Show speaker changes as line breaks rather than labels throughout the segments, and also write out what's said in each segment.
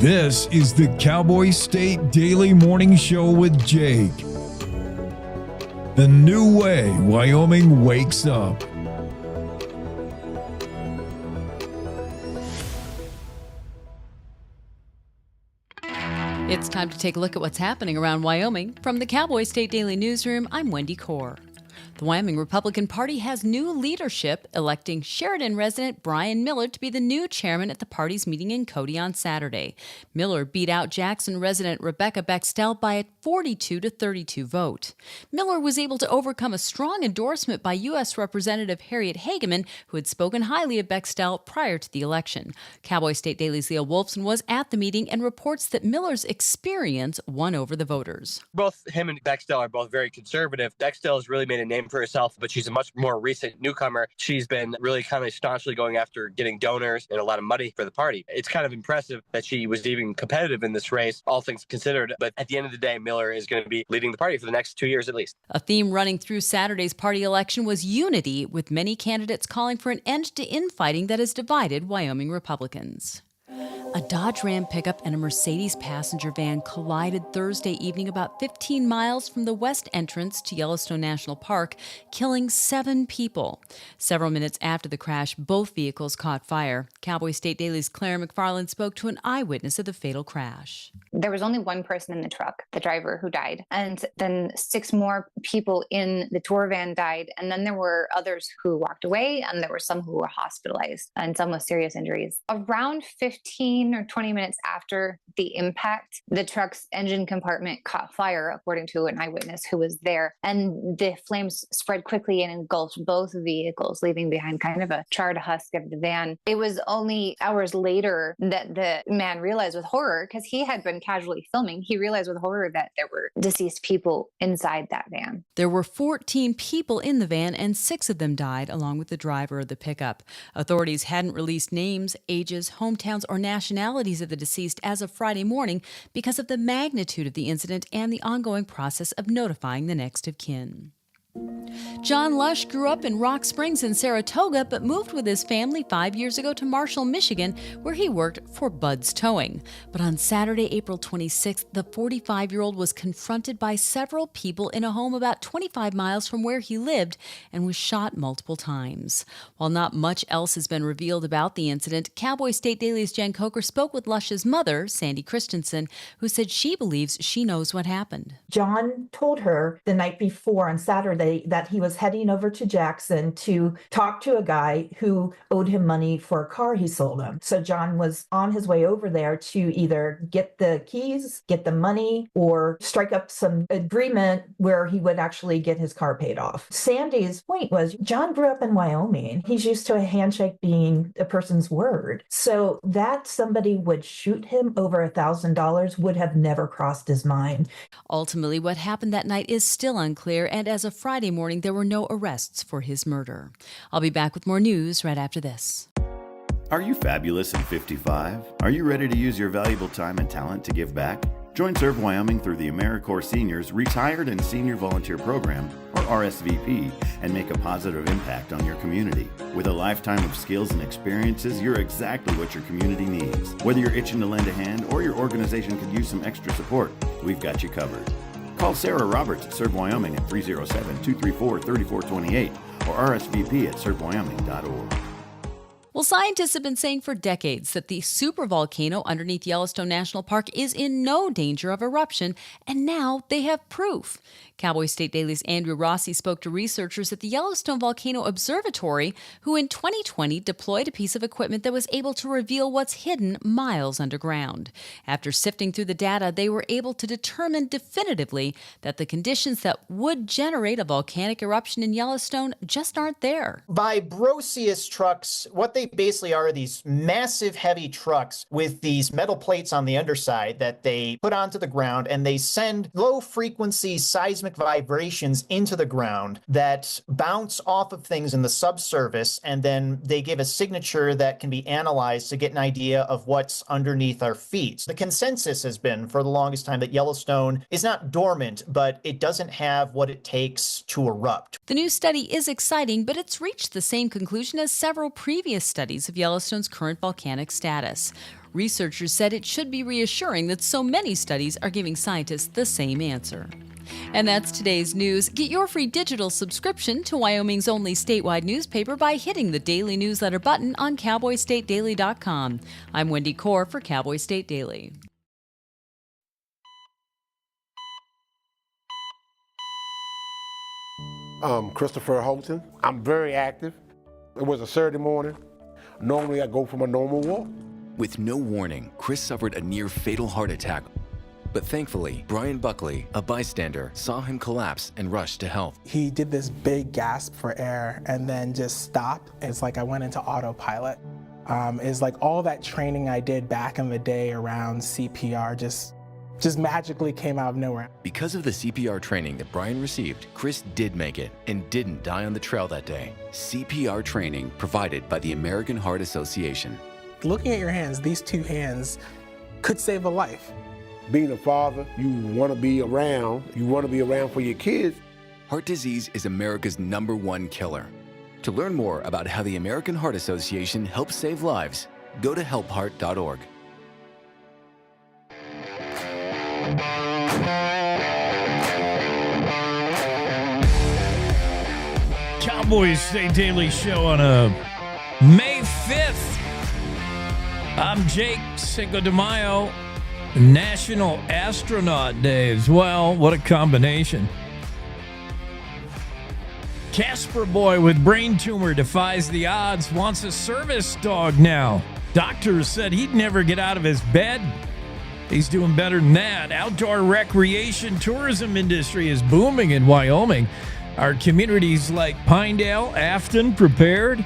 This is the Cowboy State Daily Morning Show with Jake. The new way Wyoming wakes up.
It's time to take a look at what's happening around Wyoming. From the Cowboy State Daily Newsroom, I'm Wendy Kaur. The Wyoming Republican Party has new leadership, electing Sheridan resident Brian Miller to be the new chairman at the party's meeting in Cody on Saturday. Miller beat out Jackson resident Rebecca Bextel by a 42-32 vote. Miller was able to overcome a strong endorsement by U.S. Representative Harriet Hageman, who had spoken highly of Bextel prior to the election. Cowboy State Daily's Leah Wolfson was at the meeting and reports that Miller's experience won over the voters.
Both him and Bextel are both very conservative. Bextel has really made a name for herself, but she's a much more recent newcomer. She's been really kind of staunchly going after getting donors and a lot of money for the party. It's kind of impressive that she was even competitive in this race, all things considered. But at the end of the day, Miller is going to be leading the party for the next 2 years at least.
A theme running through Saturday's party election was unity, with many candidates calling for an end to infighting that has divided Wyoming Republicans. A Dodge Ram pickup and a Mercedes passenger van collided Thursday evening about 15 miles from the west entrance to Yellowstone National Park, killing 7 people. Several minutes after the crash, both vehicles caught fire. Cowboy State Daily's Claire McFarland spoke to an eyewitness of the fatal crash.
There was only one person in the truck, the driver, who died. And then 6 more people in the tour van died. And then there were others who walked away, and there were some who were hospitalized and some with serious injuries. Around 15 or 20 minutes after the impact, the truck's engine compartment caught fire, according to an eyewitness who was there. And the flames spread quickly and engulfed both vehicles, leaving behind kind of a charred husk of the van. It was only hours later that the man realized with horror, because he had been casually filming, he realized with horror that there were deceased people inside that van.
There were 14 people in the van, and 6 of them died, along with the driver of the pickup. Authorities hadn't released names, ages, hometowns, or nationalities of the deceased as of Friday morning because of the magnitude of the incident and the ongoing process of notifying the next of kin. John Lush grew up in Rock Springs in Saratoga, but moved with his family 5 years ago to Marshall, Michigan, where he worked for Bud's Towing. But on Saturday, April 26th, the 45-year-old was confronted by several people in a home about 25 miles from where he lived and was shot multiple times. While not much else has been revealed about the incident, Cowboy State Daily's Jen Coker spoke with Lush's mother, Sandy Christensen, who said she believes she knows what happened.
John told her the night before on Saturday that he was heading over to Jackson to talk to a guy who owed him money for a car he sold him. So John was on his way over there to either get the keys, get the money, or strike up some agreement where he would actually get his car paid off. Sandy's point was John grew up in Wyoming. He's used to a handshake being a person's word. So that somebody would shoot him over $1,000 would have never crossed his mind.
Ultimately, what happened that night is still unclear, and as of Friday morning, there were no arrests for his murder. I'll be back with more news right after this.
Are you fabulous at 55? Are you ready to use your valuable time and talent to give back? Join Serve Wyoming through the AmeriCorps Seniors Retired and Senior Volunteer Program, or RSVP, and make a positive impact on your community. With a lifetime of skills and experiences, you're exactly what your community needs. Whether you're itching to lend a hand or your organization could use some extra support, we've got you covered. Call Sarah Roberts at Serve Wyoming at 307-234-3428 or RSVP at servewyoming.org.
Well, scientists have been saying for decades that the supervolcano underneath Yellowstone National Park is in no danger of eruption, and now they have proof. Cowboy State Daily's Andrew Rossi spoke to researchers at the Yellowstone Volcano Observatory, who in 2020 deployed a piece of equipment that was able to reveal what's hidden miles underground. After sifting through the data, they were able to determine definitively that the conditions that would generate a volcanic eruption in Yellowstone just aren't there.
Vibrosius trucks, what they basically are these massive heavy trucks with these metal plates on the underside that they put onto the ground, and they send low frequency seismic vibrations into the ground that bounce off of things in the subsurface, and then they give a signature that can be analyzed to get an idea of what's underneath our feet. The consensus has been for the longest time that Yellowstone is not dormant, but it doesn't have what it takes to erupt.
The new study is exciting, but it's reached the same conclusion as several previous studies of Yellowstone's current volcanic status. Researchers said it should be reassuring that so many studies are giving scientists the same answer. And that's today's news. Get your free digital subscription to Wyoming's only statewide newspaper by hitting the daily newsletter button on cowboystatedaily.com. I'm Wendy Core for Cowboy State Daily.
I'm Christopher Holton. I'm very active. It was a Saturday morning. Normally I go for my normal walk.
With no warning, Chris suffered a near-fatal heart attack. But thankfully, Brian Buckley, a bystander, saw him collapse and rushed to help.
He did this big gasp for air and then just stopped. It's like I went into autopilot. It's like all that training I did back in the day around CPR just magically came out of nowhere.
Because of the CPR training that Brian received, Chris did make it and didn't die on the trail that day. CPR training provided by the American Heart Association.
Looking at your hands, these two hands could save a life.
Being a father, you want to be around. You want to be around for your kids.
Heart disease is America's #1 killer. To learn more about how the American Heart Association helps save lives, go to helpheart.org.
Cowboy State Daily Show on a May 5th. I'm Jake, Cinco de Mayo, National Astronaut Day as well. What a combination. Casper boy with brain tumor defies the odds, wants a service dog now. Doctors said he'd never get out of his bed. He's doing better than that. Outdoor recreation tourism industry is booming in Wyoming. Are communities like Pinedale, Afton prepared?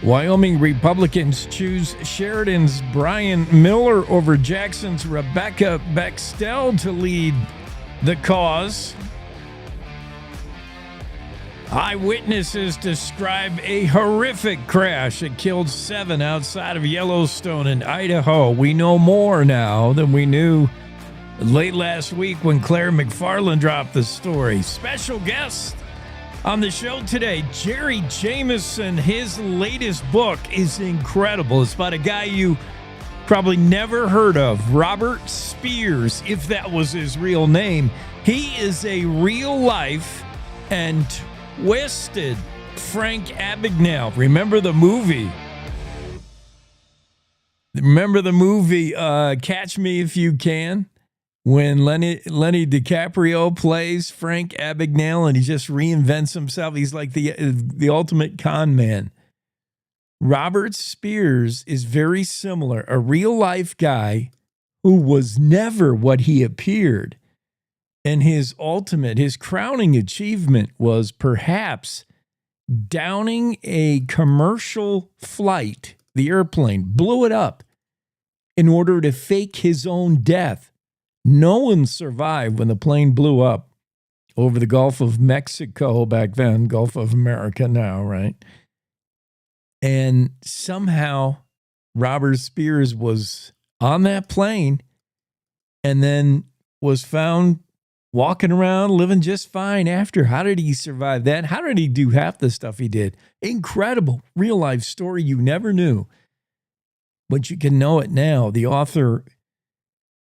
Wyoming Republicans choose Sheridan's Brian Miller over Jackson's Rebecca Bextel to lead the cause. Eyewitnesses describe a horrific crash that killed 7 outside of Yellowstone in Idaho. We know more now than we knew late last week when Claire McFarland dropped the story. Special guest on the show today, Jerry Jameson. His latest book is incredible. It's about a guy you probably never heard of, Robert Spears, if that was his real name. He is a real-life and twisted Frank Abagnale. Remember the movie? Catch Me If You Can? When Lenny DiCaprio plays Frank Abagnale and he just reinvents himself. He's like the ultimate con man. Robert Spears is very similar, a real-life guy who was never what he appeared. And his crowning achievement was perhaps downing a commercial flight. The airplane blew it up in order to fake his own death. No one survived when the plane blew up over the Gulf of Mexico back then, Gulf of America now, right? And somehow Robert Spears was on that plane and then was found walking around, living just fine after. How did he survive that? How did he do half the stuff he did? Incredible real-life story you never knew, but you can know it now. The author,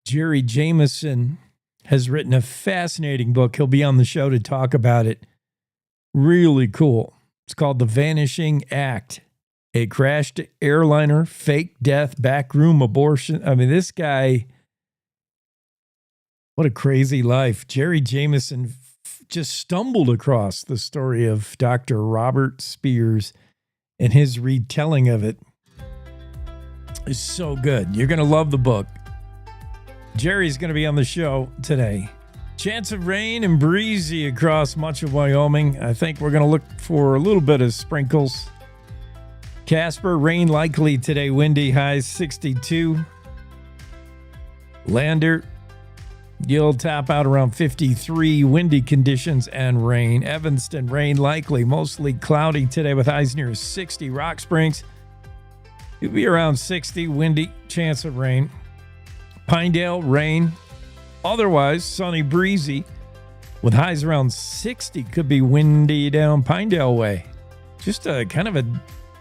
Jerry Jameson, has written a fascinating book. He'll be on the show to talk about it. Really cool. It's called The Vanishing Act, a crashed airliner, fake death, backroom abortion. I mean, this guy, what a crazy life. Jerry Jameson just stumbled across the story of Dr. Robert Spears, and his retelling of it is so good. You're going to love the book. Jerry's going to be on the show today. Chance of rain and breezy across much of Wyoming. I think we're going to look for a little bit of sprinkles. Casper, rain likely today. Windy, highs 62. Lander, you'll top out around 53. Windy conditions and rain. Evanston, rain likely. Mostly cloudy today with highs near 60. Rock Springs, it'll be around 60. Windy, chance of rain. Pinedale, rain. Otherwise, sunny, breezy with highs around 60. Could be windy down Pinedale way. Just a kind of a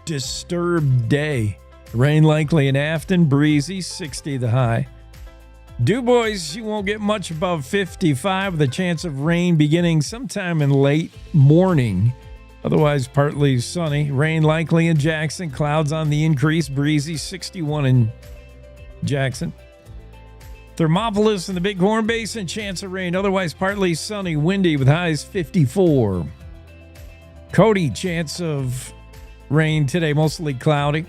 disturbed day. Rain likely in Afton, breezy, 60 the high. Du Bois, you won't get much above 55 with a chance of rain beginning sometime in late morning. Otherwise, partly sunny. Rain likely in Jackson. Clouds on the increase. Breezy, 61 in Jackson. Thermopolis in the Bighorn Basin, chance of rain. Otherwise, partly sunny, windy with highs 54. Cody, chance of rain today, mostly cloudy.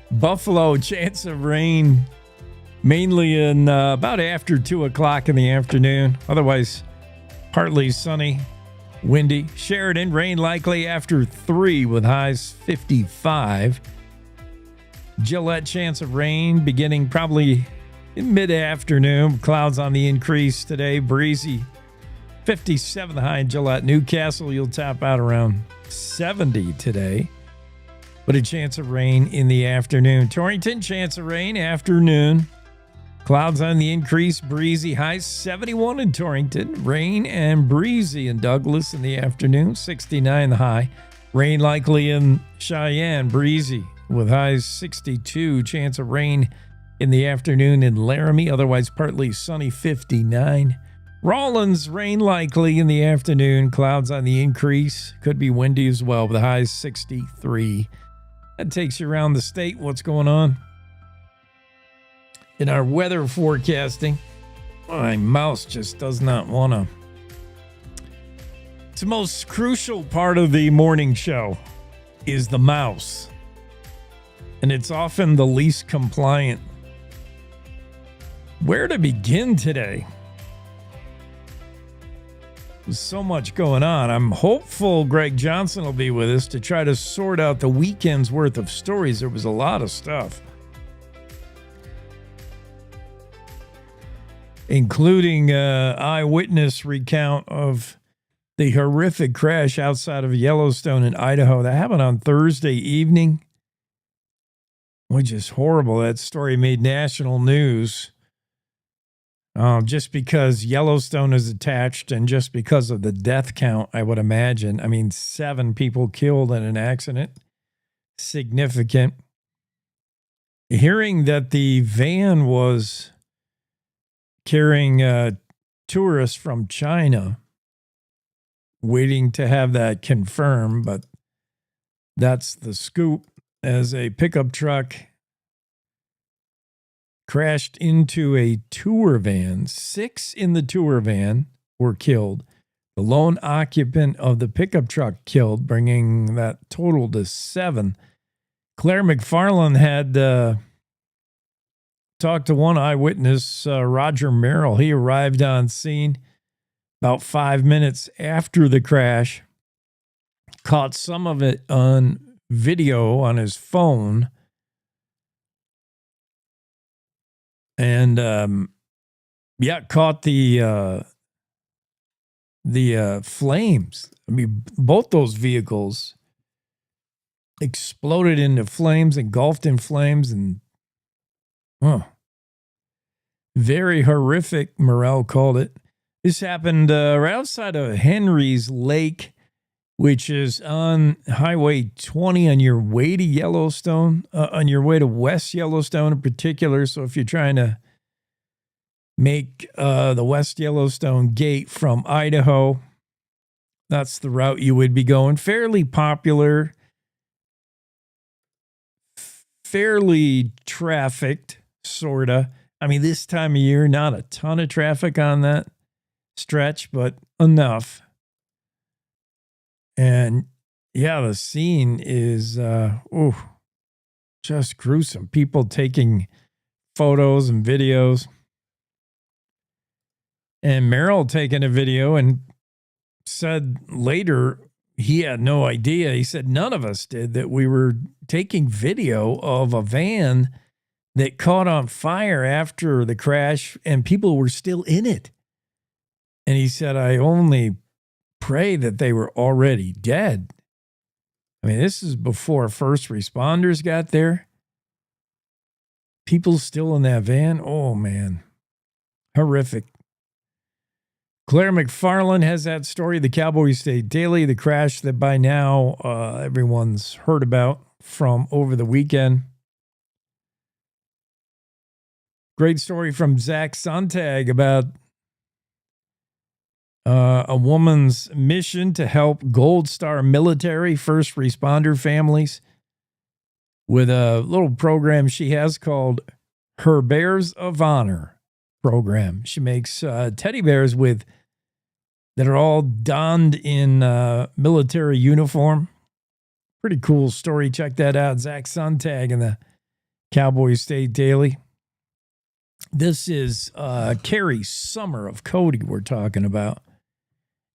Buffalo, chance of rain mainly in about after 2 o'clock in the afternoon. Otherwise, partly sunny, windy. Sheridan, rain likely after 3 with highs 55. Gillette, chance of rain beginning probably in mid-afternoon. Clouds on the increase today. Breezy, 57 the high in Gillette. Newcastle, you'll tap out around 70 today, but a chance of rain in the afternoon. Torrington, chance of rain afternoon. Clouds on the increase, breezy, highs 71 in Torrington. Rain and breezy in Douglas in the afternoon, 69 the high. Rain likely in Cheyenne, breezy with highs 62. Chance of rain in the afternoon in Laramie, otherwise partly sunny, 59. Rawlins, rain likely in the afternoon. Clouds on the increase, could be windy as well with highs 63. That takes you around the state. What's going on in our weather forecasting? My mouse just does not want to. It's the most crucial part of the morning show is the mouse. And it's often the least compliant. Where to begin today? There's so much going on. I'm hopeful Greg Johnson will be with us to try to sort out the weekend's worth of stories. There was a lot of stuff, including eyewitness recount of the horrific crash outside of Yellowstone in Idaho. That happened on Thursday evening, which is horrible. That story made national news. Just because Yellowstone is attached and just because of the death count, I would imagine. I mean, 7 people killed in an accident. Significant. Hearing that the van was carrying tourists from China, waiting to have that confirmed, but that's the scoop, as a pickup truck crashed into a tour van. 6 in the tour van were killed. The lone occupant of the pickup truck killed, bringing that total to 7. Claire McFarland had talked to one eyewitness, Roger Merrill. He arrived on scene about 5 minutes after the crash, caught some of it on video on his phone, and caught the flames. I mean, both those vehicles exploded into flames, engulfed in flames, and very horrific, Morrell called it. This happened right outside of Henry's Lake, which is on Highway 20 on your way to Yellowstone, on your way to West Yellowstone in particular. So if you're trying to make the West Yellowstone gate from Idaho, that's the route you would be going. Fairly popular, fairly trafficked, sort of. I mean, this time of year, not a ton of traffic on that stretch, but enough. And yeah, the scene is just gruesome. People taking photos and videos. And Merrill taking a video and said later he had no idea. He said none of us did, that we were taking video of a van that caught on fire after the crash and people were still in it. And he said, I only pray that they were already dead. I mean, this is before first responders got there. People still in that van. Oh, man. Horrific. Claire McFarland has that story, the Cowboy State Daily, the crash that by now everyone's heard about from over the weekend. Great story from Zach Sontag about a woman's mission to help Gold Star military first responder families with a little program she has called Her Bears of Honor program. She makes teddy bears that are all donned in military uniform. Pretty cool story. Check that out. Zach Sontag in the Cowboy State Daily. This is Carrie Summer of Cody we're talking about,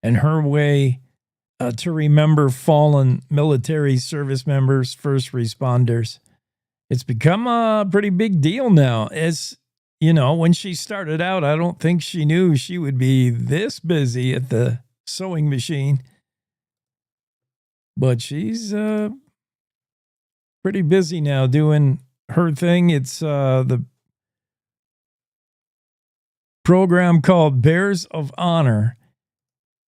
and her way to remember fallen military service members, first responders. It's become a pretty big deal now. As you know, when she started out, I don't think she knew she would be this busy at the sewing machine. But she's pretty busy now doing her thing. It's the program called Bears of Honor.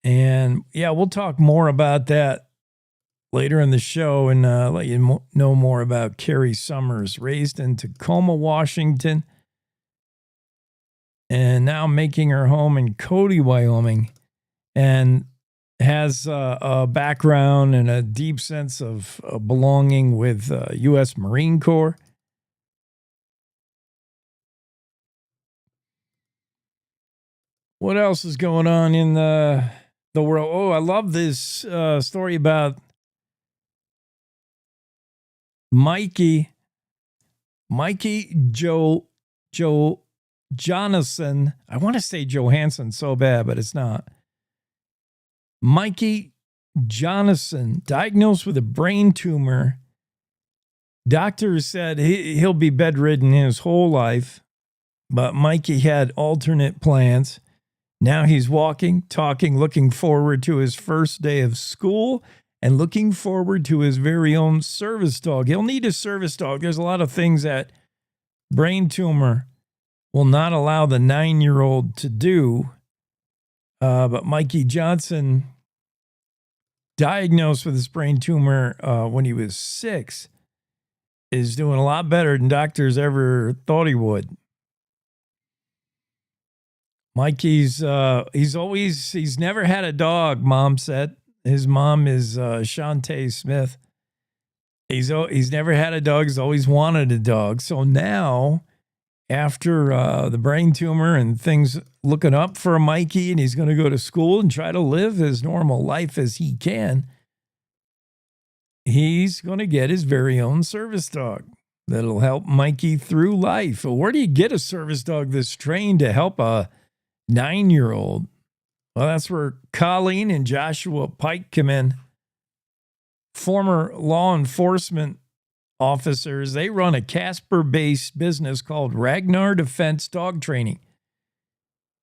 And yeah, we'll talk more about that later in the show and let you know more about Carrie Summers, raised in Tacoma, Washington, and now making her home in Cody, Wyoming, and has a background and a deep sense of belonging with U.S. Marine Corps. What else is going on in the world? Oh, I love this story about Mikey Jonasson. I want to say Johansson so bad, but it's not. Mikey Jonasson, diagnosed with a brain tumor. Doctors said he'll be bedridden his whole life, but Mikey had alternate plans. Now he's walking, talking, looking forward to his first day of school and looking forward to his very own service dog. He'll need a service dog. There's a lot of things that brain tumor will not allow the 9-year-old to do. But Mikey Johnson, diagnosed with this brain tumor when he was 6, is doing a lot better than doctors ever thought he would. Mikey's he's never had a dog, Mom said. His mom is Shantae Smith. He's never had a dog. He's always wanted a dog. So now, after the brain tumor and things looking up for Mikey, and he's going to go to school and try to live his normal life as he can, he's going to get his very own service dog that'll help Mikey through life. Where do you get a service dog that's trained to help a 9-year-old? Well, that's where Colleen and Joshua Pike come in. Former law enforcement officers. They run a Casper-based business called Ragnar Defense Dog Training.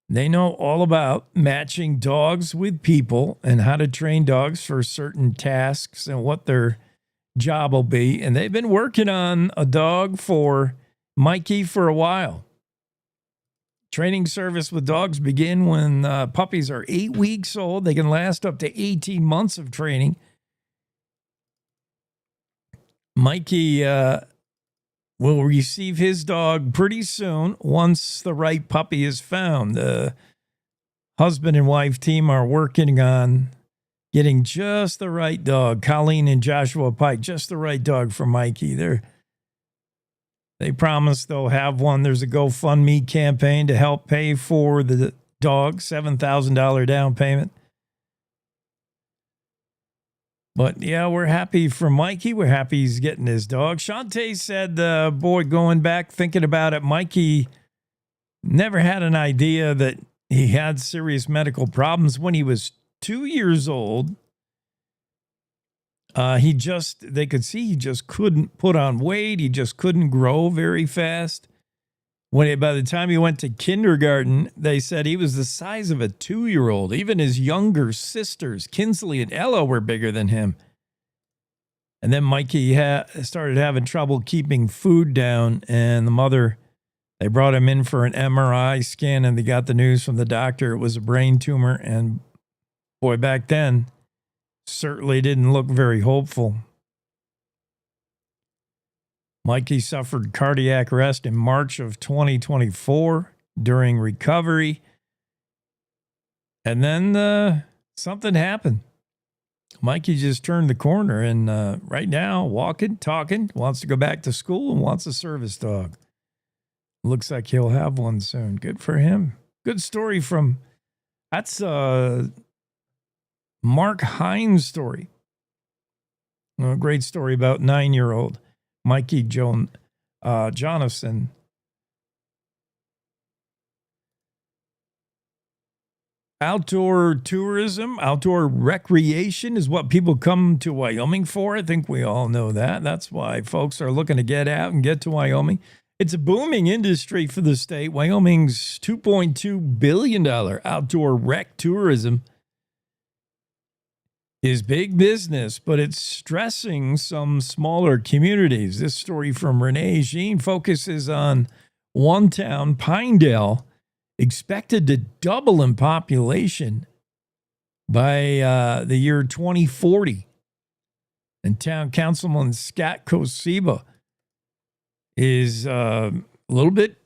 They know all about matching dogs with people and how to train dogs for certain tasks and what their job will be. And they've been working on a dog for Mikey for a while. Training service with dogs begin when puppies are 8 weeks old. They can last up to 18 months of training. Mikey will receive his dog pretty soon once the right puppy is found. The husband and wife team are working on getting just the right dog. Colleen and Joshua Pike, just the right dog for Mikey. They promise they'll have one. There's a GoFundMe campaign to help pay for the dog, $7,000 down payment. But yeah, we're happy for Mikey. We're happy he's getting his dog. Shantae said, boy, going back, thinking about it, Mikey never had an idea that he had serious medical problems. When he was 2 years old, they could see he just couldn't put on weight. He just couldn't grow very fast. By the time he went to kindergarten, they said he was the size of a 2-year-old. Even his younger sisters, Kinsley and Ella, were bigger than him. And then Mikey started having trouble keeping food down, and the mother They brought him in for an MRI scan, and they got the news from the doctor it was a brain tumor. And boy, back then, certainly didn't look very hopeful. Mikey suffered cardiac arrest in March of 2024 during recovery. And then something happened. Mikey just turned the corner and right now, walking, talking, wants to go back to school and wants a service dog. Looks like he'll have one soon. Good for him. Good story from, that's Mark Hines' story. A great story about 9-year-old Mikey Jonathan. Outdoor tourism, outdoor recreation is what people come to Wyoming for. I think we all know that. That's why folks are looking to get out and get to Wyoming. It's a booming industry for the state. Wyoming's $2.2 billion outdoor rec tourism is big business, but it's stressing some smaller communities. This story from Renee Jean focuses on one town, Pinedale, expected to double in population by the year 2040. And town councilman Scott Kosiba is a little bit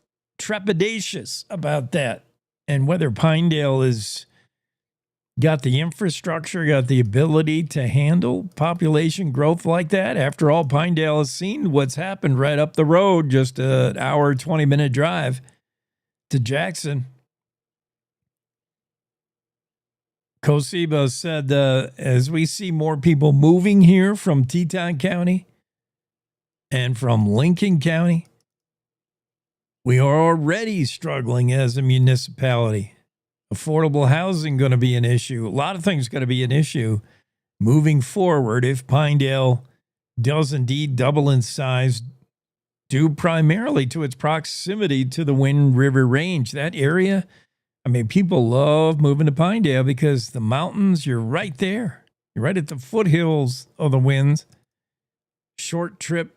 trepidatious about that and whether Pinedale is got the infrastructure, got the ability to handle population growth like that. After all, Pinedale has seen what's happened right up the road, just an hour, 20-minute drive to Jackson. Kosiba said, as we see more people moving here from Teton County and from Lincoln County, we are already struggling as a municipality. Affordable housing going to be an issue. A lot of things going to be an issue moving forward if Pinedale does indeed double in size, due primarily to its proximity to the Wind River Range. That area, I mean, people love moving to Pinedale because the mountains, you're right there. You're right at the foothills of the Winds. Short trip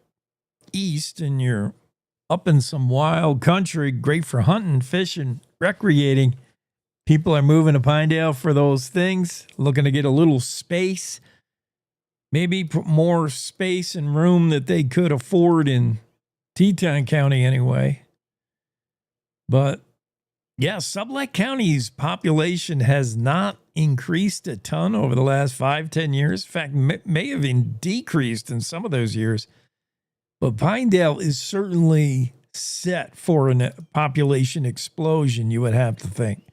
east and you're up in some wild country, great for hunting, fishing, recreating. People are moving to Pinedale for those things, looking to get a little space, maybe more space and room that they could afford in Teton County anyway. But yeah, Sublette County's population has not increased a ton over the last 5-10 years. In fact, may have even decreased in some of those years. But Pinedale is certainly set for a population explosion, you would have to think.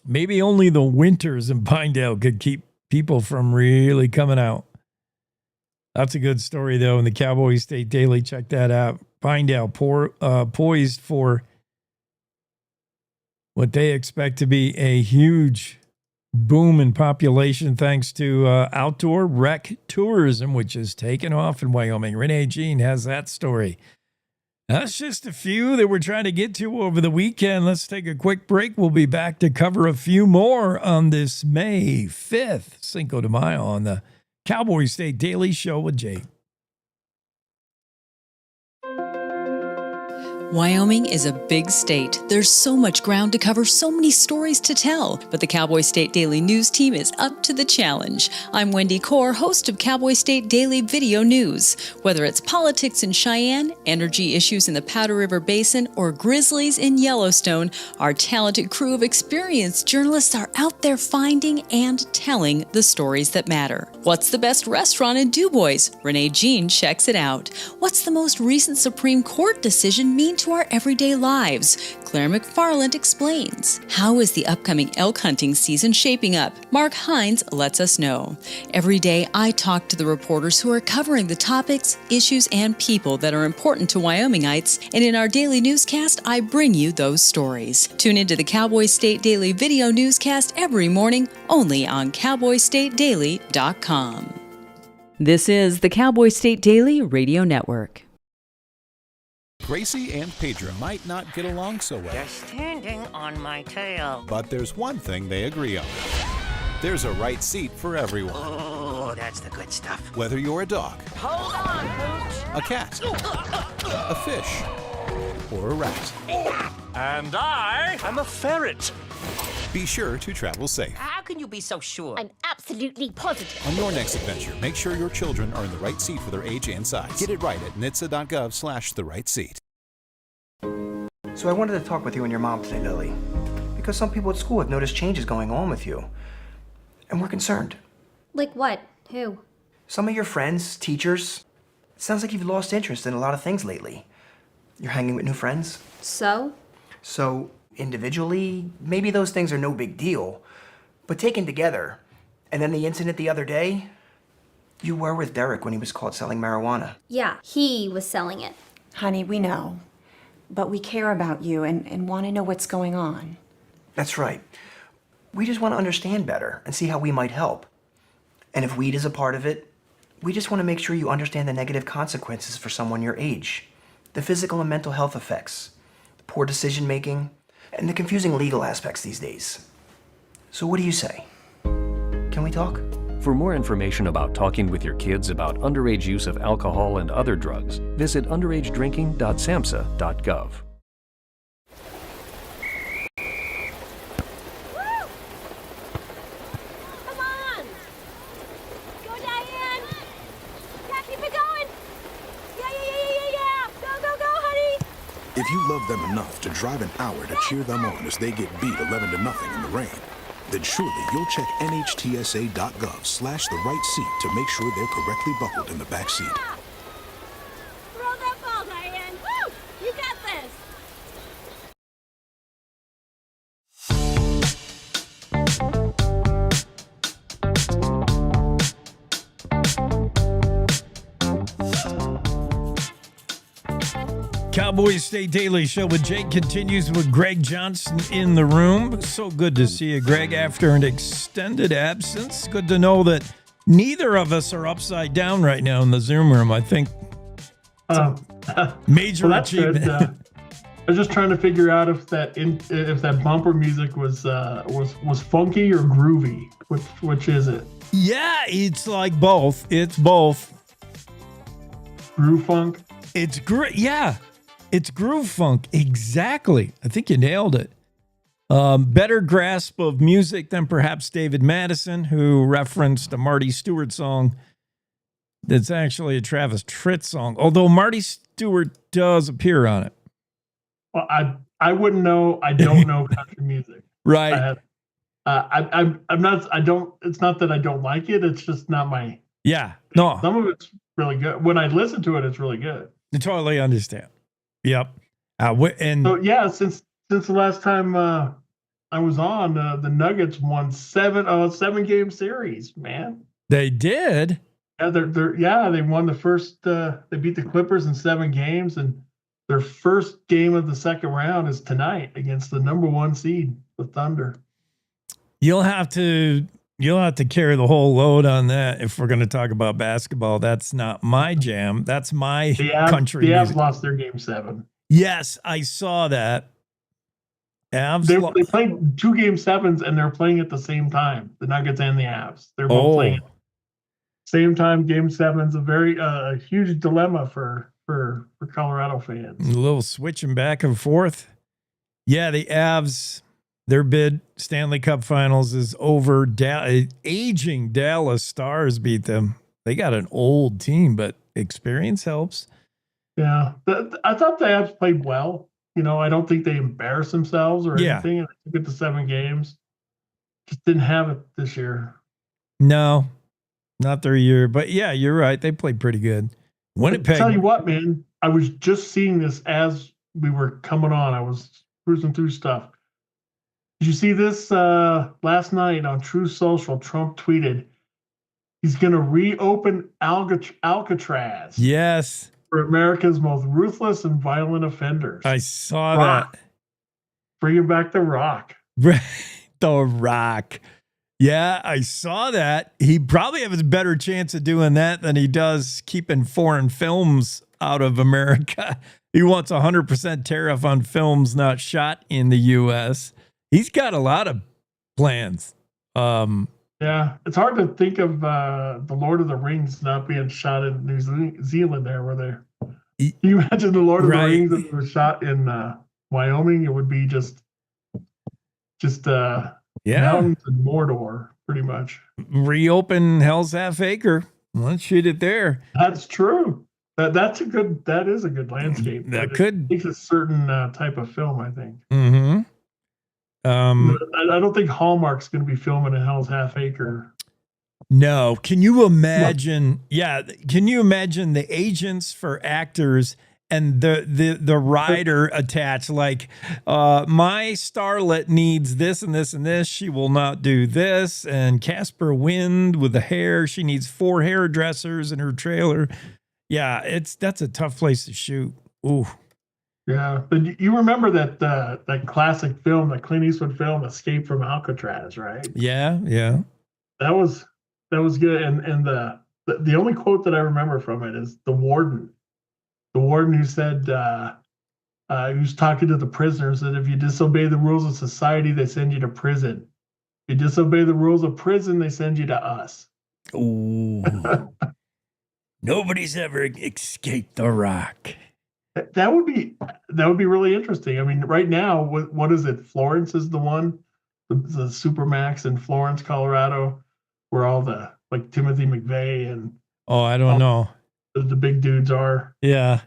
Maybe only the winters in Pinedale could keep people from really coming out. That's a good story, though, in the Cowboy State Daily. Check that out. Pinedale poised for what they expect to be a huge boom in population thanks to outdoor rec tourism, which has taken off in Wyoming. Renee Jean has that story. That's just a few that we're trying to get to over the weekend. Let's take a quick break. We'll be back to cover a few more on this May 5th, Cinco de Mayo, on the Cowboy State Daily Show with Jake.
Wyoming is a big state. There's so much ground to cover, so many stories to tell. But the Cowboy State Daily News team is up to the challenge. I'm Wendy Core, host of Cowboy State Daily Video News. Whether it's politics in Cheyenne, energy issues in the Powder River Basin, or grizzlies in Yellowstone, our talented crew of experienced journalists are out there finding and telling the stories that matter. What's the best restaurant in DuBois? Renee Jean checks it out. What's the most recent Supreme Court decision mean to our everyday lives? Claire McFarland explains. How is the upcoming elk hunting season shaping up? Mark Hines lets us know. Every day, I talk to the reporters who are covering the topics, issues, and people that are important to Wyomingites, and in our daily newscast, I bring you those stories. Tune into the Cowboy State Daily Video Newscast every morning, only on CowboyStateDaily.com. This is the Cowboy State Daily Radio Network.
Gracie and Pedro might not get along so well.
They're standing on my tail.
But there's one thing they agree on. There's a right seat for everyone.
Oh, that's the good stuff.
Whether you're a dog,
Hold on, Pooch.
a cat, a fish, or a rat.
And I'm a ferret.
Be sure to travel safe.
How can you be so sure?
I'm absolutely positive.
On your next adventure, make sure your children are in the right seat for their age and size. Get it right at nhtsa.gov/the-right-seat.
So I wanted to talk with you and your mom today, Lily, because some people at school have noticed changes going on with you, and we're concerned.
Like what? Who?
Some of your friends, teachers. It sounds like you've lost interest in a lot of things lately. You're hanging with new friends.
So?
So, individually, maybe those things are no big deal, but taken together, and then the incident the other day, you were with Derek when he was caught selling marijuana.
Yeah, he was selling it.
Honey, we know. But we care about you and want to know what's going on.
That's right. We just want to understand better and see how we might help. And if weed is a part of it, we just want to make sure you understand the negative consequences for someone your age, the physical and mental health effects, the poor decision making, and the confusing legal aspects these days. So what do you say? Can we talk?
For more information about talking with your kids about underage use of alcohol and other drugs, visit underagedrinking.samhsa.gov.
Come on! Go, Diane! Yeah, keep it going! Yeah! Go, honey!
If you love them enough to drive an hour to cheer them on as they get beat 11-0 in the rain, then surely you'll check nhtsa.gov/the-right-seat to make sure they're correctly buckled in the back seat.
Throw that ball, Diane! Woo! You got this!
Cowboy State Daily Show with Jake continues with Greg Johnson in the room. So good to see you, Greg, after an extended absence. Good to know that neither of us are upside down right now in the Zoom room. I think major achievement.
I was just trying to figure out if that bumper music was funky or groovy. Which is it?
Yeah, it's like both. It's both.
Groove funk.
It's great. Yeah. It's groove funk. Exactly. I think you nailed it. Better grasp of music than perhaps David Madison, who referenced a Marty Stewart song that's actually a Travis Tritt song, although Marty Stewart does appear on it.
Well, I wouldn't know. I don't know country music.
Right.
I'm not. I don't. It's not that I don't like it. It's just not my.
Yeah. No.
Some of it's really good. When I listen to it, it's really good.
I totally understand. Yep. And
so yeah, since the last time I was on, the Nuggets won 7-game series. Man,
they did.
Yeah, they won the first. They beat the Clippers in 7 games, and their first game of the second round is tonight against the number 1 seed, the Thunder.
You'll have to carry the whole load on that if we're going to talk about basketball. That's not my jam. That's my country.
The Avs
music.
lost their game 7.
Yes, I saw that. Avs.
They played 2 game 7s, and they're playing at the same time. The Nuggets and the Avs. They're both playing at the same time. Game 7's a very huge dilemma for Colorado fans.
A little switching back and forth. Yeah, the Avs. Their bid Stanley Cup Finals is over. Aging Dallas Stars beat them. They got an old team, but experience helps.
Yeah, I thought the Avs played well. I don't think they embarrassed themselves or anything. And they took it to 7 games. Just didn't have it this year.
No, not their year. But yeah, you're right. They played pretty good. Winnipeg.
Tell you what, man. I was just seeing this as we were coming on. I was cruising through stuff. Did you see this last night on True Social? Trump tweeted he's going to reopen Alcatraz.
Yes.
For America's most ruthless and violent offenders.
I saw that.
Bringing back The Rock.
The Rock. Yeah, I saw that. He probably has a better chance of doing that than he does keeping foreign films out of America. He wants 100% tariff on films not shot in the U.S. He's got a lot of plans.
Yeah, it's hard to think of the Lord of the Rings not being shot in New Zealand there, where Can you imagine the Lord of the
Right.
Rings if it was shot in Wyoming? It would be just mountains and Mordor, pretty much.
Reopen Hell's Half Acre. Let's shoot it there.
That's true. That is a good landscape.
That
but
could
it takes a certain type of film, I think.
Mm-hmm.
I don't think Hallmark's going to be filming in Hell's Half Acre.
No. Can you imagine? Yeah. Can you imagine the agents for actors and the rider attached? Like, my starlet needs this and this and this. She will not do this. And Casper Wind with the hair. She needs 4 hairdressers in her trailer. Yeah, that's a tough place to shoot. Ooh.
Yeah, but you remember that classic film, the Clint Eastwood film, Escape from Alcatraz, right?
Yeah.
That was good. And the only quote that I remember from it is the warden who said, he was talking to the prisoners, that if you disobey the rules of society, they send you to prison. If you disobey the rules of prison, they send you to us.
Ooh. Nobody's ever escaped the Rock.
That would be really interesting. I mean, right now, what is it? Florence is the one, the Supermax in Florence, Colorado, where all the like Timothy McVeigh and
I don't know.
The big dudes are.
Yeah.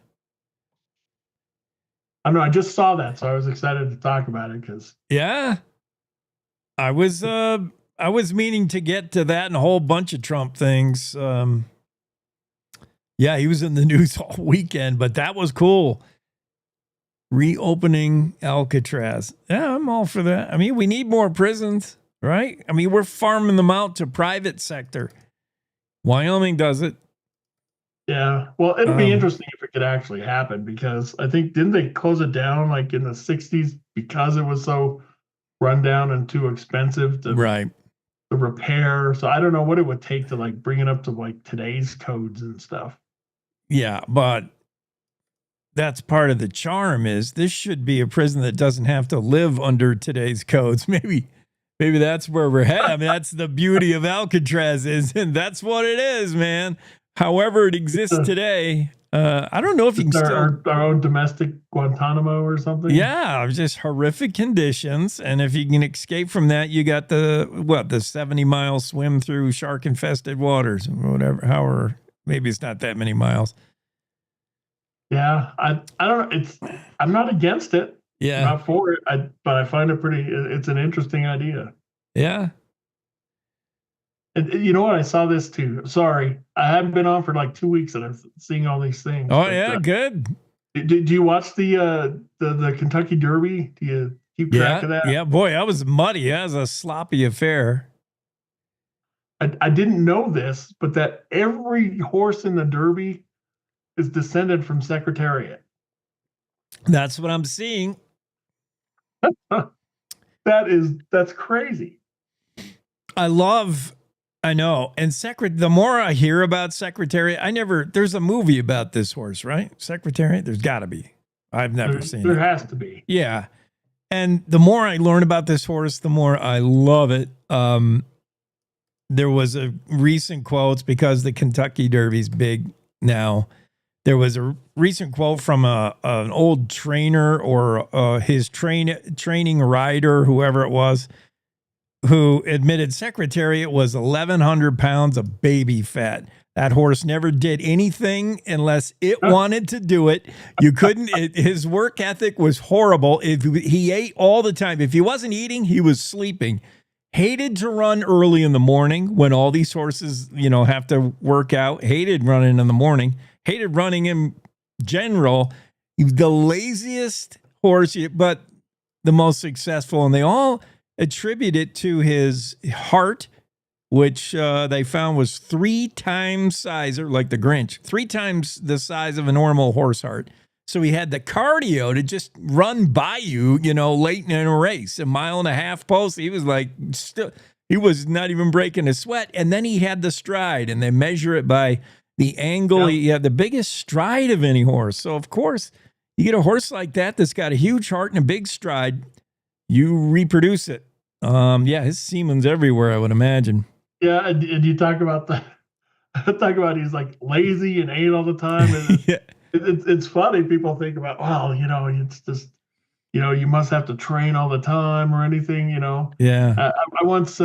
I know. I just saw that, so I was excited to talk about it because.
Yeah. I was meaning to get to that and a whole bunch of Trump things. Yeah, he was in the news all weekend, but that was cool. Reopening Alcatraz. Yeah, I'm all for that. I mean, we need more prisons, right? I mean, we're farming them out to private sector. Wyoming does it.
Yeah. Well, it'll be interesting if it could actually happen, because I think, didn't they close it down like in the 60s because it was so run down and too expensive to repair? So I don't know what it would take to like bring it up to like today's codes and stuff.
Yeah, but that's part of the charm. Is this should be a prison that doesn't have to live under today's codes. Maybe that's where we're headed. I mean, that's the beauty of Alcatraz and that's what it is, man. However it exists today. I don't know if you can
our own domestic Guantanamo or something.
Yeah, just horrific conditions. And if you can escape from that, you got the 70-mile swim through shark-infested waters or whatever. However, maybe it's not that many miles.
Yeah, I don't know. I'm not against it.
Yeah,
I'm not for it. But I find it's an interesting idea.
Yeah.
And you know what? I saw this too. Sorry, I haven't been on for like 2 weeks, and I'm seeing all these things.
Oh, yeah, good.
Do you watch the Kentucky Derby? Do you keep track of that?
Yeah, boy, that was muddy. That was a sloppy affair.
I didn't know this, but that every horse in the Derby is descended from Secretariat.
That's what I'm seeing.
That's crazy.
I know. And the more I hear about Secretariat, there's a movie about this horse, right? Secretariat? There's got to be. I've never seen it.
There has to be.
Yeah. And the more I learn about this horse, the more I love it. There was a recent quote, because the Kentucky Derby's big now. There was a recent quote from an old trainer or his training rider, whoever it was, who admitted Secretariat was 1,100 pounds of baby fat. That horse never did anything unless it wanted to do it. You couldn't. His work ethic was horrible. He ate all the time. If he wasn't eating, he was sleeping. Hated to run early in the morning when all these horses, have to work out. Hated running in the morning. Hated running in general. The laziest horse, but the most successful. And they all attribute it to his heart, which they found was 3 times size, like the Grinch, 3 times the size of a normal horse heart. So he had the cardio to just run by you, late in a race, 1.5 mile post. He was like, he was not even breaking a sweat. And then he had the stride, and they measure it by the angle. He had the biggest stride of any horse. So, of course, you get a horse like that that's got a huge heart and a big stride, you reproduce it. His semen's everywhere, I would imagine.
Yeah, and you talk about he's like lazy and ate all the time. And It's funny. People think about, well, it's just, you must have to train all the time or anything,
Yeah.
I once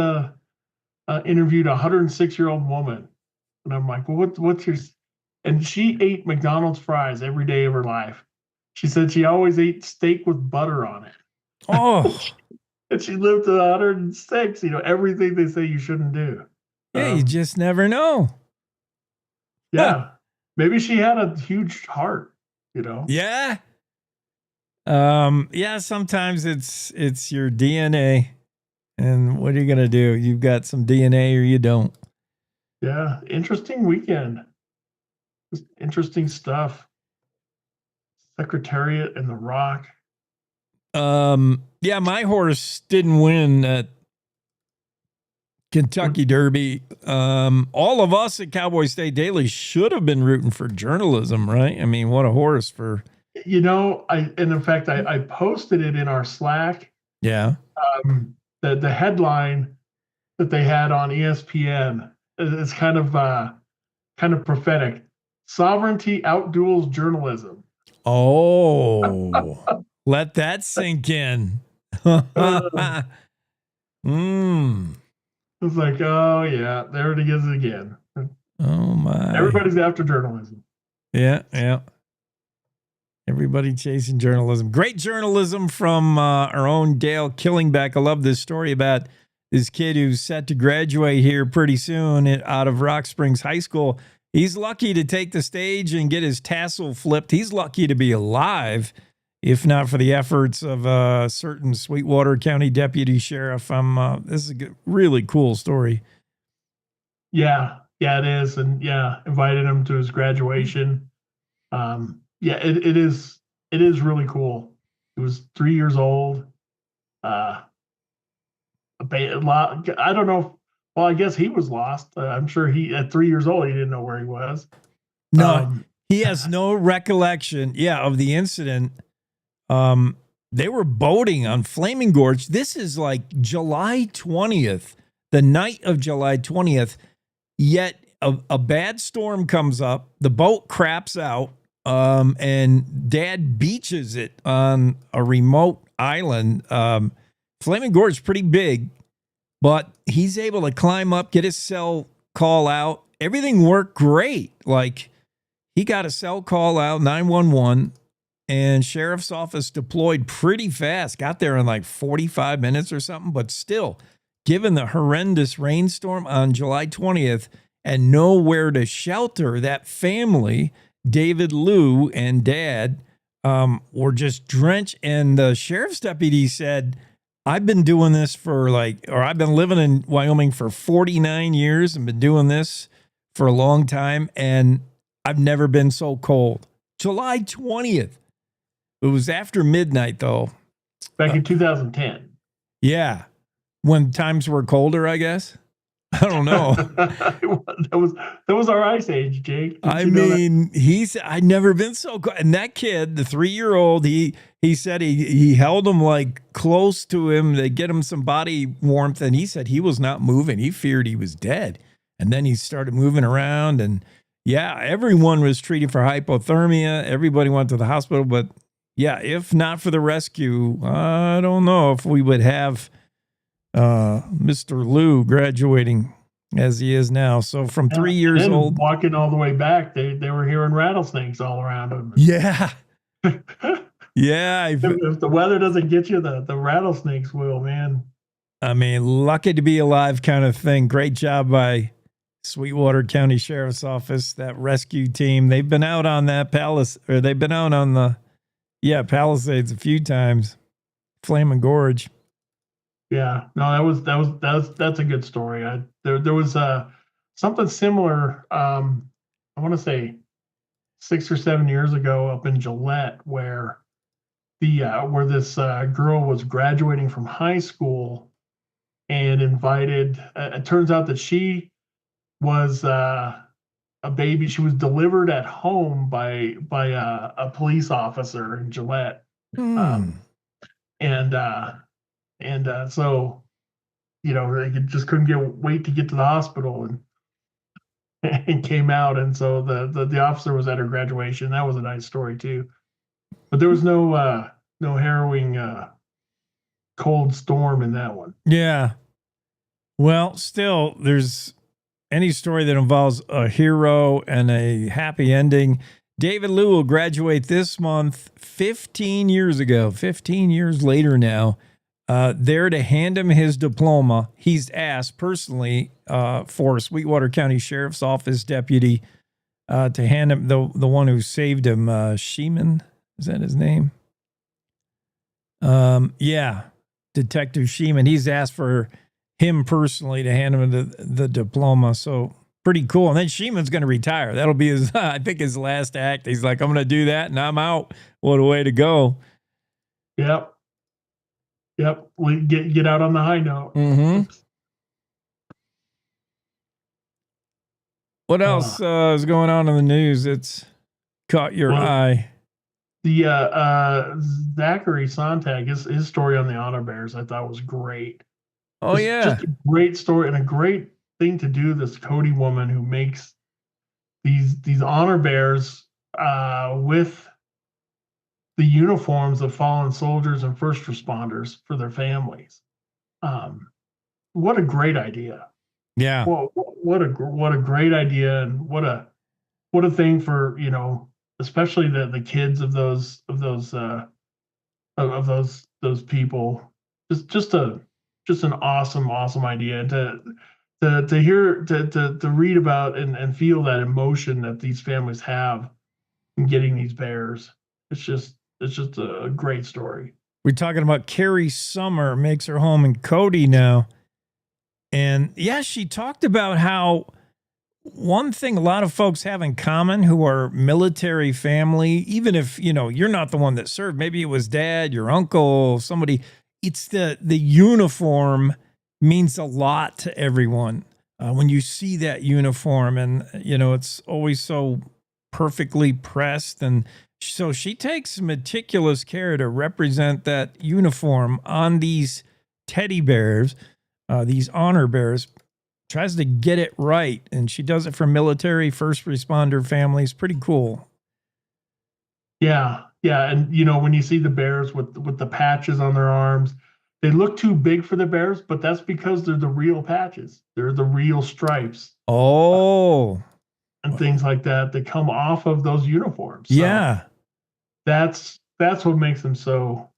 interviewed a 106-year-old woman, and I'm like, well, what's your, and she ate McDonald's fries every day of her life. She said she always ate steak with butter on it.
Oh,
And she lived to 106, everything they say you shouldn't do.
yeah, you just never know.
Yeah. Maybe she had a huge heart,
Yeah. Yeah, sometimes it's your DNA. And what are you gonna do? You've got some DNA or you don't.
Yeah. Interesting weekend. Just interesting stuff. Secretariat and The Rock.
Yeah, my horse didn't win at Kentucky Derby. All of us at Cowboy State Daily should have been rooting for journalism, right? I mean, what a horse for.
And in fact, I posted it in our Slack.
Yeah.
The headline that they had on ESPN is kind of prophetic. Sovereignty outduels journalism.
Oh, let that sink in.
It's like, oh yeah, there it is again.
Oh my!
Everybody's after journalism.
Yeah. Everybody chasing journalism. Great journalism from our own Dale Killingbeck. I love this story about this kid who's set to graduate here pretty soon out of Rock Springs High School. He's lucky to take the stage and get his tassel flipped. He's lucky to be alive, if not for the efforts of a certain Sweetwater County deputy sheriff. This is a really cool story.
Yeah, it is, and invited him to his graduation. It is really cool. He was 3 years old. I don't know. Well, I guess he was lost. I'm sure at 3 years old, he didn't know where he was.
No, he has no recollection, of the incident. They were boating on Flaming Gorge. This is like July 20th, the night of July 20th. Yet a bad storm comes up. The boat craps out, and Dad beaches it on a remote island. Flaming Gorge is pretty big, but he's able to climb up, get his cell call out. Everything worked great. Like, he got a cell call out, 911, and sheriff's office deployed pretty fast. Got there in like 45 minutes or something. But still, given the horrendous rainstorm on July 20th and nowhere to shelter, that family, David Liu and Dad, were just drenched. And the sheriff's deputy said, I've been doing this I've been living in Wyoming for 49 years and been doing this for a long time, and I've never been so cold. July 20th. It was after midnight, though.
Back in 2010.
Yeah. When times were colder, I guess. I don't know.
that was our ice age, Jake.
I mean, I'd never been so cold. And that kid, the 3-year-old, he said he held him like close to him to get him some body warmth. And he said he was not moving. He feared he was dead. And then he started moving around. And everyone was treated for hypothermia. Everybody went to the hospital. But if not for the rescue, I don't know if we would have Mr. Liu graduating as he is now. So from 3 years old,
walking all the way back, they were hearing rattlesnakes all around him.
Yeah. Yeah.
If the weather doesn't get you, the rattlesnakes will, man.
I mean, lucky to be alive kind of thing. Great job by Sweetwater County Sheriff's Office, that rescue team. They've been out on that they've been out on the Palisades a few times. Flaming Gorge.
Yeah, no, that's a good story. There was something similar. I want to say 6 or 7 years ago up in Gillette, where this girl was graduating from high school and invited. It turns out that she was a baby. She was delivered at home by a police officer in Gillette, so they just couldn't wait to get to the hospital, and came out. And so the officer was at her graduation. That was a nice story too. But there was no harrowing cold storm in that one.
Yeah. Well, still, there's any story that involves a hero and a happy ending. David Liu will graduate this month, 15 years ago, 15 years later now. There to hand him his diploma. He's asked personally for Sweetwater County Sheriff's Office deputy to hand him the one who saved him, Sheeman. Is that his name? Yeah, Detective Sheeman. He's asked for him personally to hand him the diploma. So pretty cool. And then Sheeman's going to retire. That'll be his, I think, his last act. He's like, I'm going to do that and I'm out. What a way to go.
Yep. We get out on the high note.
Mm-hmm. What else is going on in the news that's caught your eye?
The Zachary Sontag, his story on the honor bears, I thought was great.
Oh, yeah.
Just a great story and a great thing to do. This Cody woman who makes these honor bears with the uniforms of fallen soldiers and first responders for their families. What a great idea.
Yeah.
Well, what a great idea, and what a thing for, especially the kids of those people. Just an awesome idea, and to hear, to read about and feel that emotion that these families have in getting these bears. It's just a great story.
We're talking about Carrie Summer makes her home in Cody now. And yeah, she talked about how one thing a lot of folks have in common who are military family, even if, you're not the one that served, maybe it was dad, your uncle, somebody, it's the uniform means a lot to everyone. When you see that uniform and, it's always so perfectly pressed. And so she takes meticulous care to represent that uniform on these teddy bears, these honor bears, tries to get it right. And she does it for military first responder families. Pretty cool.
Yeah. And, when you see the bears with the patches on their arms, they look too big for the bears, but that's because they're the real patches. They're the real stripes.
Oh.
And things like that come off of those uniforms. So
yeah.
That's what makes them so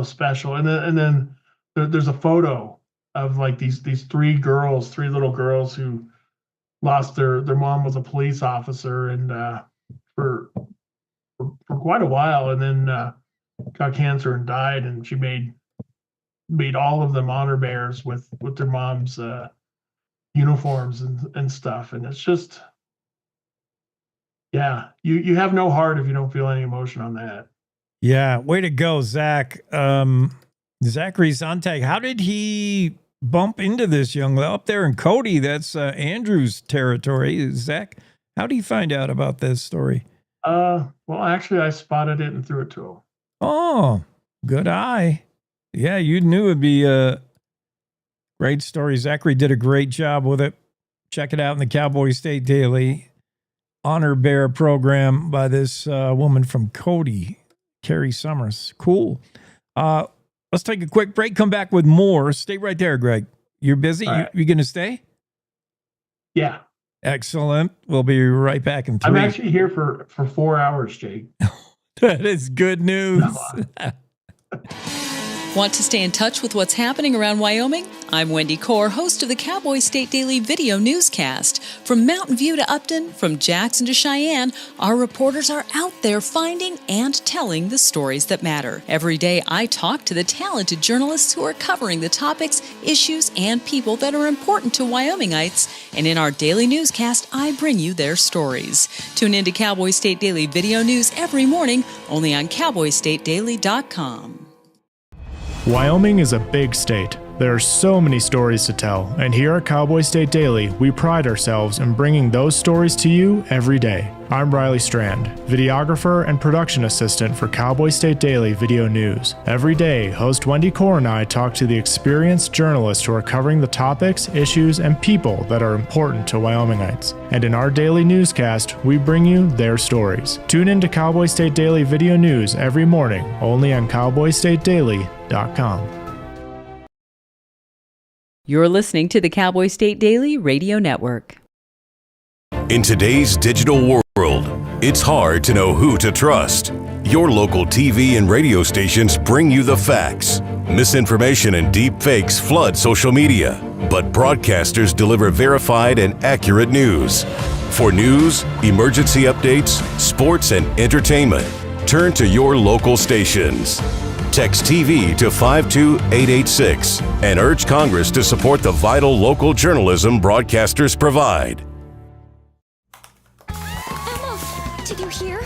special. And then there's a photo of like these three little girls who lost their mom was a police officer, and for quite a while, and then got cancer and died, and she made all of them honor bears with their mom's uniforms and stuff. And it's just, yeah, you have no heart if you don't feel any emotion on that.
Yeah, way to go, Zach. Zachary Sontag, how did he bump into this young lady up there in Cody? That's Andrew's territory. Zach, how did he find out about this story?
Well, actually, I spotted it and threw it to him.
Oh, good eye. Yeah, you knew it'd be a great story. Zachary did a great job with it. Check it out in the Cowboy State Daily Honor Bear program by this woman from Cody, Carrie Summers. Cool. Let's take a quick break. Come back with more. Stay right there, Greg. You're busy?
Right.
You going to stay?
Yeah.
Excellent. We'll be right back in 3.
I'm actually here for 4 hours, Jake.
That is good news.
Want to stay in touch with what's happening around Wyoming? I'm Wendy Core, host of the Cowboy State Daily video newscast. From Mountain View to Upton, from Jackson to Cheyenne, our reporters are out there finding and telling the stories that matter. Every day, I talk to the talented journalists who are covering the topics, issues, and people that are important to Wyomingites. And in our daily newscast, I bring you their stories. Tune in to Cowboy State Daily video news every morning, only on CowboyStateDaily.com.
Wyoming is a big state. There are so many stories to tell, and here at Cowboy State Daily, we pride ourselves in bringing those stories to you every day. I'm Riley Strand, videographer and production assistant for Cowboy State Daily Video News. Every day, host Wendy Core and I talk to the experienced journalists who are covering the topics, issues, and people that are important to Wyomingites. And in our daily newscast, we bring you their stories. Tune in to Cowboy State Daily Video News every morning, only on cowboystatedaily.com.
You're listening to the Cowboy State Daily Radio Network.
In today's digital world, it's hard to know who to trust. Your local TV and radio stations bring you the facts. Misinformation and deep fakes flood social media, but broadcasters deliver verified and accurate news. For news, emergency updates, sports, and entertainment, turn to your local stations. Text TV to 52886 and urge Congress to support the vital local journalism broadcasters provide.
Emma, did you hear?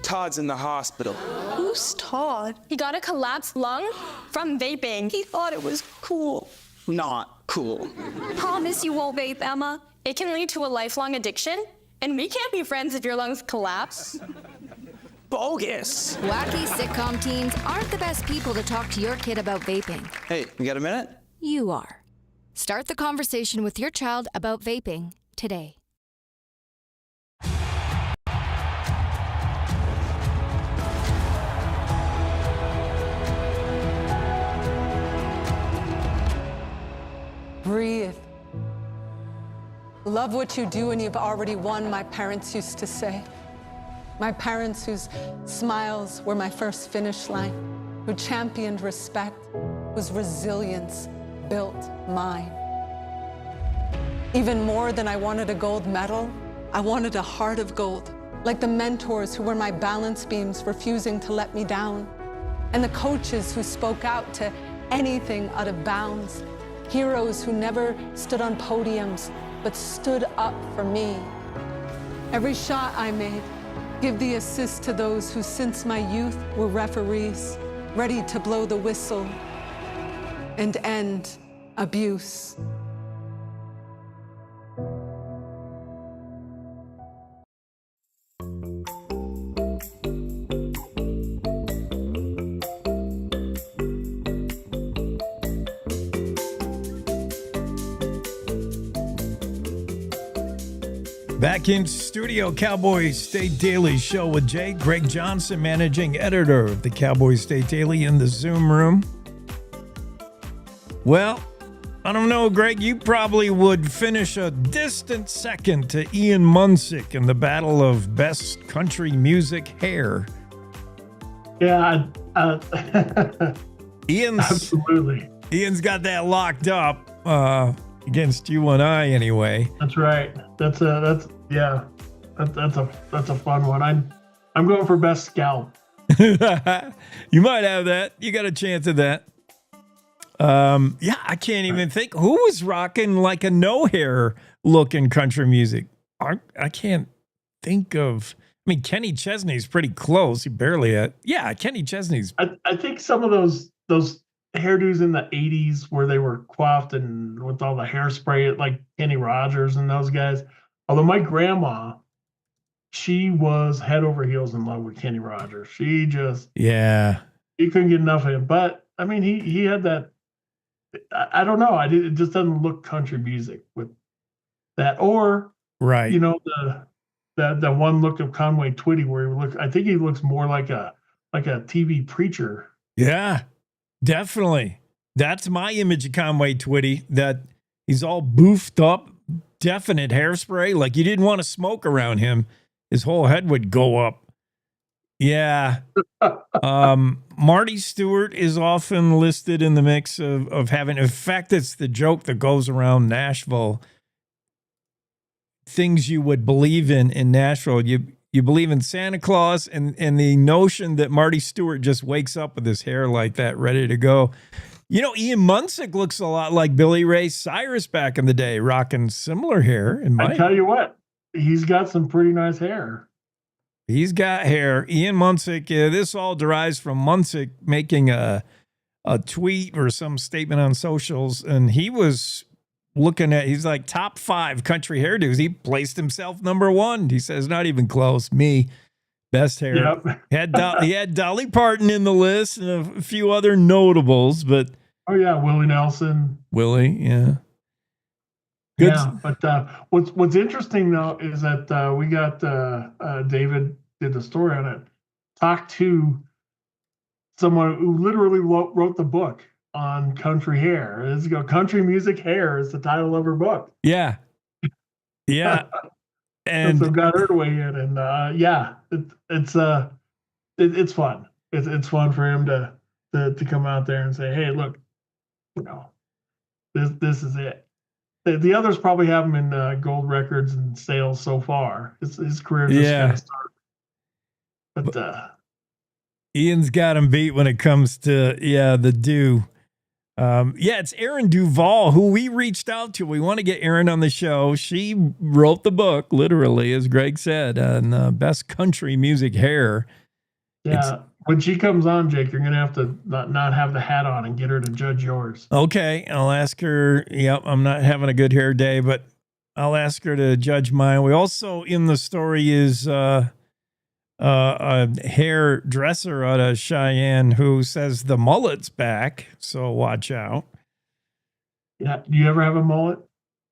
Todd's in the hospital.
Who's Todd? He got a collapsed lung from vaping. He thought it was cool.
Not cool.
Promise you won't vape, Emma. It can lead to a lifelong addiction, and we can't be friends if your lungs collapse.
Bogus.
Wacky sitcom teens aren't the best people to talk to your kid about vaping.
Hey, you got a minute?
You are. Start the conversation with your child about vaping today.
Breathe. Love what you do and you've already won, my parents used to say. My parents whose smiles were my first finish line, who championed respect, whose resilience built mine. Even more than I wanted a gold medal, I wanted a heart of gold, like the mentors who were my balance beams, refusing to let me down, and the coaches who spoke out to anything out of bounds, heroes who never stood on podiums, but stood up for me. Every shot I made, give the assist to those who since my youth were referees, ready to blow the whistle and end abuse.
Back in studio, Cowboy State Daily show with Jay. Greg Johnson, managing editor of the Cowboy State Daily, in the Zoom room. Well, I don't know, Greg, you probably would finish a distant second to Ian Munsick in the battle of best country music hair.
Yeah,
absolutely. Ian's got that locked up against you and I, anyway.
That's right. That's a fun one. I'm going for best scalp.
You might have that. You got a chance at that. I can't even think who was rocking like a no hair look in country music. I can't think of. I mean, Kenny Chesney's pretty close. He barely had. Yeah, Kenny Chesney's.
I think some of those hairdos in the 80s where they were coiffed and with all the hairspray, like Kenny Rogers and those guys. Although my grandma, she was head over heels in love with Kenny Rogers. She just, he couldn't get enough of him. But I mean, he had that. I don't know. It just doesn't look country music with that, or
right.
You know, the one look of Conway Twitty where I think he looks more like a TV preacher.
Yeah. Definitely. That's my image of Conway Twitty, that he's all boofed up, definite hairspray. Like you didn't want to smoke around him. His whole head would go up. Yeah. Marty Stewart is often listed in the mix of having, in fact, it's the joke that goes around Nashville. Things you would believe in Nashville. You believe in Santa Claus and the notion that Marty Stewart just wakes up with his hair like that, ready to go. You know, Ian Munsick looks a lot like Billy Ray Cyrus back in the day, rocking similar hair.
I tell you what, he's got some pretty nice hair.
He's got hair. Ian Munsick, this all derives from Munsick making a a tweet or some statement on socials, and he was he's like top 5 country hairdos. He placed himself number 1. He says, not even close. Me, best hair.
Yep.
He had Dolly Parton in the list and a few other notables, but
oh yeah, Willie Nelson.
Willie, yeah. Good.
Yeah, but what's interesting though is that we got David did the story on it. Talked to someone who literally wrote the book on country hair. It's Country Music Hair is the title of her book.
Yeah. Yeah. And
so got her to weigh in, and it's fun. It's fun for him to come out there and say, hey, look, this is it. The others probably have him in gold records and sales so far. His career just kind of started. But
Ian's got him beat when it comes to the do. It's Erin Duvall who we reached out to. We want to get Erin on the show. She wrote the book, literally, as Greg said, on best country music hair.
Yeah, when she comes on, Jake, you're gonna have to not have the hat on and get her to judge yours.
Okay, I'll ask her. Yep, I'm not having a good hair day, but I'll ask her to judge mine. We also in the story is a hairdresser out of Cheyenne who says the mullet's back, so watch out.
Yeah, do you ever have a mullet?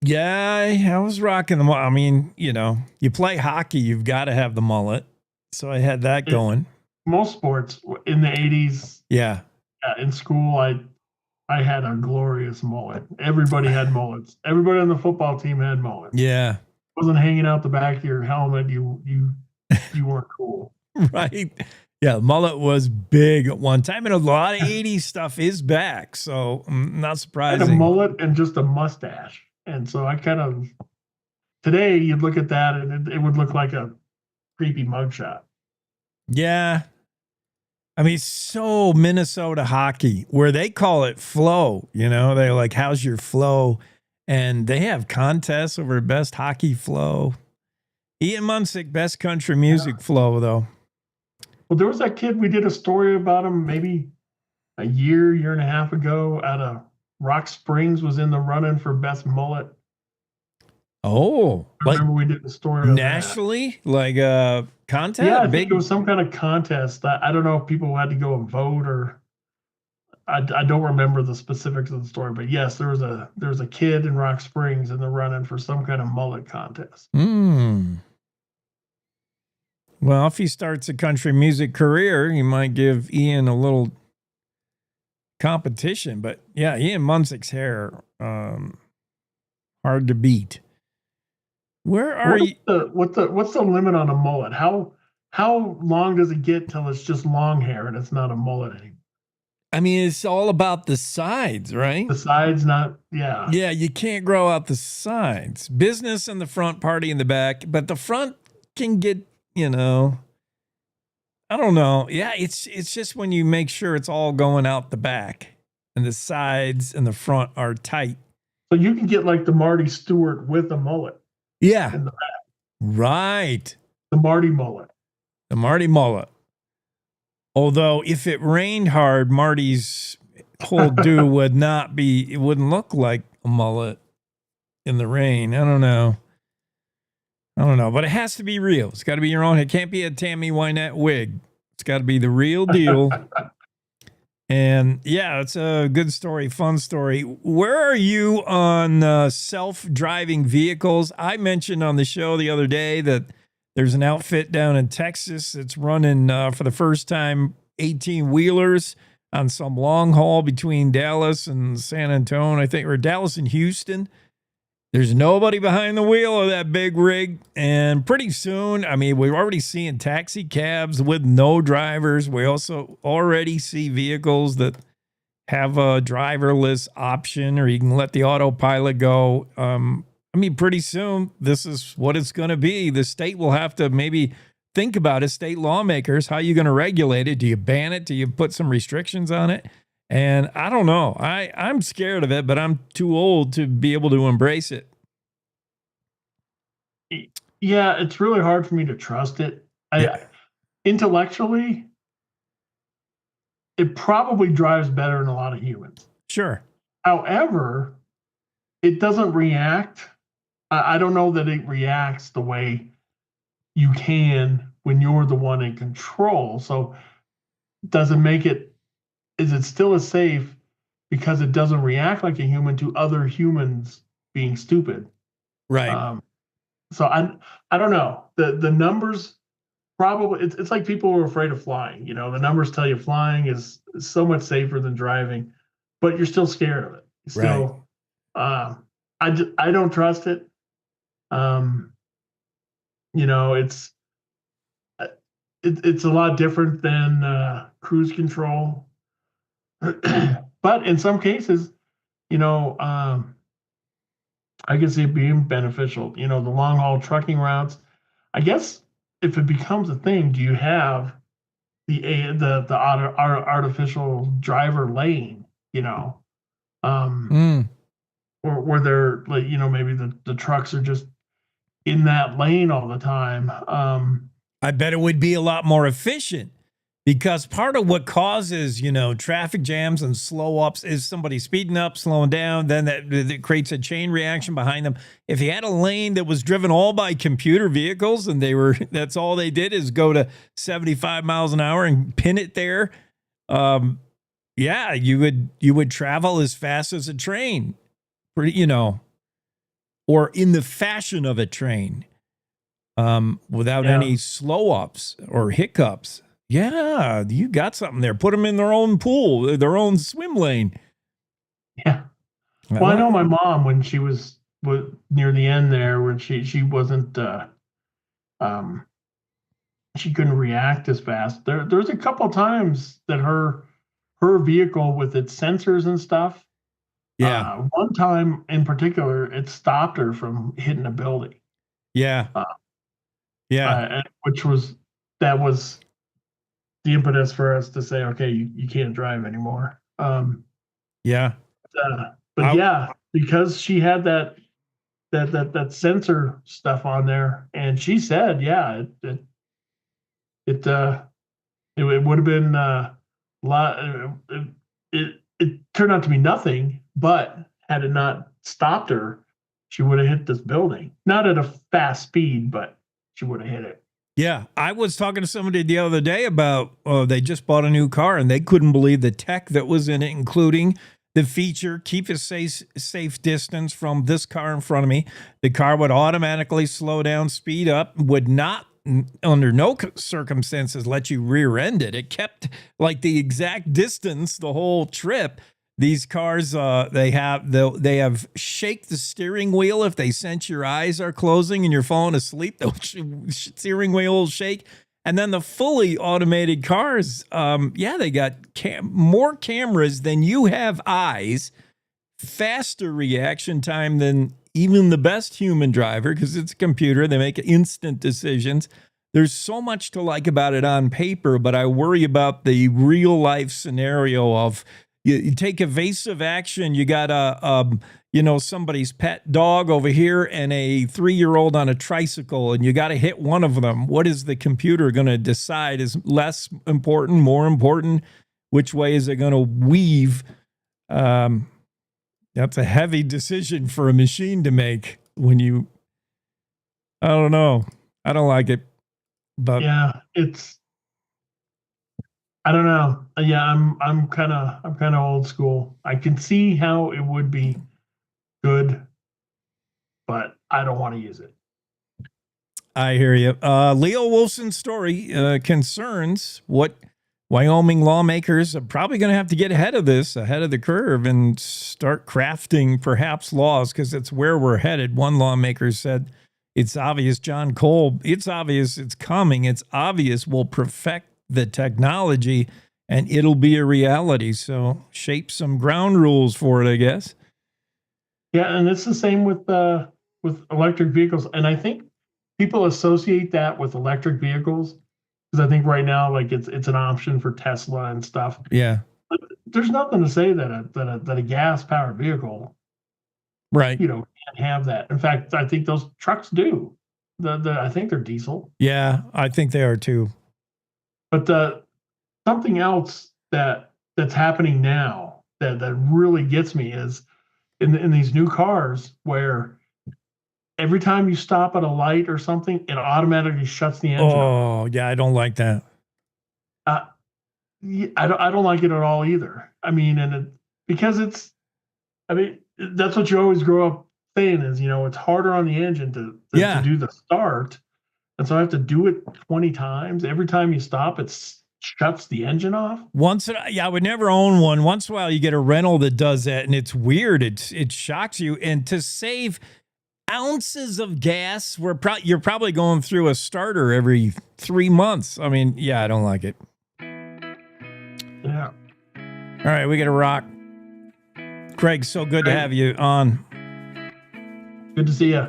Yeah, I was rocking the mullet. I mean, you play hockey, you've got to have the mullet, so I had that going.
Most sports in the 80s.
Yeah.
In school, I had a glorious mullet. Everybody had mullets. Everybody on the football team had mullets.
Yeah.
It wasn't hanging out the back of your helmet. You weren't cool.
Right. Yeah, mullet was big at one time, and a lot of 80s stuff is back, so not surprising.
I had a mullet and just a mustache. And so I kind of, today you'd look at that and it would look like a creepy mugshot.
Yeah. I mean, so Minnesota hockey, where they call it flow, they're like, how's your flow? And they have contests over best hockey flow. Ian Munsick, best country music flow, though.
Well, there was that kid, we did a story about him maybe a year and a half ago out of Rock Springs, was in the running for best mullet.
Oh.
I remember we did the story on
nationally?
That.
Like a contest?
Yeah, I think it was some kind of contest. I don't know if people had to go and vote or I don't remember the specifics of the story, but yes, there was a kid in Rock Springs in the running for some kind of mullet contest.
Well, if he starts a country music career, he might give Ian a little competition. But yeah, Ian Munsick's hair, hard to beat. Where are you?
What's the limit on a mullet? How long does it get till it's just long hair and it's not a mullet anymore?
I mean, it's all about the sides, right?
The sides, yeah.
Yeah, you can't grow out the sides. Business in the front, party in the back, but the front can get, I don't know. Yeah, it's just when you make sure it's all going out the back and the sides and the front are tight.
So you can get like the Marty Stewart with a mullet.
Yeah.
In the back.
Right.
The Marty mullet.
The Marty mullet. Although if it rained hard, Marty's whole do it wouldn't look like a mullet in the rain. I don't know, but it has to be real. It's got to be your own. It can't be a Tammy Wynette wig. It's got to be the real deal. And yeah, it's a good story, fun story. Where are you on self-driving vehicles? I mentioned on the show the other day that there's an outfit down in Texas that's running for the first time 18-wheelers on some long haul between Dallas and San Antonio, I think, or Dallas and Houston. There's nobody behind the wheel of that big rig. And pretty soon, I mean, we're already seeing taxi cabs with no drivers. We also already see vehicles that have a driverless option, or you can let the autopilot go. I mean, pretty soon, this is what it's going to be. The state will have to maybe think about it, state lawmakers, how are you going to regulate it? Do you ban it? Do you put some restrictions on it? And I don't know. I'm scared of it, but I'm too old to be able to embrace it.
Yeah, it's really hard for me to trust it. Intellectually, it probably drives better than a lot of humans.
Sure.
However, it doesn't react. I don't know that it reacts the way you can when you're the one in control. So does it make it, is it still as safe because it doesn't react like a human to other humans being stupid?
Right.
So I don't know. The numbers probably, it's like people who are afraid of flying. You know, the numbers tell you flying is so much safer than driving, but you're still scared of it. Still, I don't trust it. You know, it's a lot different than cruise control, but in some cases, you know, I can see it being beneficial. You know, the long haul trucking routes. I guess if it becomes a thing, do you have the artificial driver lane? You know, or where they're like, you know, maybe the trucks are just in that lane all the time.
I bet it would be a lot more efficient, because part of what causes, you know, traffic jams and slow ups is somebody speeding up, slowing down, then that creates a chain reaction behind them. If you had a lane that was driven all by computer vehicles and that's all they did is go to 75 miles an hour and pin it there, yeah, you would travel as fast as a train, you know, or in the fashion of a train, without any slow ups or hiccups. Yeah, you got something there. Put them in their own pool, their own swim lane.
Yeah. Well, I know my mom, when she was near the end there, when she wasn't, she couldn't react as fast. There's a couple times that her vehicle with its sensors and stuff.
Yeah.
One time in particular, it stopped her from hitting a building.
Yeah.
That was the impetus for us to say, okay, you can't drive anymore.
Yeah.
But yeah, because she had that sensor stuff on there, and she said, yeah, it would have been a lot. It turned out to be nothing, but had it not stopped her, she would have hit this building. Not at a fast speed, but she would have hit it.
Yeah, I was talking to somebody the other day about they just bought a new car and they couldn't believe the tech that was in it, including the feature, keep a safe distance from this car in front of me. The car would automatically slow down, speed up, would not, under no circumstances, let you rear end it. It kept like the exact distance the whole trip. These cars, they have shake the steering wheel if they sense your eyes are closing and you're falling asleep. The steering wheel will shake. And then the fully automated cars, they got more cameras than you have eyes, faster reaction time than even the best human driver, because it's a computer. They make instant decisions. There's so much to like about it on paper, but I worry about the real life scenario of you take evasive action. You got somebody's pet dog over here and a 3-year-old on a tricycle, and you got to hit one of them. What is the computer going to decide is less important, more important? Which way is it going to weave? That's a heavy decision for a machine to make I don't know. I don't like it. But
yeah, I don't know. Yeah, I'm kind of old school. I can see how it would be good, but I don't want to use it.
I hear you. Leo Wolfson's story concerns what Wyoming lawmakers are probably going to have to get ahead of the curve, and start crafting perhaps laws, because it's where we're headed. One lawmaker said, it's obvious, John Cole, it's obvious it's coming. It's obvious we'll perfect the technology and it'll be a reality. So shape some ground rules for it, I guess.
Yeah, and it's the same with electric vehicles. And I think people associate that with electric vehicles, because I think right now, like it's an option for Tesla and stuff.
Yeah.
But there's nothing to say that a gas powered vehicle,
right,
can't have that. In fact, I think those trucks do. I think they're diesel.
Yeah, I think they are too.
But something else that that's happening now that really gets me is in these new cars where every time you stop at a light or something, it automatically shuts the engine off.
Oh, yeah, I don't like that.
I don't like it at all either. I mean, because that's what you always grow up saying is, it's harder on the engine to do the start. And so I have to do it 20 times. Every time you stop, it shuts the engine off.
I would never own one. Once in a while, you get a rental that does that, and it's weird. It shocks you. And to save ounces of gas, you're probably going through a starter every 3 months. I mean, yeah, I don't like it.
Yeah.
All right, we got to rock. Craig, so good to have you on.
Good to see you.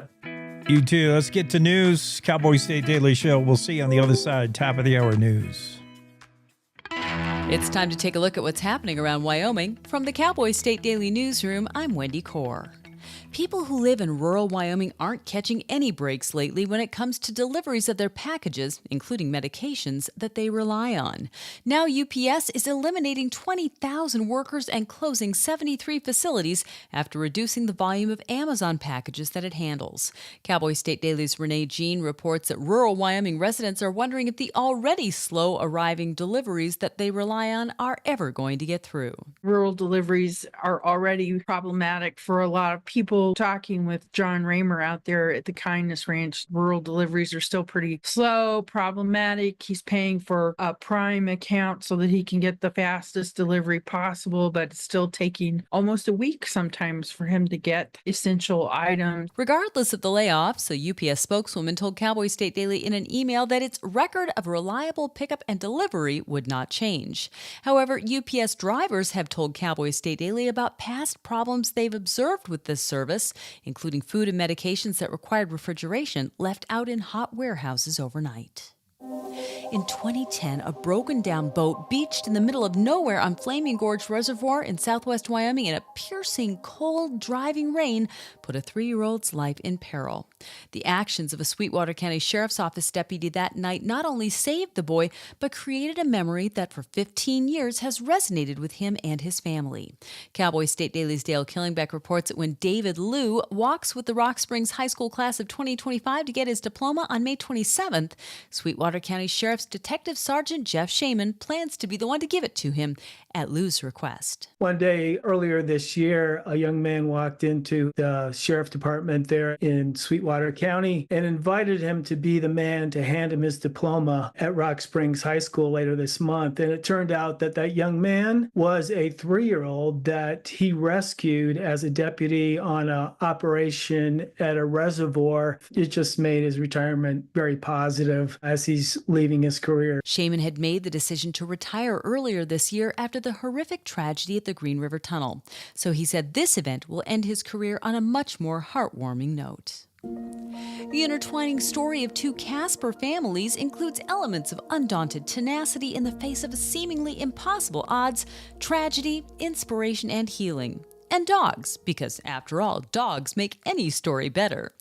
You too. Let's get to news. Cowboy State Daily Show. We'll see you on the other side. Top of the hour news.
It's time to take a look at what's happening around Wyoming. From the Cowboy State Daily Newsroom, I'm Wendy Core. People who live in rural Wyoming aren't catching any breaks lately when it comes to deliveries of their packages, including medications that they rely on. Now UPS is eliminating 20,000 workers and closing 73 facilities after reducing the volume of Amazon packages that it handles. Cowboy State Daily's Renee Jean reports that rural Wyoming residents are wondering if the already slow arriving deliveries that they rely on are ever going to get through.
Rural deliveries are already problematic for a lot of people. Talking with John Raymer out there at the Kindness Ranch, rural deliveries are still pretty slow, problematic. He's paying for a Prime account so that he can get the fastest delivery possible, but it's still taking almost a week sometimes for him to get essential items.
Regardless of the layoffs, a UPS spokeswoman told Cowboy State Daily in an email that its record of reliable pickup and delivery would not change. However, UPS drivers have told Cowboy State Daily about past problems they've observed with this service, including food and medications that required refrigeration left out in hot warehouses overnight. In 2010, a broken-down boat beached in the middle of nowhere on Flaming Gorge Reservoir in southwest Wyoming in a piercing, cold, driving rain put a 3-year-old's life in peril. The actions of a Sweetwater County Sheriff's Office deputy that night not only saved the boy, but created a memory that for 15 years has resonated with him and his family. Cowboy State Daily's Dale Killingbeck reports that when David Liu walks with the Rock Springs High School class of 2025 to get his diploma on May 27th, Sweetwater County Sheriff's Detective Sergeant Jeff Shaman plans to be the one to give it to him at Liu's request.
One day earlier this year, a young man walked into the sheriff's department there in Sweetwater County and invited him to be the man to hand him his diploma at Rock Springs High School later this month. And it turned out that that young man was a 3-year-old that he rescued as a deputy on an operation at a reservoir. It just made his retirement very positive as he's leaving his career.
Shaman had made the decision to retire earlier this year after the horrific tragedy at the Green River Tunnel. So he said this event will end his career on a much more heartwarming note. The intertwining story of 2 Casper families includes elements of undaunted tenacity in the face of seemingly impossible odds, tragedy, inspiration, and healing. And dogs, because after all, dogs make any story better.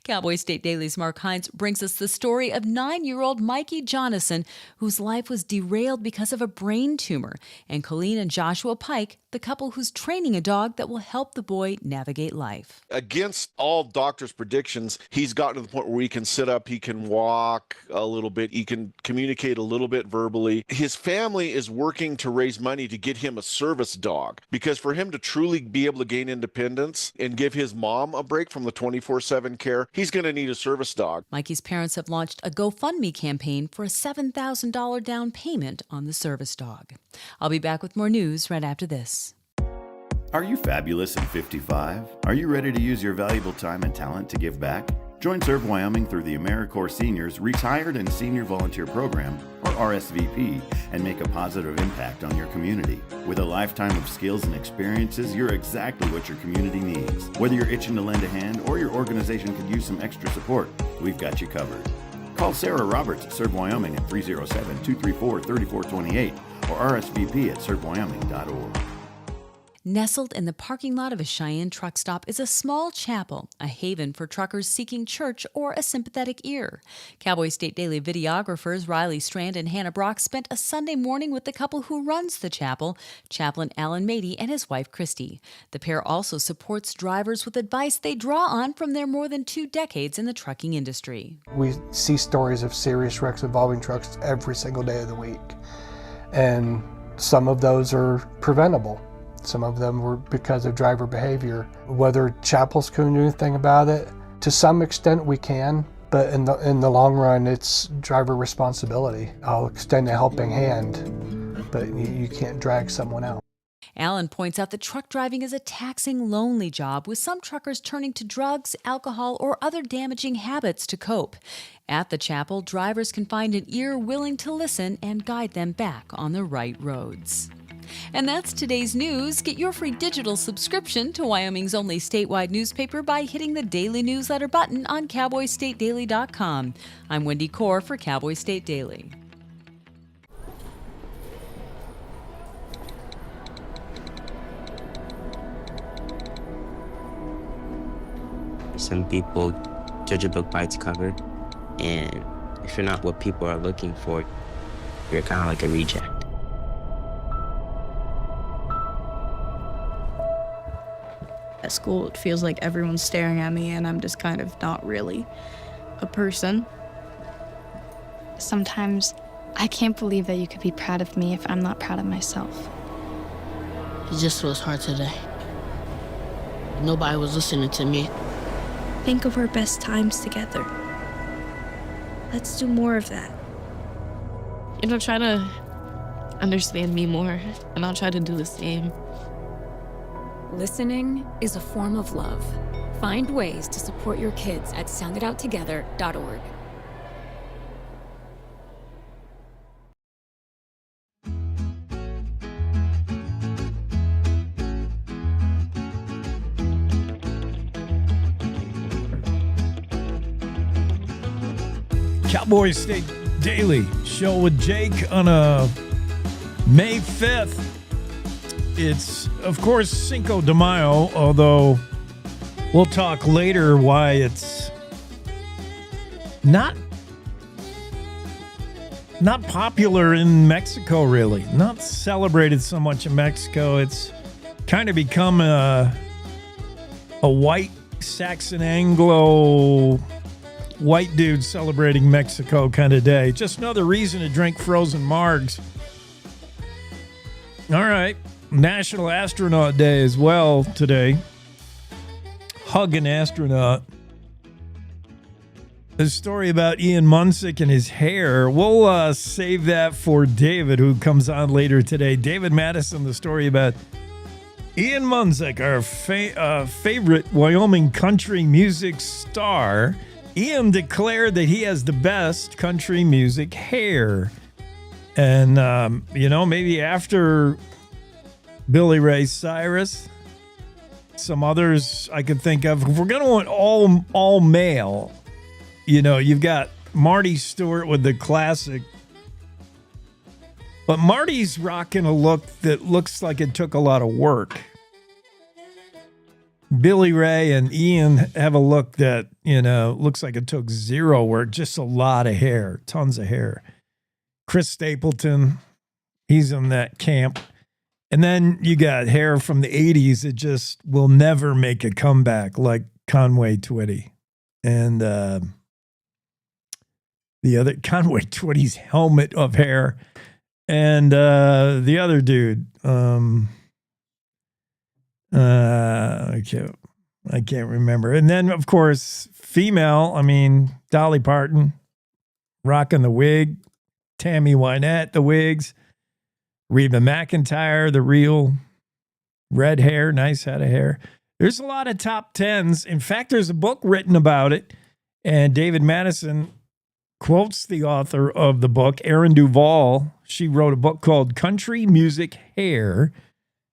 Cowboy State Daily's Mark Hines brings us the story of 9-year-old Mikey Jonathan, whose life was derailed because of a brain tumor, and Colleen and Joshua Pike, the couple who's training a dog that will help the boy navigate life.
Against all doctors' predictions, he's gotten to the point where he can sit up, he can walk a little bit, he can communicate a little bit verbally. His family is working to raise money to get him a service dog, because for him to truly be able to gain independence and give his mom a break from the 24/7 care, he's going to need a service dog.
Mikey's parents have launched a GoFundMe campaign for a $7,000 down payment on the service dog. I'll be back with more news right after this.
Are you fabulous at 55? Are you ready to use your valuable time and talent to give back? Join Serve Wyoming through the AmeriCorps Seniors Retired and Senior Volunteer Program, or RSVP, and make a positive impact on your community. With a lifetime of skills and experiences, you're exactly what your community needs. Whether you're itching to lend a hand or your organization could use some extra support, we've got you covered. Call Sarah Roberts at Serve Wyoming at 307-234-3428 or RSVP at servewyoming.org.
Nestled in the parking lot of a Cheyenne truck stop is a small chapel, a haven for truckers seeking church or a sympathetic ear. Cowboy State Daily videographers Riley Strand and Hannah Brock spent a Sunday morning with the couple who runs the chapel, Chaplain Alan Mady and his wife Christy. The pair also supports drivers with advice they draw on from their more than 2 decades in the trucking industry.
We see stories of serious wrecks involving trucks every single day of the week. And some of those are preventable. Some of them were because of driver behavior. Whether chapels can do anything about it, to some extent we can, but in the long run, it's driver responsibility. I'll extend a helping hand, but you can't drag someone out.
Alan points out that truck driving is a taxing, lonely job, with some truckers turning to drugs, alcohol, or other damaging habits to cope. At the chapel, drivers can find an ear willing to listen and guide them back on the right roads. And that's today's news. Get your free digital subscription to Wyoming's only statewide newspaper by hitting the daily newsletter button on cowboystatedaily.com. I'm Wendy Core for Cowboy State Daily.
Some people judge a book by its cover, and if you're not what people are looking for, you're kind of like a reject.
At school, it feels like everyone's staring at me, and I'm just kind of not really a person.
Sometimes I can't believe that you could be proud of me if I'm not proud of myself.
It just was hard today. Nobody was listening to me.
Think of our best times together. Let's do more of that.
Try to understand me more, and I'll try to do the same.
Listening is a form of love. Find ways to support your kids at sounditouttogether.org.
Cowboy State Daily show with Jake on a May 5th. It's, of course, Cinco de Mayo, although we'll talk later why it's not popular in Mexico, really. Not celebrated so much in Mexico. It's kind of become a white Saxon Anglo white dude celebrating Mexico kind of day. Just another reason to drink frozen margs. All right. National Astronaut Day as well today. Hug an astronaut. The story about Ian Munsick and his hair. We'll save that for David, who comes on later today. David Madison, the story about Ian Munsick, our favorite Wyoming country music star. Ian declared that he has the best country music hair. And, maybe after Billy Ray Cyrus, some others I could think of. If we're going to want all male, you've got Marty Stewart with the classic. But Marty's rocking a look that looks like it took a lot of work. Billy Ray and Ian have a look that, looks like it took zero work, just a lot of hair, tons of hair. Chris Stapleton, he's in that camp. And then you got hair from the 80s that just will never make a comeback, like Conway Twitty. And the other, Conway Twitty's helmet of hair. And the other dude, I can't remember. And then, of course, female, Dolly Parton, rocking the wig. Tammy Wynette, the wigs. Reba McEntire, the real red hair, nice head of hair. There's a lot of top tens. In fact, there's a book written about it, and David Madison quotes the author of the book, Erin Duvall. She wrote a book called Country Music Hair,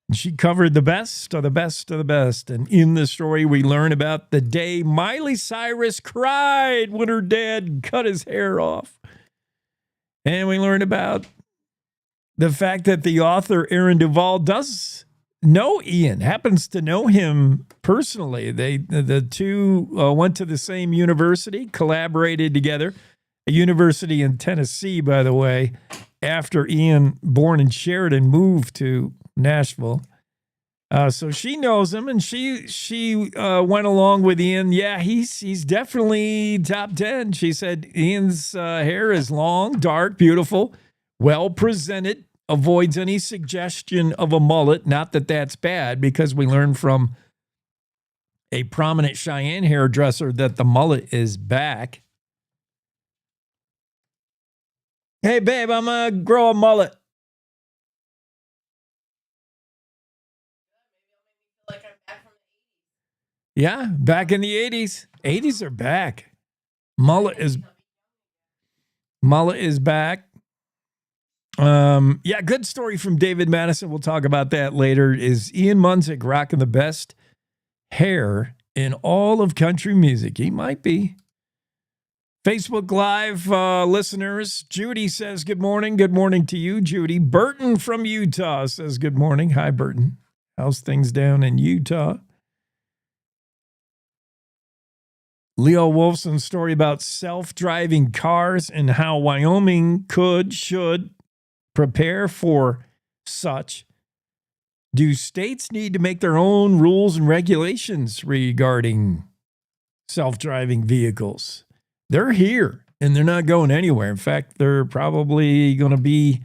and she covered the best of the best of the best. And in the story, we learn about the day Miley Cyrus cried when her dad cut his hair off. And we learn about the fact that the author, Erin Duvall, does know Ian, happens to know him personally. The two went to the same university, collaborated together. A university in Tennessee, by the way, after Ian, born in Sheridan, moved to Nashville. So she knows him, and she went along with Ian. Yeah, he's definitely top 10. She said Ian's hair is long, dark, beautiful, well presented, avoids any suggestion of a mullet. Not that that's bad, because we learned from a prominent Cheyenne hairdresser that the mullet is back. Hey, babe, I'm going to grow a mullet. Yeah, back in the 80s. 80s are back. Mullet is back. Yeah, good story from David Madison. We'll talk about that later. Is Ian Munsick rocking the best hair in all of country music? He might be. Facebook Live listeners, Judy says good morning. Good morning to you, Judy. Burton from Utah says good morning. Hi, Burton. How's things down in Utah? Leo Wolfson's story about self-driving cars and how Wyoming should prepare for such. Do states need to make their own rules and regulations regarding self-driving vehicles? They're here, and they're not going anywhere. In fact, they're probably going to be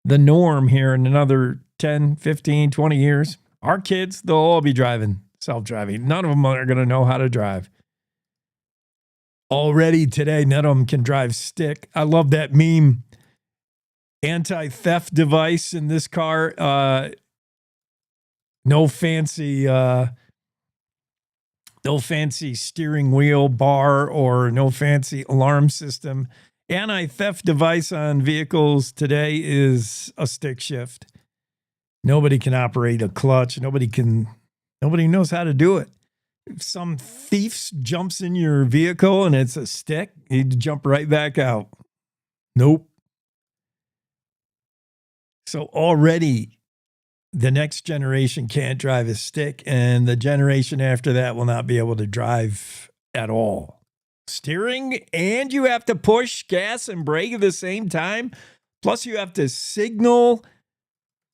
the norm here in another 10, 15, 20 years. Our kids, they'll all be driving self-driving. None of them are going to know how to drive. Already today, none of them can drive stick. I love that meme. Anti-theft device in this car. No fancy steering wheel bar or no fancy alarm system. Anti-theft device on vehicles today is a stick shift. Nobody can operate a clutch. Nobody knows how to do it. If some thief jumps in your vehicle and it's a stick, he'd jump right back out. Nope. So already the next generation can't drive a stick, and the generation after that will not be able to drive at all. Steering, and you have to push gas and brake at the same time. Plus you have to signal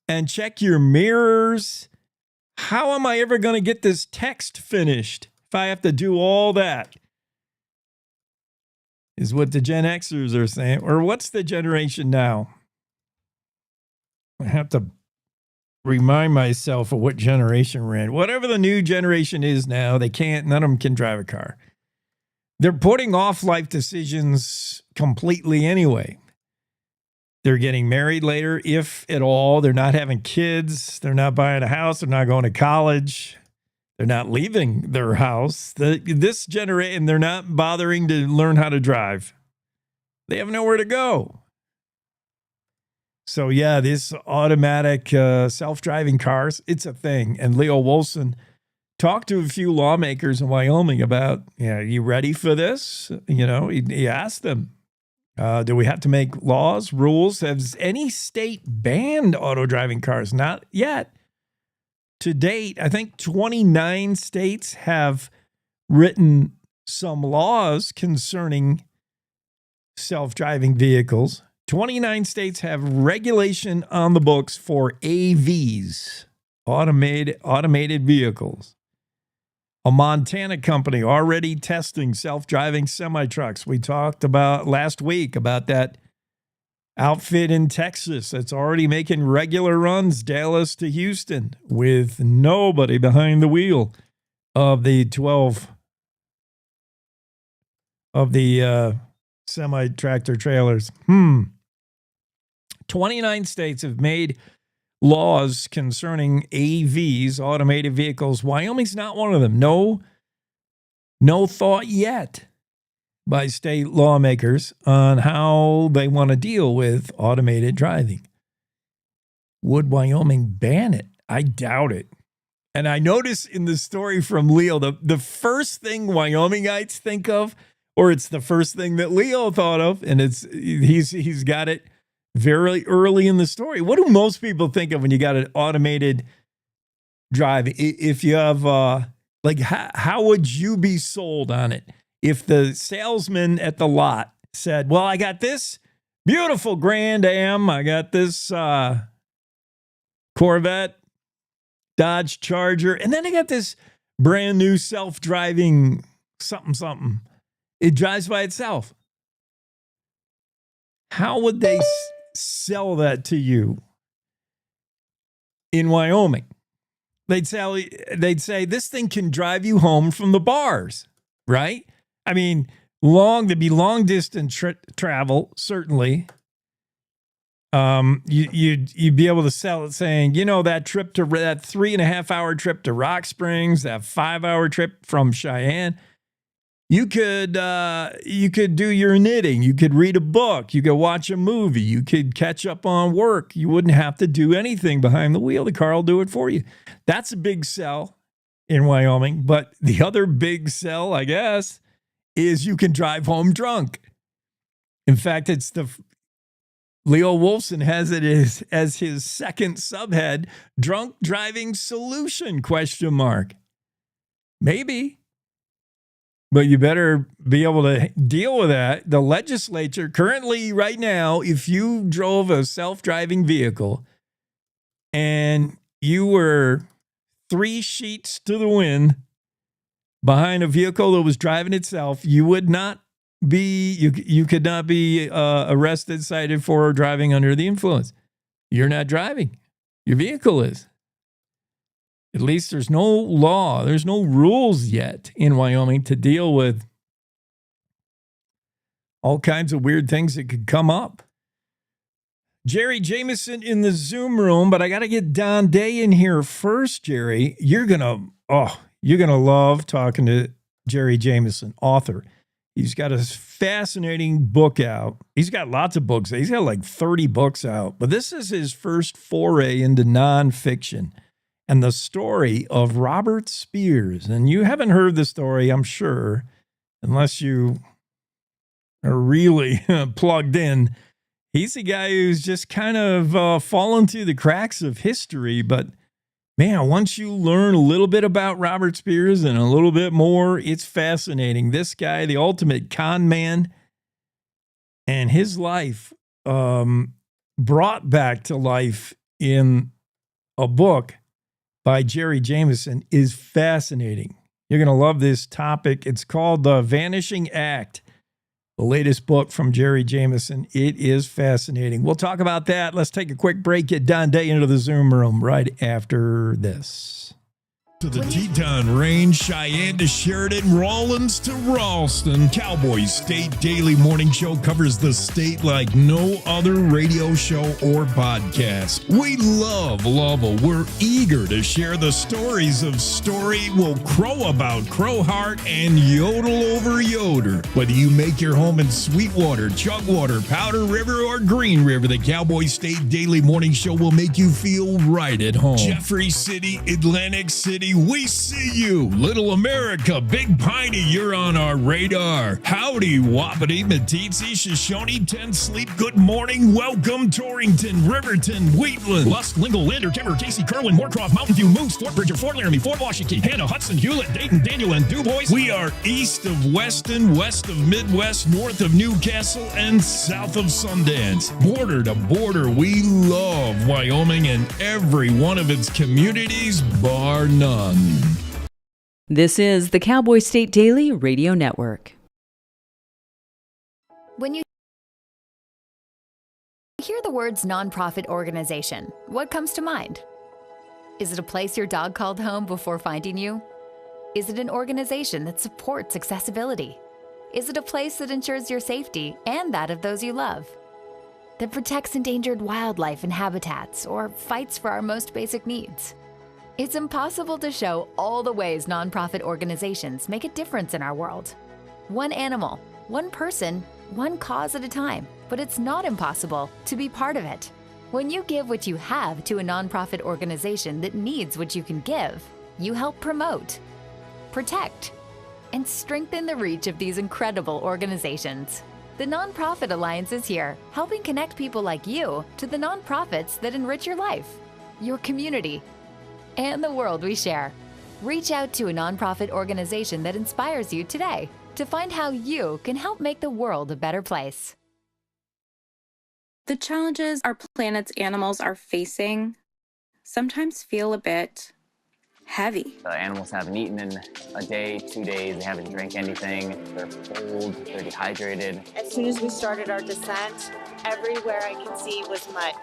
and check your mirrors. How am I ever going to get this text finished if I have to do all that? Is what the Gen Xers are saying. Or what's the generation now? I have to remind myself of what generation we're in. Whatever the new generation is now, none of them can drive a car. They're putting off life decisions completely anyway. They're getting married later, if at all. They're not having kids. They're not buying a house. They're not going to college. They're not leaving their house. This generation, they're not bothering to learn how to drive. They have nowhere to go. So, yeah, this automatic self-driving cars, it's a thing. And Leo Wolfson talked to a few lawmakers in Wyoming about, are you ready for this? He asked them. Do we have to make laws, rules? Has any state banned auto-driving cars? Not yet. To date, I think 29 states have written some laws concerning self-driving vehicles. 29 states have regulation on the books for AVs, automated vehicles. A Montana company already testing self-driving semi-trucks. We talked about last week about that outfit in Texas that's already making regular runs Dallas to Houston with nobody behind the wheel of the 12 of the semi-tractor trailers. 29 states have made laws concerning AVs, automated vehicles. Wyoming's not one of them. No thought yet by state lawmakers on how they want to deal with automated driving. Would Wyoming ban it? I doubt it. And I notice in the story from Leo, the first thing Wyomingites think of, or it's the first thing that Leo thought of, and he's got it very early in the story. What do most people think of when you got an automated driving. If you have, like, how would you be sold on it? If the salesman at the lot said, well, I got this beautiful Grand Am, I got this Corvette, Dodge Charger, and then I got this brand new self-driving something. It drives by itself. How would they sell that to you in Wyoming? They'd say this thing can drive you home from the bars, right? I mean, there'd be long distance travel, certainly. You'd be able to sell it saying, that 3.5 hour trip to Rock Springs, that 5-hour trip from Cheyenne. You could do your knitting. You could read a book. You could watch a movie. You could catch up on work. You wouldn't have to do anything behind the wheel. The car will do it for you. That's a big sell in Wyoming. But the other big sell, I guess, is you can drive home drunk. In fact, Leo Wolfson has it as his second subhead, drunk driving solution, ? Maybe. But you better be able to deal with that. The legislature currently, right now, if you drove a self-driving vehicle and you were 3 sheets to the wind behind a vehicle that was driving itself, you would not be, you could not be arrested, cited for driving under the influence. You're not driving. Your vehicle is. At least there's no law, there's no rules yet in Wyoming to deal with all kinds of weird things that could come up. Jerry Jameson in the Zoom room, but I got to get Don Day in here first, Jerry. You're going to love talking to Jerry Jameson, author. He's got a fascinating book out. He's got lots of books. He's got like 30 books out, but this is his first foray into nonfiction. And the story of Robert Spears. And you haven't heard the story, I'm sure, unless you are really plugged in. He's a guy who's just kind of fallen through the cracks of history. But, man, once you learn a little bit about Robert Spears and a little bit more, it's fascinating. This guy, the ultimate con man, and his life brought back to life in a book by Jerry Jameson is fascinating. You're going to love this topic. It's called The Vanishing Act, the latest book from Jerry Jameson. It is fascinating. We'll talk about that. Let's take a quick break. Get Don Day into the Zoom room right after this. To the Teton Range, Cheyenne to Sheridan, Rawlins to Ralston, Cowboy State Daily Morning Show covers the state like no other radio show or podcast. We love Lovell. We're eager to share the stories of Story will crow about Crowheart and yodel over Yoder. Whether you make your home in Sweetwater, Chugwater, Powder River, or Green River, the Cowboy State Daily Morning Show will make you feel right at home. Jeffrey City, Atlantic City, we see you. Little America, Big Piney, you're on our radar. Howdy, Wapiti, Meeteetse, Shoshone, 10 Sleep, good morning. Welcome, Torrington, Riverton, Wheatland, Lusk, Lingle, Lander, Timber, Casey, Kerwin, Moorcroft, Mountain View, Moose, Fort Bridger, Fort Laramie, Fort Washington, Hannah, Hudson, Hewlett, Dayton, Daniel, and DuBois. We are east of Weston, west of Midwest, north of Newcastle, and south of Sundance. Border to border, we love Wyoming and every one of its communities, bar none.
This is the Cowboy State Daily Radio Network.
When you hear the words nonprofit organization, what comes to mind? Is it a place your dog called home before finding you? Is it an organization that supports accessibility? Is it a place that ensures your safety and that of those you love? That protects endangered wildlife and habitats or fights for our most basic needs? It's impossible to show all the ways nonprofit organizations make a difference in our world. One animal, one person, one cause at a time, but it's not impossible to be part of it. When you give what you have to a nonprofit organization that needs what you can give, you help promote, protect, and strengthen the reach of these incredible organizations. The Nonprofit Alliance is here, helping connect people like you to the nonprofits that enrich your life, your community, and the world we share. Reach out to a nonprofit organization that inspires you today to find how you can help make the world a better place.
The challenges our planet's animals are facing sometimes feel a bit heavy.
The animals haven't eaten in a day, 2 days, they haven't drank anything, they're cold, they're dehydrated.
As soon as we started our descent, everywhere I could see was mud.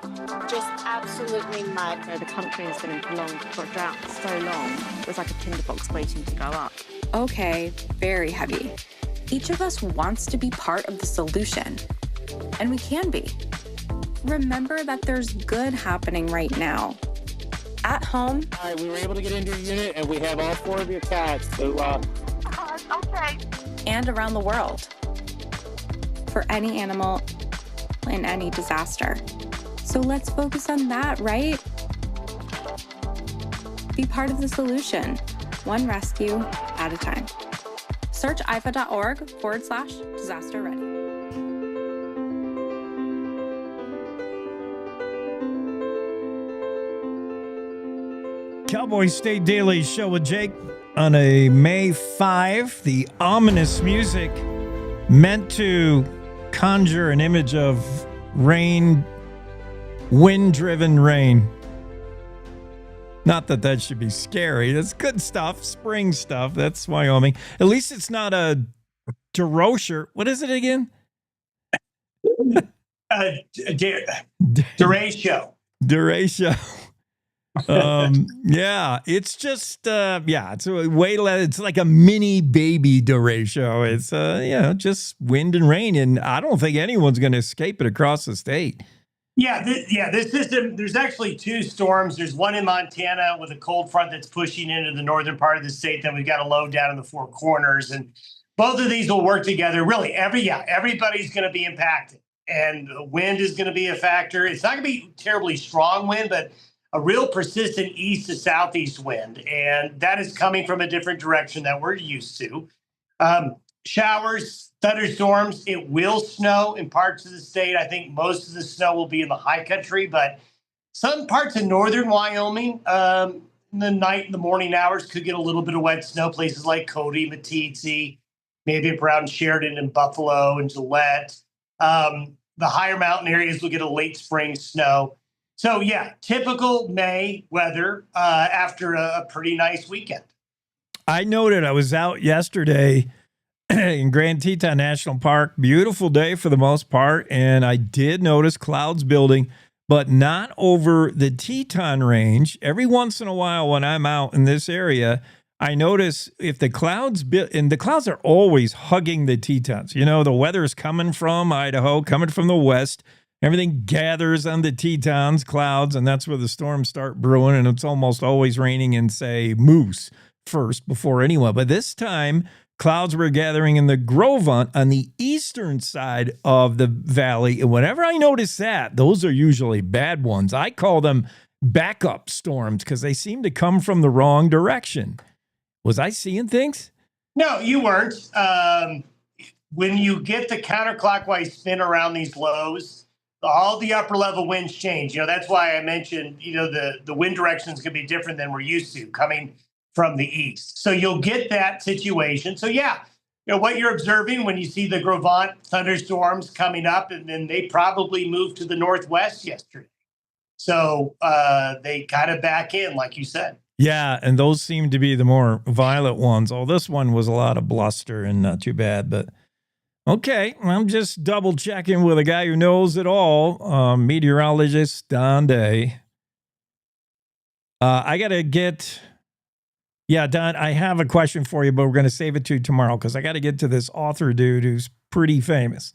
Just absolutely mud.
The country has been in prolonged drought for so long, it was like a tinderbox waiting to go up.
Okay, very heavy. Each of us wants to be part of the solution, and we can be. Remember that there's good happening right now. At home.
All right, we were able to get into your unit, and we have all 4 of your cats. So,
okay. And around the world. For any animal in any disaster. So let's focus on that, right? Be part of the solution, one rescue at a time. Search ifa.org/disaster ready.
Cowboy State Daily Show with Jake on a May 5. The ominous music meant to conjure an image of rain, wind-driven rain. Not that that should be scary. That's good stuff, spring stuff. That's Wyoming. At least it's not a DeRocher. What is it again?
Derecho.
Derecho. Yeah, it's just it's a way to it's like a mini baby derecho. It's just wind and rain, and I don't think anyone's going to escape it across the state.
This system, there's actually 2 storms. There's one in Montana with a cold front that's pushing into the northern part of the state. Then we've got a low down in the 4 corners, and both of these will work together. Really, everybody's going to be impacted, and the wind is going to be a factor. It's not going to be terribly strong wind, but a real persistent east to southeast wind, and that is coming from a different direction that we're used to. Showers, thunderstorms, it will snow in parts of the state. I think most of the snow will be in the high country, but some parts of northern Wyoming in the night and the morning hours could get a little bit of wet snow. Places like Cody, Meeteetse, maybe around Sheridan and Buffalo and Gillette. The higher mountain areas will get a late spring snow. So, typical May weather after a pretty nice weekend.
I noted I was out yesterday in Grand Teton National Park. Beautiful day for the most part. And I did notice clouds building, but not over the Teton Range. Every once in a while when I'm out in this area, I notice if the clouds and the clouds are always hugging the Tetons. You know, the weather's coming from Idaho, coming from the west. Everything gathers on the Tetons, clouds, and that's where the storms start brewing, and it's almost always raining in, say, Moose first before anyone. But this time, clouds were gathering in the Grovant on the eastern side of the valley, and whenever I notice that, those are usually bad ones. I call them backup storms because they seem to come from the wrong direction. Was I seeing things?
No, you weren't. When you get the counterclockwise spin around these lows, all the upper level winds change. That's why I mentioned, the wind directions could be different than we're used to coming from the east. So you'll get that situation. So what you're observing when you see the Grovant thunderstorms coming up, and then they probably moved to the northwest yesterday. So they kind of back in, like you said.
Yeah, and those seem to be the more violent ones. Oh, this one was a lot of bluster and not too bad, but okay, I'm just double checking with a guy who knows it all, meteorologist Don Day. I got to get, Don, I have a question for you, but we're going to save it to tomorrow because I got to get to this author dude who's pretty famous.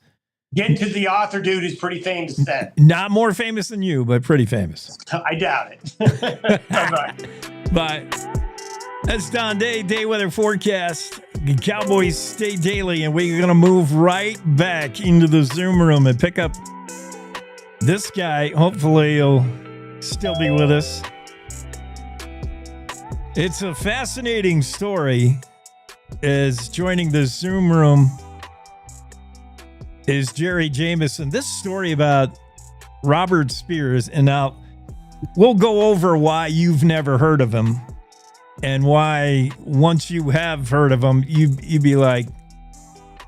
Get to the author dude who's pretty famous then.
Not more famous than you, but pretty famous.
I doubt it. Bye-bye.
Bye. That's Don Day, day weather forecast, Cowboys State Daily, and we're going to move right back into the Zoom room and pick up this guy. Hopefully he'll still be with us. It's a fascinating story. Is joining the Zoom room is Jerry Jameson. This story about Robert Spears, and now we'll go over why you've never heard of him and why once you have heard of him, you'd be like,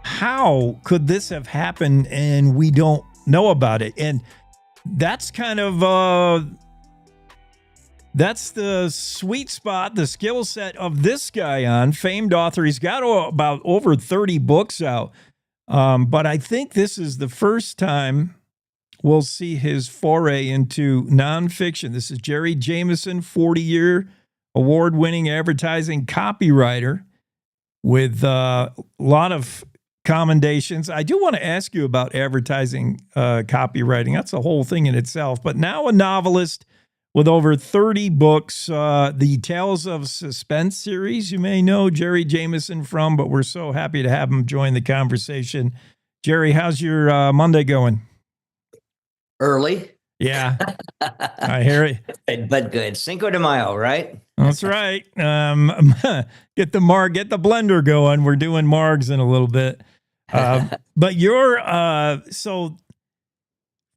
how could this have happened and we don't know about it? And that's kind of that's the sweet spot, the skill set of this guy on famed author. He's got about over 30 books out. But I think this is the first time we'll see his foray into nonfiction. This is Jerry Jameson, 40-year award-winning advertising copywriter with a lot of commendations. I do want to ask you about advertising copywriting. That's a whole thing in itself. But now a novelist with over 30 books, the Tales of Suspense series, you may know Jerry Jameson from, but we're so happy to have him join the conversation. Jerry, how's your Monday going?
Early.
Yeah, I hear it.
But good. Cinco de Mayo, right?
That's right. Get the blender going. We're doing margs in a little bit. But you're so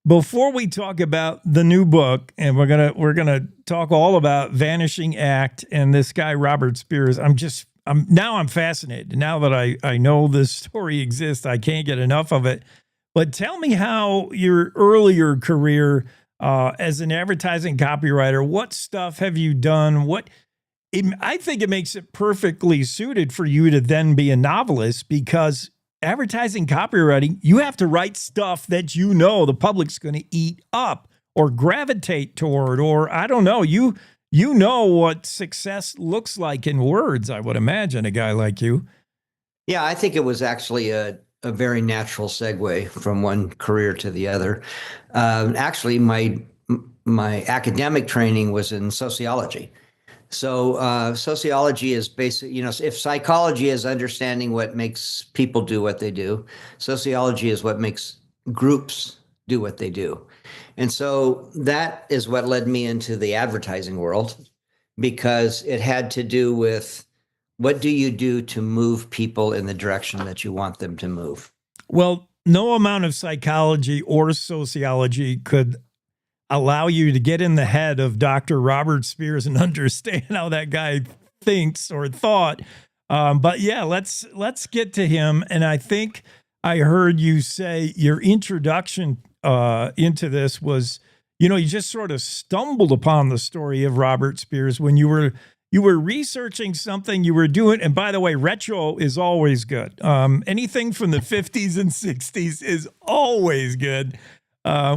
before we talk about the new book, and we're gonna talk all about Vanishing Act and this guy Robert Spears. I'm fascinated. Now that I know this story exists, I can't get enough of it. But tell me how your earlier career as an advertising copywriter, what stuff have you done? I think it makes it perfectly suited for you to then be a novelist, because advertising copywriting, you have to write stuff that you know the public's going to eat up or gravitate toward, or I don't know. You know what success looks like in words, I would imagine, a guy like you.
Yeah, I think it was actually a very natural segue from one career to the other. Actually, my academic training was in sociology. So sociology is basic, if psychology is understanding what makes people do what they do, sociology is what makes groups do what they do. And so that is what led me into the advertising world, because it had to do with what do you do to move people in the direction that you want them to move?
Well, no amount of psychology or sociology could allow you to get in the head of Dr. Robert Spears and understand how that guy thinks or thought. But yeah, let's get to him. And I think I heard you say your introduction into this was, you just sort of stumbled upon the story of Robert Spears when you were researching something you were doing. And by the way, retro is always good. Anything from the 50s and 60s is always good.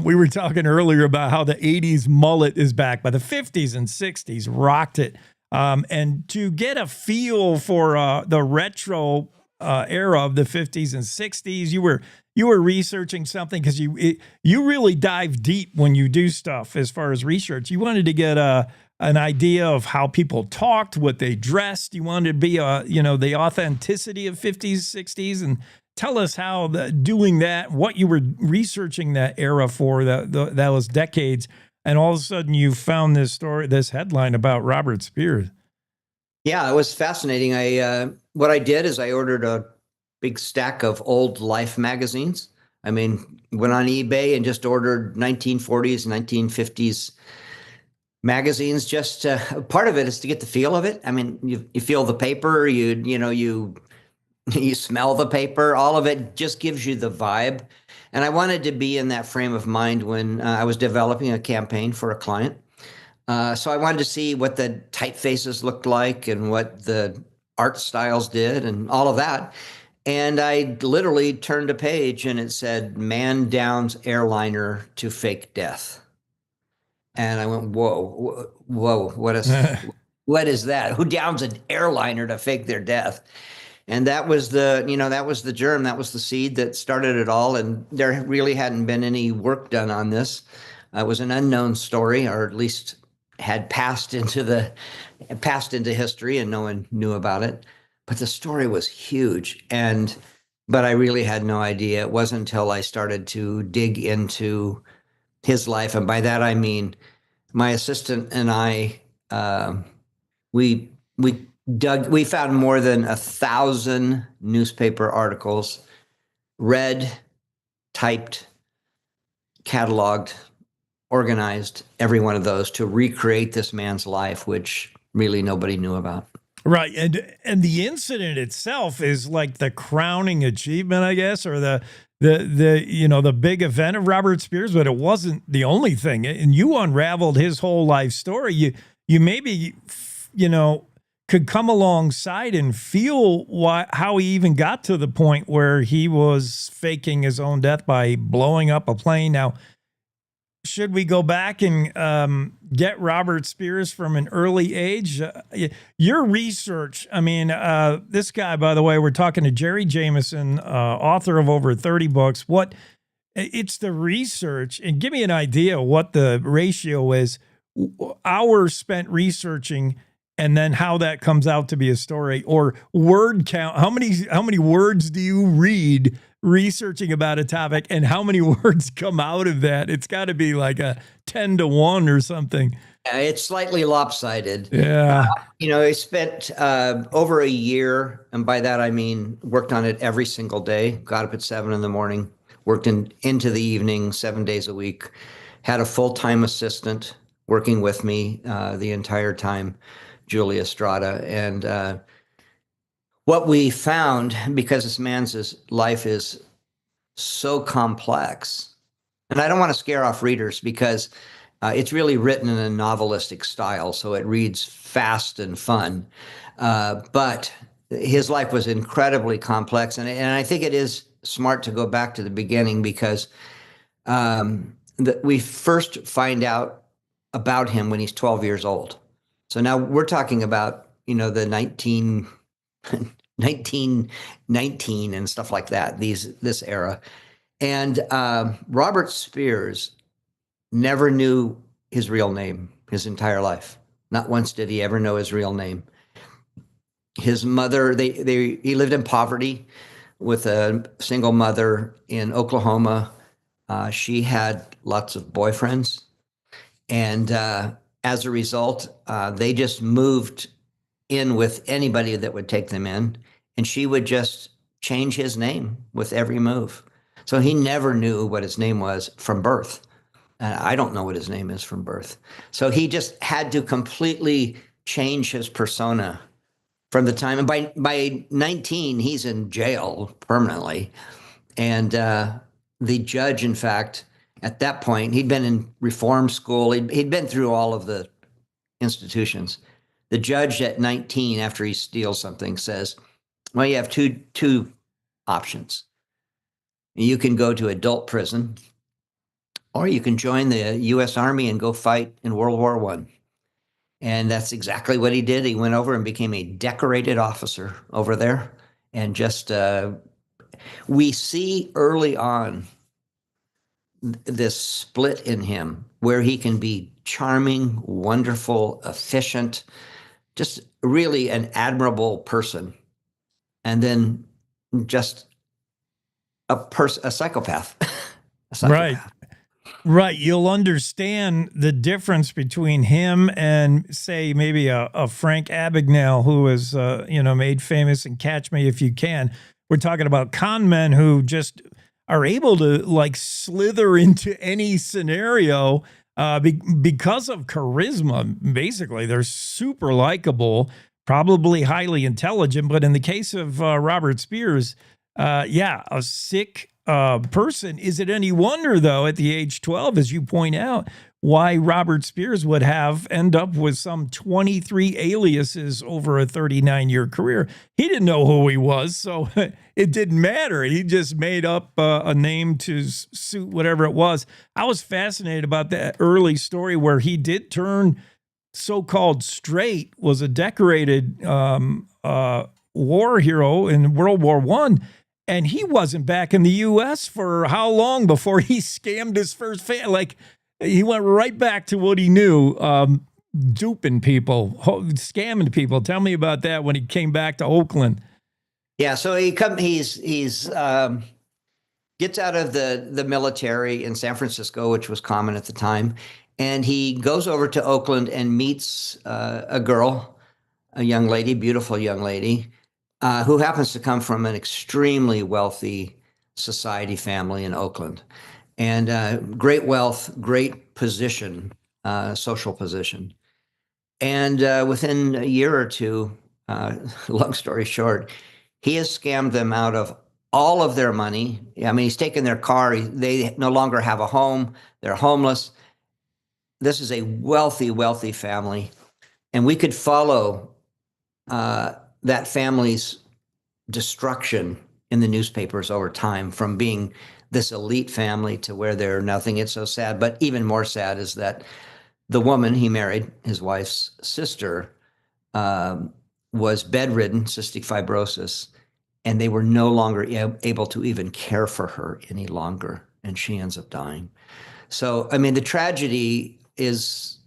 We were talking earlier about how the 80s mullet is back, but the 50s and 60s rocked it. And to get a feel for the retro era of the 50s and 60s, you were researching something because you really dive deep when you do stuff as far as research. You wanted to get an idea of how people talked, what they dressed. You wanted to be the authenticity of 50s, 60s, and tell us how doing that, what you were researching that era for, that was decades, and all of a sudden you found this headline about Robert Spears.
Yeah, it was fascinating. What I did is I ordered a big stack of old Life magazines. I mean, went on eBay and just ordered 1940s, 1950s magazines. Just part of it is to get the feel of it. I mean, you feel the paper, you smell the paper, all of it just gives you the vibe. And I wanted to be in that frame of mind when I was developing a campaign for a client. So I wanted to see what the typefaces looked like and what the art styles did and all of that. And I literally turned a page and it said, "Man downs airliner to fake death." And I went, whoa, what is that? Who downs an airliner to fake their death? And that was that was the germ, that was the seed that started it all. And there really hadn't been any work done on this. It was an unknown story, or at least had passed into history and no one knew about it. But the story was huge. But I really had no idea. It wasn't until I started to dig into his life. And by that, I mean, my assistant and I, we found more than 1,000 newspaper articles, read, typed, cataloged, organized every one of those to recreate this man's life, which really nobody knew about.
Right. And the incident itself is like the crowning achievement, I guess, or the big event of Robert Spears, but it wasn't the only thing. And you unraveled his whole life story. You maybe, could come alongside and feel how he even got to the point where he was faking his own death by blowing up a plane. Now, should we go back and get Robert Spears from an early age? Your research, this guy, by the way, we're talking to Jerry Jameson, author of over 30 books. It's the research, and give me an idea what the ratio is, hours spent researching, and then how that comes out to be a story, or word count. How many words do you read researching about a topic, and how many words come out of that? It's got to be like a 10-1 or something.
It's slightly lopsided.
Yeah.
I spent over a year, and by that I mean worked on it every single day. Got up at 7 a.m, worked into the evening, 7 days a week. Had a full-time assistant working with me the entire time, Julia Estrada. And what we found, because this man's life is so complex, and I don't want to scare off readers because it's really written in a novelistic style, so it reads fast and fun. But his life was incredibly complex, and I think it is smart to go back to the beginning because we first find out about him when he's 12 years old. So now we're talking about, the 1919 and stuff like that, this era. And Robert Spears never knew his real name his entire life. Not once did he ever know his real name. His mother, he lived in poverty with a single mother in Oklahoma. She had lots of boyfriends. And as a result, they just moved in with anybody that would take them in. And she would just change his name with every move. So he never knew what his name was from birth. I don't know what his name is from birth. So he just had to completely change his persona from the time. And by 19, he's in jail permanently. And the judge, in fact, at that point, he'd been in reform school. He'd been through all of the institutions. The judge at 19, after he steals something, says, well, you have two options. You can go to adult prison, or you can join the U.S. Army and go fight in World War I. And that's exactly what he did. He went over and became a decorated officer over there. And just, we see early on this split in him where he can be charming, wonderful, efficient, just really an admirable person. And then just a psychopath. A psychopath.
Right. You'll understand the difference between him and, say, maybe a Frank Abagnale who was, made famous in Catch Me If You Can. We're talking about con men who just are able to slither into any scenario because of charisma. Basically, they're super likable, probably highly intelligent. But in the case of Robert Spears, a sick person. Is it any wonder, though, at the age 12, as you point out, why Robert Spears would end up with some 23 aliases over a 39-year career? He didn't know who he was, so it didn't matter. He just made up a name to suit whatever it was. I was fascinated about that early story where he did turn so-called straight, was a decorated war hero in World War I. And he wasn't back in the U.S. for how long before he scammed his first fan? He went right back to what he knew, duping people, scamming people. Tell me about that when he came back to Oakland.
Yeah, so he's gets out of the military in San Francisco, which was common at the time, and he goes over to Oakland and meets a girl, a young lady, beautiful young lady, who happens to come from an extremely wealthy society family in Oakland. and great wealth, great position, social position. And within a year or two, long story short, he has scammed them out of all of their money. I mean, he's taken their car. They no longer have a home. They're homeless. This is a wealthy, wealthy family. And we could follow that family's destruction in the newspapers over time, from being this elite family to where they're nothing. It's so sad. But even more sad is that the woman he married, his wife's sister, was bedridden, cystic fibrosis, and they were no longer able to even care for her any longer. And she ends up dying. So, I mean, the tragedy is,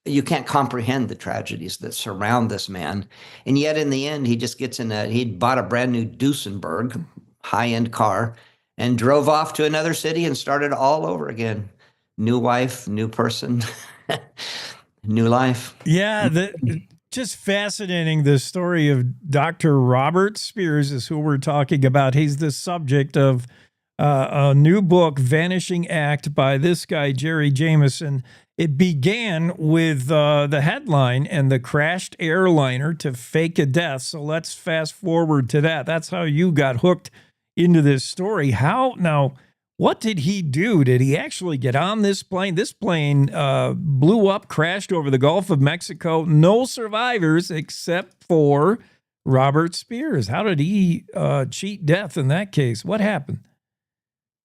you can't comprehend the tragedies that surround this man. And yet in the end, he just gets he'd bought a brand new Duesenberg high-end car and drove off to another city and started all over again. New wife, new person, new life.
Yeah, just fascinating. The story of Dr. Robert Spears is who we're talking about. He's the subject of a new book, Vanishing Act, by this guy, Jerry Jameson. It began with the headline, "And the crashed airliner to fake a death." So let's fast forward to that. That's how you got hooked into this story. What did he do? Did he actually get on this plane? This plane blew up, crashed over the Gulf of Mexico. No survivors except for Robert Spears. How did he cheat death in that case? What happened?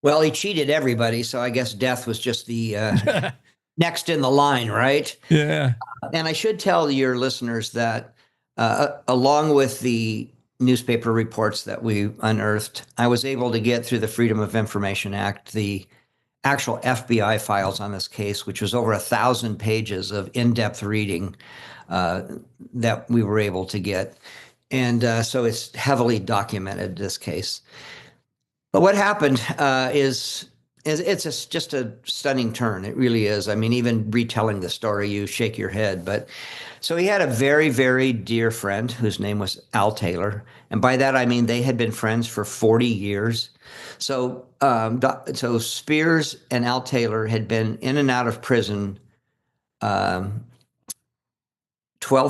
Well, he cheated everybody, so I guess death was just the next in the line, right?
Yeah.
And I should tell your listeners that along with the newspaper reports that we unearthed, I was able to get, through the Freedom of Information Act, the actual FBI files on this case, which was over 1,000 pages of in-depth reading that we were able to get. And so it's heavily documented, this case. But what happened is it's just a stunning turn. It really is. I mean, even retelling the story, you shake your head. But so he had a very, very dear friend whose name was Al Taylor. And by that, I mean they had been friends for 40 years. So, so Spears and Al Taylor had been in and out of prison 12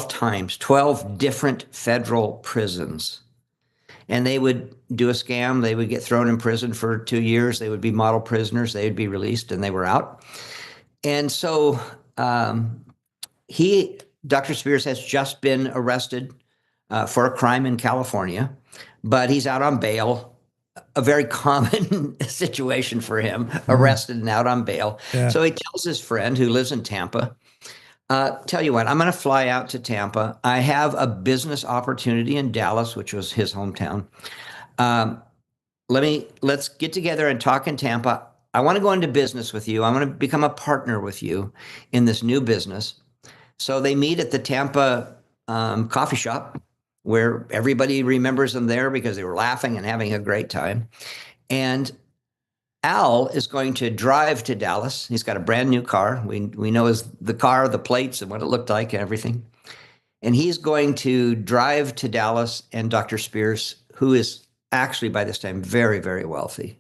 times, 12 different federal prisons. And they would do a scam. They would get thrown in prison for 2 years. They would be model prisoners. They would be released, and they were out. And so Dr. Spears has just been arrested for a crime in California, but he's out on bail. A very common situation for him, arrested and out on bail.
Yeah.
So he tells his friend who lives in Tampa, tell you what, I'm going to fly out to Tampa. I have a business opportunity in Dallas, which was his hometown. Let's get together and talk in Tampa. I want to go into business with you. I want to become a partner with you in this new business. So they meet at the Tampa coffee shop, where everybody remembers them there because they were laughing and having a great time. And Al is going to drive to Dallas. He's got a brand new car. We know the car, the plates, and what it looked like and everything. And he's going to drive to Dallas, and Dr. Spears, who is actually by this time very, very wealthy,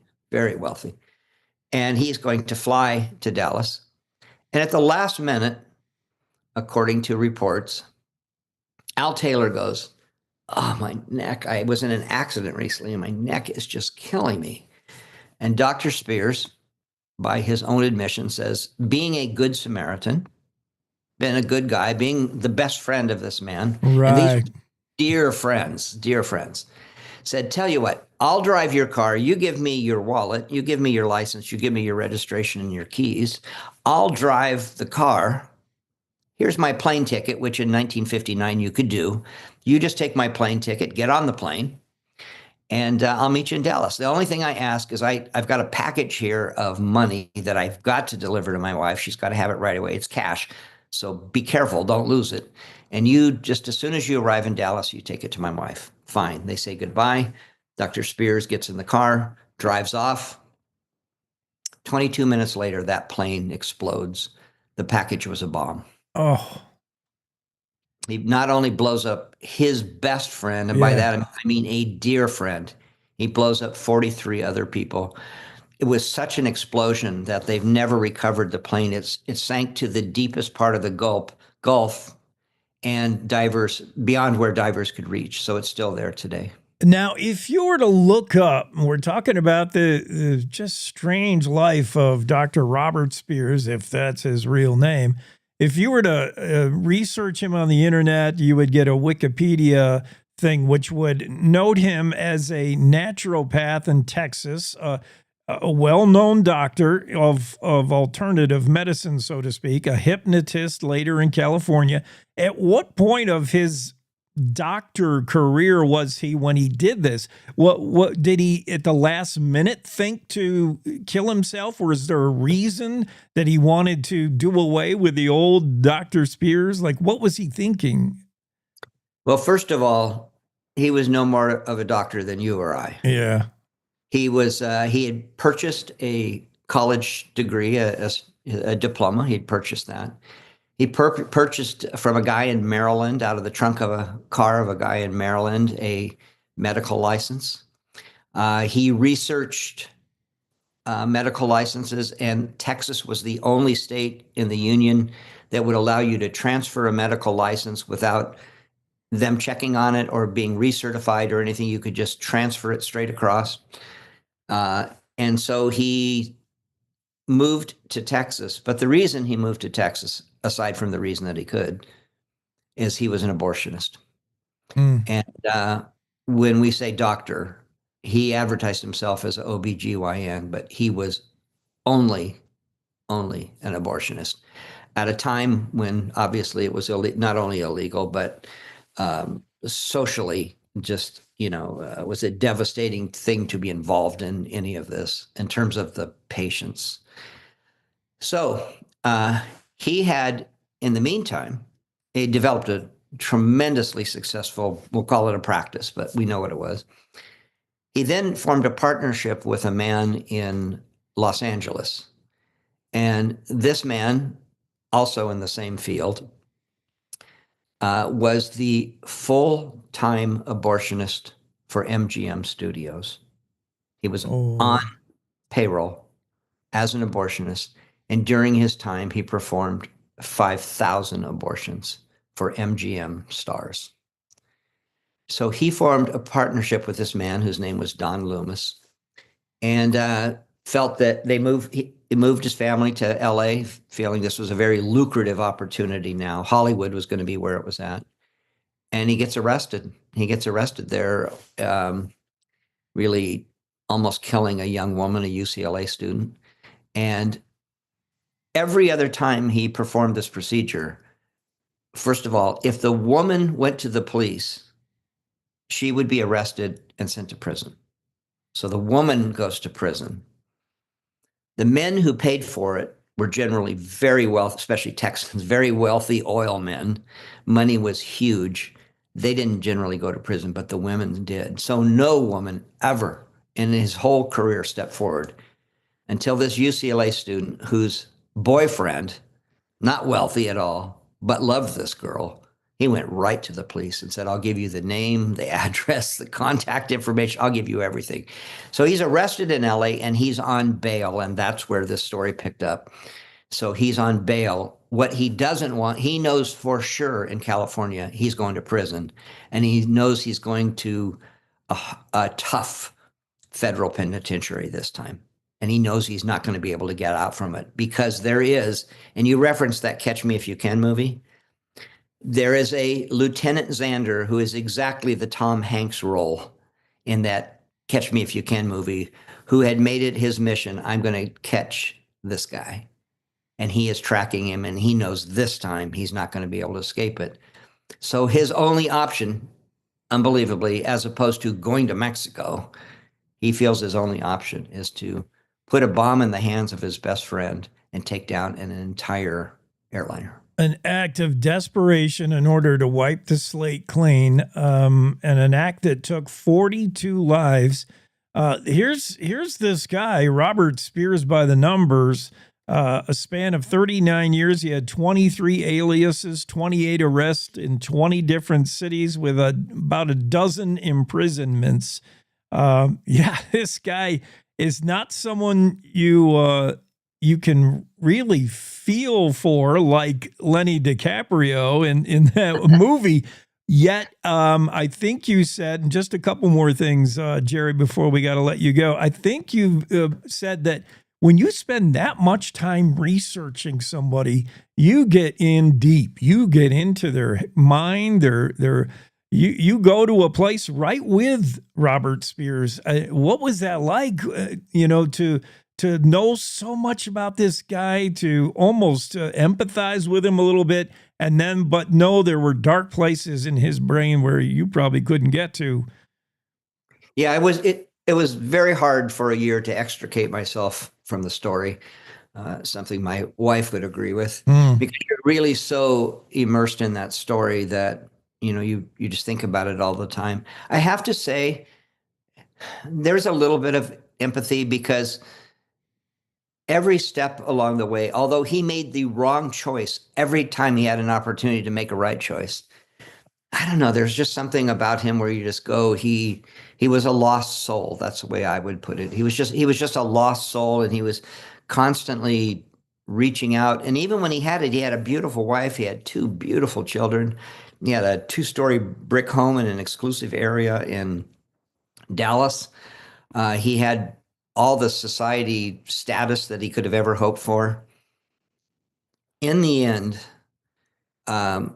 and he's going to fly to Dallas. And at the last minute, according to reports, Al Taylor goes, "Oh, my neck. I was in an accident recently, and my neck is just killing me." And Dr. Spears, by his own admission, says, being a good Samaritan, been a good guy, being the best friend of this man,
Right.
and these dear friends, said, tell you what, I'll drive your car. You give me your wallet. You give me your license. You give me your registration and your keys. I'll drive the car. Here's my plane ticket, which in 1959 you could do. You just take my plane ticket, get on the plane, and I'll meet you in Dallas. The only thing I ask is I've got a package here of money that I've got to deliver to my wife. She's got to have it right away. It's cash. So be careful. Don't lose it. And you just, as soon as you arrive in Dallas, you take it to my wife. Fine. They say goodbye. Dr. Spears gets in the car, drives off. 22 minutes later, that plane explodes. The package was a bomb.
Oh.
He not only blows up his best friend, and by that I mean a dear friend, he blows up 43 other people. it was such an explosion that they've never recovered the plane. It sank to the deepest part of the Gulf, and divers beyond where divers could reach. So it's still there today.
Now, if you were to look up, we're talking about the just strange life of Dr. Robert Spears, if that's his real name. If you were to research him on the internet, you would get a Wikipedia thing which would note him as a naturopath in Texas, a well-known doctor of alternative medicine, so to speak, a hypnotist later in California. At what point of his doctor career was he when he did this? What did he at the last minute think to kill himself, or is there a reason that he wanted to do away with the old Dr. Spears? Like, what was he thinking?
Well, first of all, he was no more of a doctor than you or I.
Yeah.
He had purchased a college degree, a diploma. He'd purchased that. He purchased from a guy in Maryland, out of the trunk of a car of a guy in Maryland, a medical license. He researched medical licenses, and Texas was the only state in the union that would allow you to transfer a medical license without them checking on it or being recertified or anything. You could just transfer it straight across. And so he moved to Texas. But the reason he moved to Texas, aside from the reason that he could, is he was an abortionist. And when we say doctor, he advertised himself as an OBGYN, but he was only an abortionist at a time when obviously it was not only illegal, but socially just, was a devastating thing to be involved in any of this in terms of the patients. So he had, in the meantime, he developed a tremendously successful, we'll call it a practice, but we know what it was. He then formed a partnership with a man in Los Angeles. And this man, also in the same field, was the full-time abortionist for MGM Studios. He was on payroll as an abortionist. And during his time, he performed 5,000 abortions for MGM stars. So he formed a partnership with this man whose name was Don Loomis, and felt that he moved his family to LA, feeling this was a very lucrative opportunity now. Hollywood was going to be where it was at. And he gets arrested. He gets arrested there, really almost killing a young woman, a UCLA student. And every other time he performed this procedure, first of all, if the woman went to the police, she would be arrested and sent to prison. So the woman goes to prison. The men who paid for it were generally very wealthy, especially Texans, very wealthy oil men. Money was huge. They didn't generally go to prison, but the women did. So no woman ever in his whole career stepped forward until this UCLA student whose boyfriend, not wealthy at all, but loved this girl, he went right to the police and said, I'll give you the name, the address, the contact information. I'll give you everything. So he's arrested in LA and he's on bail. And that's where this story picked up. So he's on bail. What he doesn't want, he knows for sure in California, he's going to prison. And he knows he's going to a tough federal penitentiary this time. And he knows he's not going to be able to get out from it because there is, and you referenced that Catch Me If You Can movie. There is a Lieutenant Xander who is exactly the Tom Hanks role in that Catch Me If You Can movie, who had made it his mission, I'm going to catch this guy. And he is tracking him, and he knows this time he's not going to be able to escape it. So his only option, unbelievably, as opposed to going to Mexico, he feels his only option is to put a bomb in the hands of his best friend and take down an entire airliner.
An act of desperation in order to wipe the slate clean, and an act that took 42 lives. Here's this guy, Robert Spears by the numbers, a span of 39 years. He had 23 aliases, 28 arrests in 20 different cities with about a dozen imprisonments. This guy is not someone you can really feel for like Lenny DiCaprio in that movie. Yet, I think you said, and just a couple more things, Jerry, before we got to let you go. I think you said that when you spend that much time researching somebody, you get in deep. You get into their mind, you go to a place right with Robert Spears. What was that like, to know so much about this guy, to almost empathize with him a little bit, and then, but no, there were dark places in his brain where you probably couldn't get to.
Yeah, it was very hard for a year to extricate myself from the story. Something my wife would agree with, because you're really so immersed in that story that you just think about it all the time. I have to say, there's a little bit of empathy because every step along the way, although he made the wrong choice every time he had an opportunity to make a right choice, I don't know, there's just something about him where you just go, he was a lost soul. That's the way I would put it. He was just a lost soul, and he was constantly reaching out. And even when he had a beautiful wife. He had 2 beautiful children. He had a 2-story brick home in an exclusive area in Dallas. He had all the society status that he could have ever hoped for. In the end, I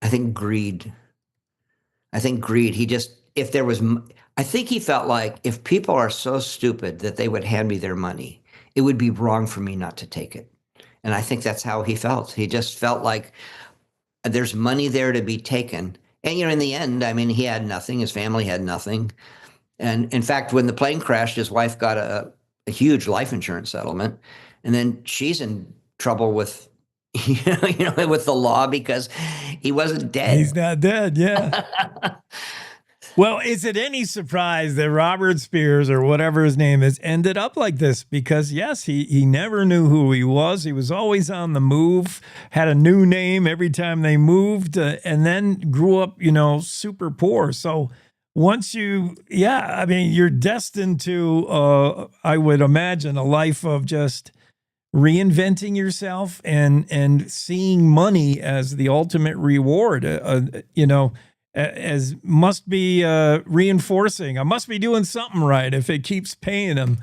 think greed. He just, if there was, I think he felt like if people are so stupid that they would hand me their money, it would be wrong for me not to take it. And I think that's how he felt. He just felt like there's money there to be taken. And, in the end, I mean, he had nothing. His family had nothing. And in fact, when the plane crashed, his wife got a huge life insurance settlement. And then she's in trouble with, with the law because he wasn't dead.
He's not dead. Yeah. Well, is it any surprise that Robert Spears, or whatever his name is, ended up like this? Because yes, he never knew who he was. He was always on the move, had a new name every time they moved, and then grew up, super poor. So once you're destined to, I would imagine, a life of just reinventing yourself and seeing money as the ultimate reward, as must be reinforcing. I must be doing something right if it keeps paying them.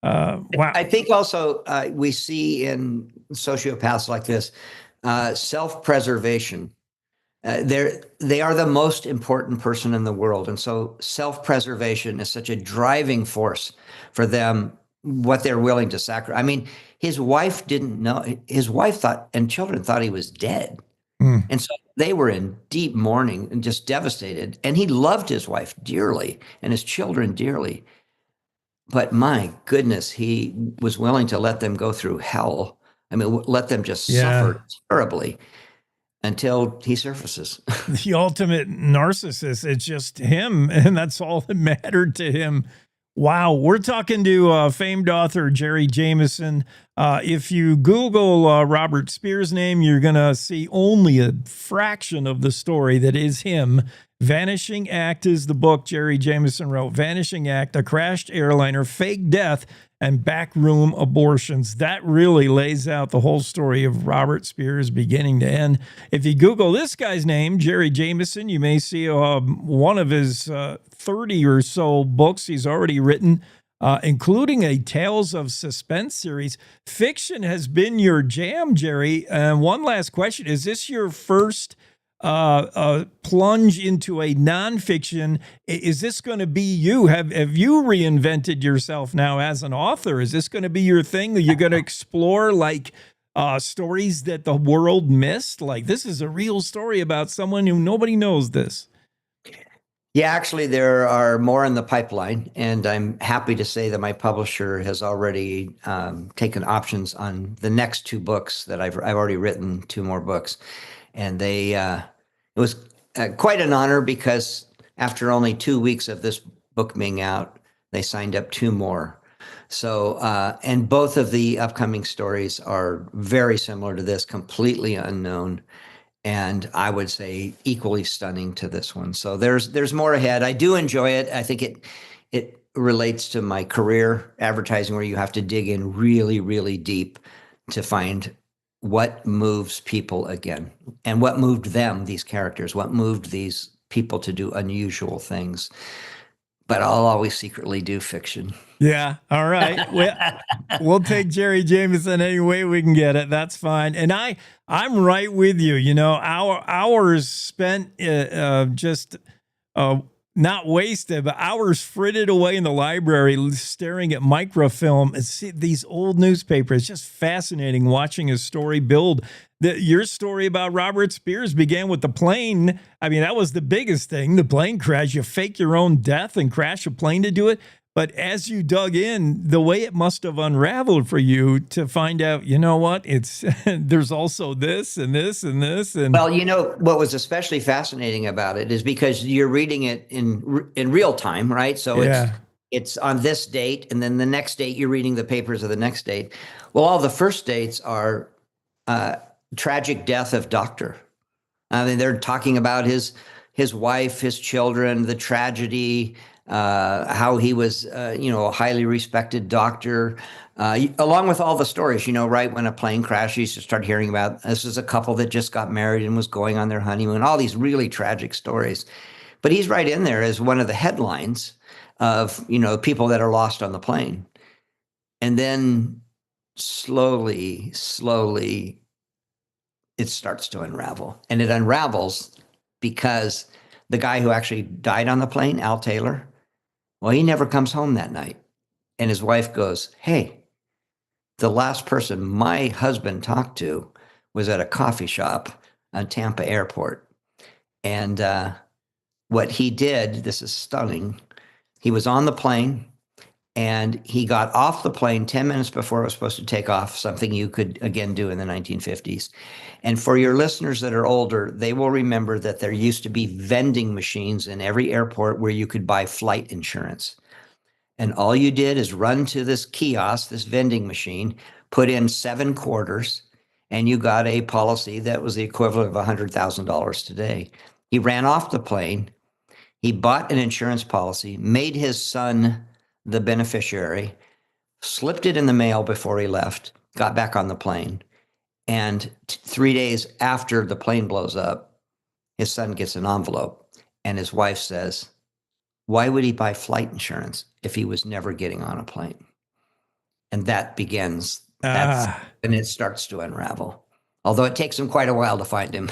Wow.
I think also we see in sociopaths like this, self-preservation. They are the most important person in the world. And so self-preservation is such a driving force for them, what they're willing to sacrifice. I mean, his wife didn't know. His wife thought, and children thought he was dead. And so they were in deep mourning and just devastated. And he loved his wife dearly and his children dearly. But my goodness, he was willing to let them go through hell. I mean, let them just suffer terribly until he surfaces.
The ultimate narcissist. It's just him, and that's all that mattered to him. Wow. We're talking to famed author Jerry Jameson. If you Google Robert Spears' name, you're going to see only a fraction of the story that is him. Vanishing Act is the book Jerry Jameson wrote. Vanishing Act, a crashed airliner, fake death, and backroom abortions. That really lays out the whole story of Robert Spears beginning to end. If you Google this guy's name, Jerry Jameson, you may see one of his 30 or so books he's already written, including a Tales of Suspense series. Fiction has been your jam, Jerry. And one last question. Is this your first plunge into a nonfiction? Is this going to be you? Have you reinvented yourself now as an author? Is this going to be your thing? Are you going to explore like stories that the world missed? Like, this is a real story about someone who nobody knows this.
Yeah, actually, there are more in the pipeline, and I'm happy to say that my publisher has already taken options on the next 2 books that I've already written 2 more books, and it was quite an honor because after only 2 weeks of this book being out, they signed up 2 more. So, and both of the upcoming stories are very similar to this, completely unknown, and I would say equally stunning to this one. So there's more ahead. I do enjoy it. I think it relates to my career, advertising, where you have to dig in really, really deep to find what moves people again, and what moved them, these characters, what moved these people to do unusual things. But I'll always secretly do fiction.
Yeah. All right. We'll take Jerry Jameson any way we can get it. That's fine. And I'm right with you. You know, our hours spent not wasted, but hours frittered away in the library staring at microfilm and see these old newspapers. It's just fascinating watching a story build. Your story about Robert Spears began with the plane. I mean, that was the biggest thing, the plane crash. You fake your own death and crash a plane to do it. But as you dug in, the way it must have unraveled for you to find out, you know what, it's there's also this and this and this. And
well, you know, what was especially fascinating about it is because you're reading it in real time, right? So it's on this date, and then the next date you're reading the papers of the next date. Well, all the first dates are tragic death of doctor. I mean, they're talking about his wife, his children, the tragedy, how he was, a highly respected doctor, along with all the stories, right when a plane crashes, you start hearing about, this is a couple that just got married and was going on their honeymoon, all these really tragic stories. But he's right in there as one of the headlines of, people that are lost on the plane. And then slowly, it starts to unravel. And it unravels because the guy who actually died on the plane, Al Taylor, well, he never comes home that night. And his wife goes, hey, the last person my husband talked to was at a coffee shop on Tampa Airport. And what he did, this is stunning, he was on the plane and he got off the plane 10 minutes before it was supposed to take off, something you could, again, do in the 1950s. And for your listeners that are older, they will remember that there used to be vending machines in every airport where you could buy flight insurance. And all you did is run to this kiosk, this vending machine, put in 7 quarters, and you got a policy that was the equivalent of $100,000 today. He ran off the plane. He bought an insurance policy, made his son the beneficiary, slipped it in the mail before he left, got back on the plane. And 3 days after the plane blows up, his son gets an envelope and his wife says, why would he buy flight insurance if he was never getting on a plane? And that begins, and it starts to unravel. Although it takes him quite a while to find him.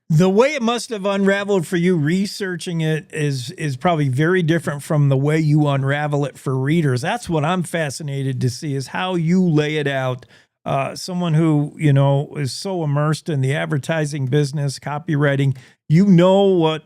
The way it must have unraveled for you researching it is probably very different from the way you unravel it for readers. That's what I'm fascinated to see, is how you lay it out. Someone who, is so immersed in the advertising business, copywriting, what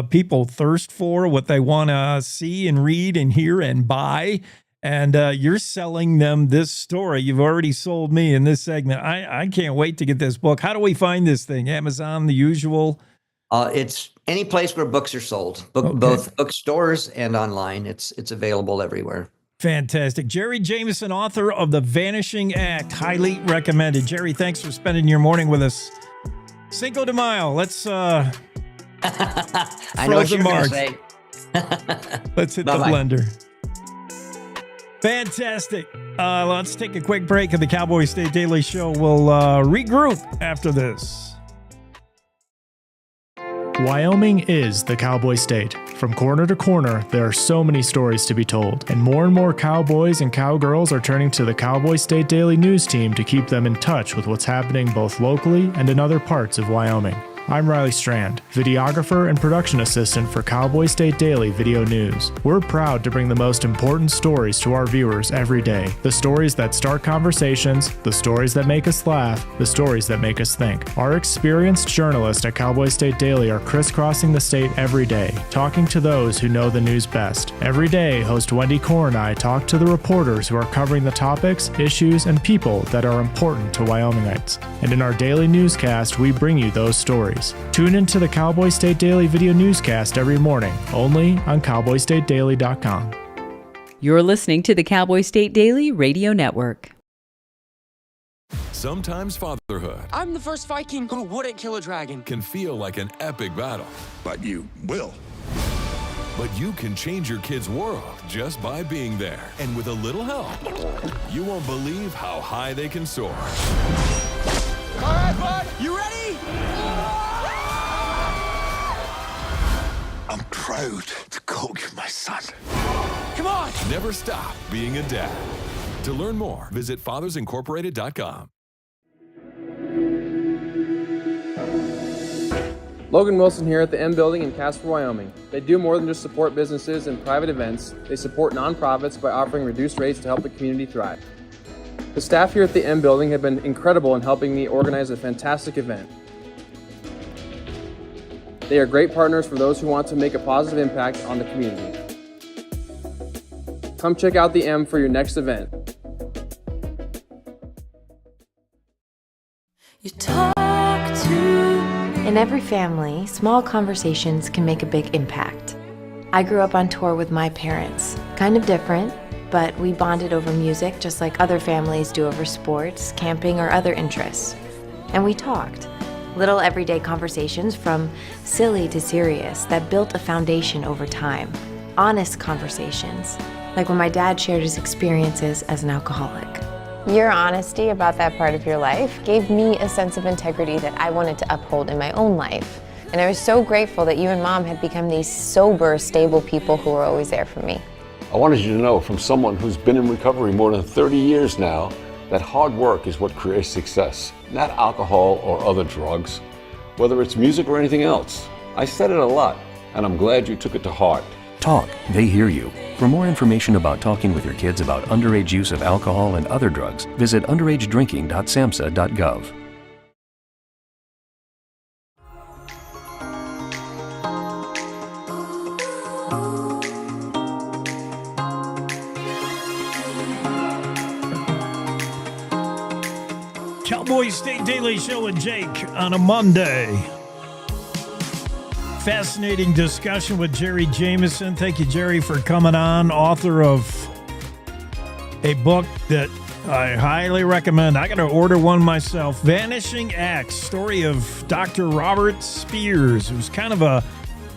people thirst for, what they want to see and read and hear and buy. And you're selling them this story. You've already sold me in this segment. I can't wait to get this book. How do we find this thing? Amazon, the usual?
It's any place where books are sold, both bookstores and online. It's available everywhere.
Fantastic. Jerry Jameson, author of The Vanishing Act. Highly recommended. Jerry, thanks for spending your morning with us. Cinco de Mayo. Let's
I know what you're going to say.
Let's hit the blender. Fantastic. Let's take a quick break of the Cowboy State Daily Show. We'll regroup after this.
Wyoming is the cowboy state. From corner to corner, there are so many stories to be told, and more cowboys and cowgirls are turning to the Cowboy State Daily News team to keep them in touch with what's happening both locally and in other parts of Wyoming. I'm Riley Strand, videographer and production assistant for Cowboy State Daily Video News. We're proud to bring the most important stories to our viewers every day. The stories that start conversations, the stories that make us laugh, the stories that make us think. Our experienced journalists at Cowboy State Daily are crisscrossing the state every day, talking to those who know the news best. Every day, host Wendy Core and I talk to the reporters who are covering the topics, issues, and people that are important to Wyomingites. And in our daily newscast, we bring you those stories. Tune into the Cowboy State Daily Video Newscast every morning, only on cowboystatedaily.com.
You're listening to the Cowboy State Daily Radio Network.
Sometimes fatherhood.
I'm the first Viking who wouldn't kill a dragon.
Can feel like an epic battle.
But you will.
But you can change your kid's world just by being there. And with a little help, you won't believe how high they can soar.
All right, bud, you ready?
I'm proud to call you my son.
Come on!
Never stop being a dad. To learn more, visit fathersincorporated.com.
Logan Wilson here at the M Building in Casper, Wyoming. They do more than just support businesses and private events. They support nonprofits by offering reduced rates to help the community thrive. The staff here at the M Building have been incredible in helping me organize a fantastic event. They are great partners for those who want to make a positive impact on the community. Come check out the M for your next event.
You talk to. In every family, small conversations can make a big impact. I grew up on tour with my parents. Kind of different, but we bonded over music just like other families do over sports, camping, or other interests. And we talked. Little everyday conversations from silly to serious that built a foundation over time. Honest conversations, like when my dad shared his experiences as an alcoholic.
Your honesty about that part of your life gave me a sense of integrity that I wanted to uphold in my own life. And I was so grateful that you and Mom had become these sober, stable people who were always there for me.
I wanted you to know from someone who's been in recovery more than 30 years now that hard work is what creates success, not alcohol or other drugs, whether it's music or anything else. I said it a lot, and I'm glad you took it to heart.
Talk, they hear you. For more information about talking with your kids about underage use of alcohol and other drugs, visit underagedrinking.samhsa.gov.
Cowboy State Daily Show with Jake on a Monday. Fascinating discussion with Jerry Jameson. Thank you, Jerry, for coming on. Author of a book that I highly recommend. I got to order one myself. Vanishing Acts, story of Dr. Robert Spears, who's kind of a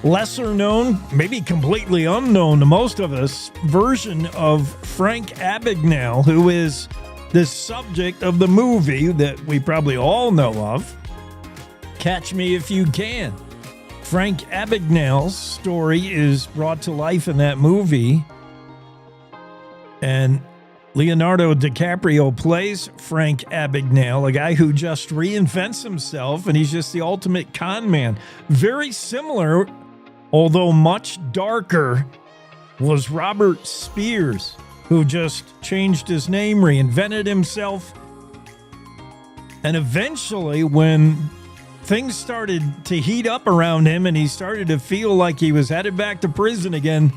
lesser known, maybe completely unknown to most of us, version of Frank Abagnale, who is the subject of the movie that we probably all know of, Catch Me If You Can. Frank Abagnale's story is brought to life in that movie, and Leonardo DiCaprio plays Frank Abagnale, a guy who just reinvents himself, and he's just the ultimate con man. Very similar, although much darker, was Robert Spears, who just changed his name, reinvented himself, and eventually when things started to heat up around him and he started to feel like he was headed back to prison again,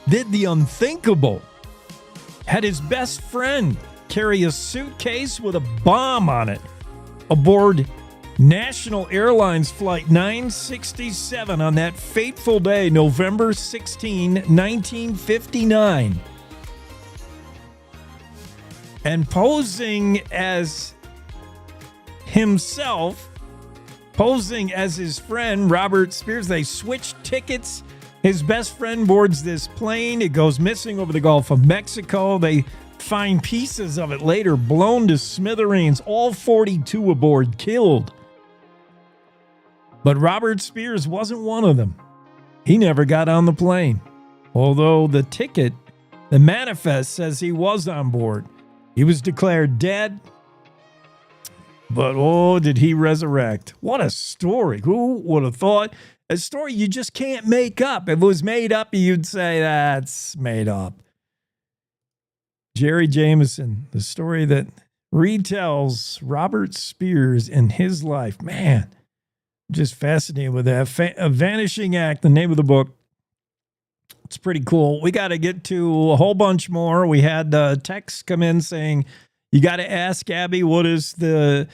did the unthinkable. Had his best friend carry a suitcase with a bomb on it aboard National Airlines Flight 967 on that fateful day, November 16, 1959. And posing as himself, posing as his friend, Robert Spears, they switched tickets. His best friend boards this plane. It goes missing over the Gulf of Mexico. They find pieces of it later blown to smithereens. All 42 aboard killed. But Robert Spears wasn't one of them. He never got on the plane. Although the ticket, the manifest says he was on board. He was declared dead. But, oh, did he resurrect. What a story. Who would have thought? A story you just can't make up. If it was made up, you'd say that's made up. Jerry Jameson, the story that retells Robert Spears in his life. Man, just fascinated with that. A Vanishing Act, the name of the book. It's pretty cool. We got to get to a whole bunch more. We had texts come in saying, you got to ask Abby, what is the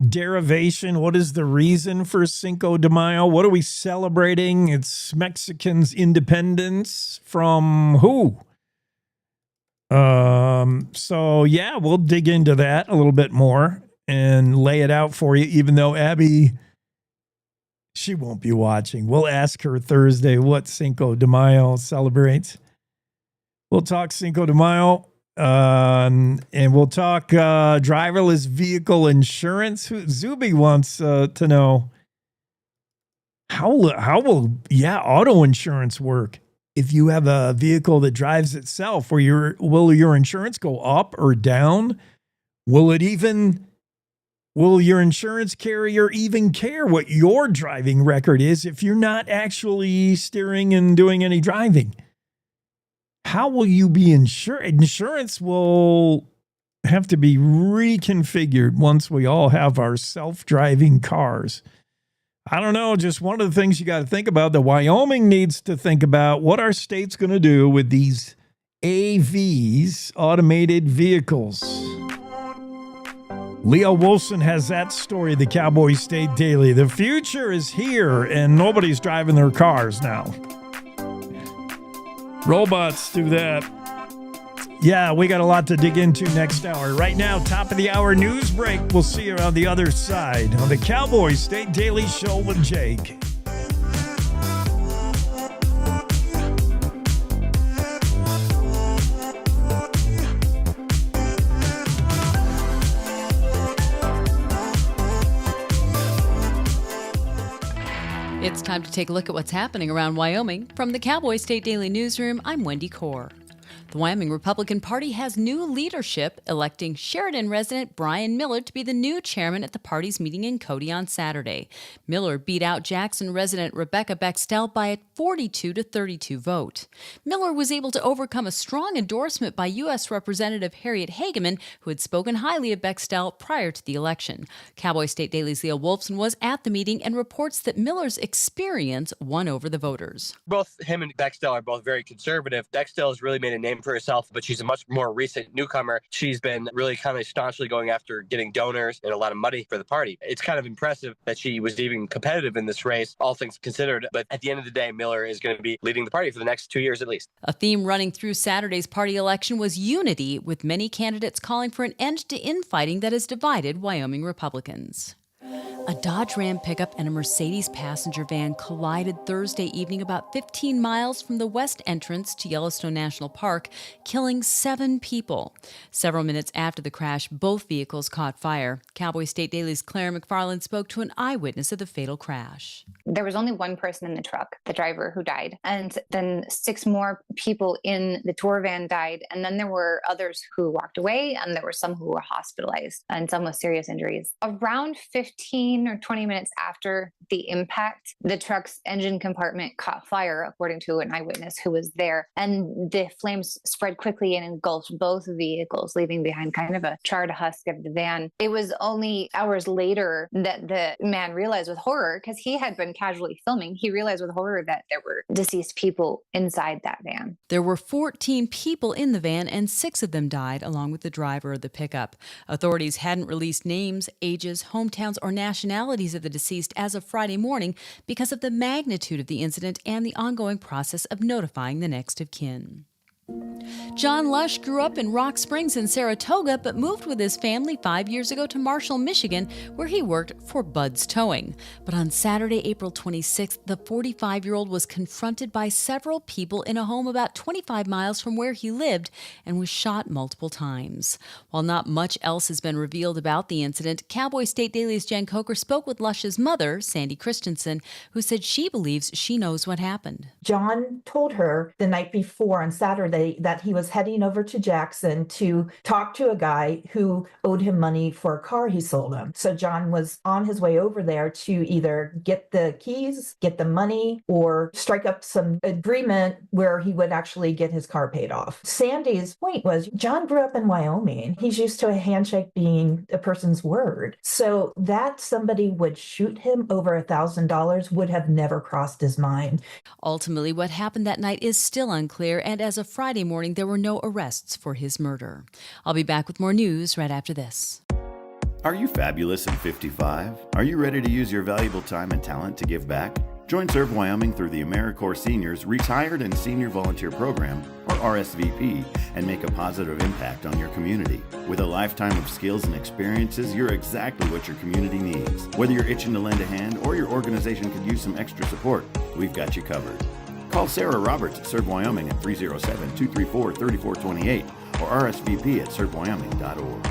derivation? What is the reason for Cinco de Mayo? What are we celebrating? It's Mexicans' independence from who? So, yeah, we'll dig into that a little bit more and lay it out for you, even though Abby She won't be watching. We'll ask her Thursday what Cinco de Mayo celebrates. We'll talk Cinco de Mayo, and we'll talk driverless vehicle insurance. Zuby wants to know how will auto insurance work if you have a vehicle that drives itself? Will your insurance go up or down? Will your insurance carrier even care what your driving record is if you're not actually steering and doing any driving? How will you be insured? Insurance will have to be reconfigured once we all have our self-driving cars. I don't know, just one of the things you got to think about that Wyoming needs to think about, what our state's going to do with these AVs, automated vehicles. Leo Wolfson has that story, the Cowboy State Daily. The future is here, and nobody's driving their cars now. Robots do that. Yeah, we got a lot to dig into next hour. Right now, top of the hour news break. We'll see you on the other side on the Cowboy State Daily Show with Jake.
It's time to take a look at what's happening around Wyoming. From the Cowboy State Daily Newsroom, I'm Wendy Core. The Wyoming Republican Party has new leadership, electing Sheridan resident Brian Miller to be the new chairman at the party's meeting in Cody on Saturday. Miller beat out Jackson resident Rebecca Bextel by a 42-32 vote. Miller was able to overcome a strong endorsement by U.S. Representative Harriet Hageman, who had spoken highly of Bextel prior to the election. Cowboy State Daily's Leo Wolfson was at the meeting and reports that Miller's experience won over the voters.
Both him and Bextel are both very conservative. Bextel has really made a name for herself, but she's a much more recent newcomer. She's been really kind of staunchly going after getting donors and a lot of money for the party. It's kind of impressive that she was even competitive in this race, all things considered. But at the end of the day, Miller is going to be leading the party for the next 2 years at least.
A theme running through Saturday's party election was unity, with many candidates calling for an end to infighting that has divided Wyoming Republicans. A Dodge Ram pickup and a Mercedes passenger van collided Thursday evening about 15 miles from the west entrance to Yellowstone National Park, killing 7 people. Several minutes after the crash, both vehicles caught fire. Cowboy State Daily's Claire McFarland spoke to an eyewitness of the fatal crash.
There was only one person in the truck, the driver, who died. And then 6 more people in the tour van died. And then there were others who walked away, and there were some who were hospitalized and some with serious injuries. Around 15 or 20 minutes after the impact, the truck's engine compartment caught fire, according to an eyewitness who was there. And the flames spread quickly and engulfed both vehicles, leaving behind kind of a charred husk of the van. It was only hours later that the man realized with horror, because he had been casually filming, he realized with horror that there were deceased people inside that van.
There were 14 people in the van, and 6 of them died, along with the driver of the pickup. Authorities hadn't released names, ages, hometowns, or nationalities of the deceased as of Friday morning because of the magnitude of the incident and the ongoing process of notifying the next of kin. John Lush grew up in Rock Springs in Saratoga, but moved with his family 5 years ago to Marshall, Michigan, where he worked for Bud's Towing. But on Saturday, April 26th, the 45-year-old was confronted by several people in a home about 25 miles from where he lived and was shot multiple times. While not much else has been revealed about the incident, Cowboy State Daily's Jen Coker spoke with Lush's mother, Sandy Christensen, who said she believes she knows what happened.
John told her the night before on Saturday that he was heading over to Jackson to talk to a guy who owed him money for a car he sold him. So John was on his way over there to either get the keys, get the money, or strike up some agreement where he would actually get his car paid off. Sandy's point was, John grew up in Wyoming. He's used to a handshake being a person's word. So that somebody would shoot him over $1,000 would have never crossed his mind.
Ultimately, what happened that night is still unclear, and as of Friday morning, there were no arrests for his murder. I'll be back with more news right after this.
Are you fabulous and 55? Are you ready to use your valuable time and talent to give back? Join Serve Wyoming through the AmeriCorps Seniors Retired and Senior Volunteer Program, or RSVP, and make a positive impact on your community. With a lifetime of skills and experiences, you're exactly what your community needs. Whether you're itching to lend a hand or your organization could use some extra support, we've got you covered. Call Sarah Roberts at Serve Wyoming at 307-234-3428 or RSVP at servewyoming.org.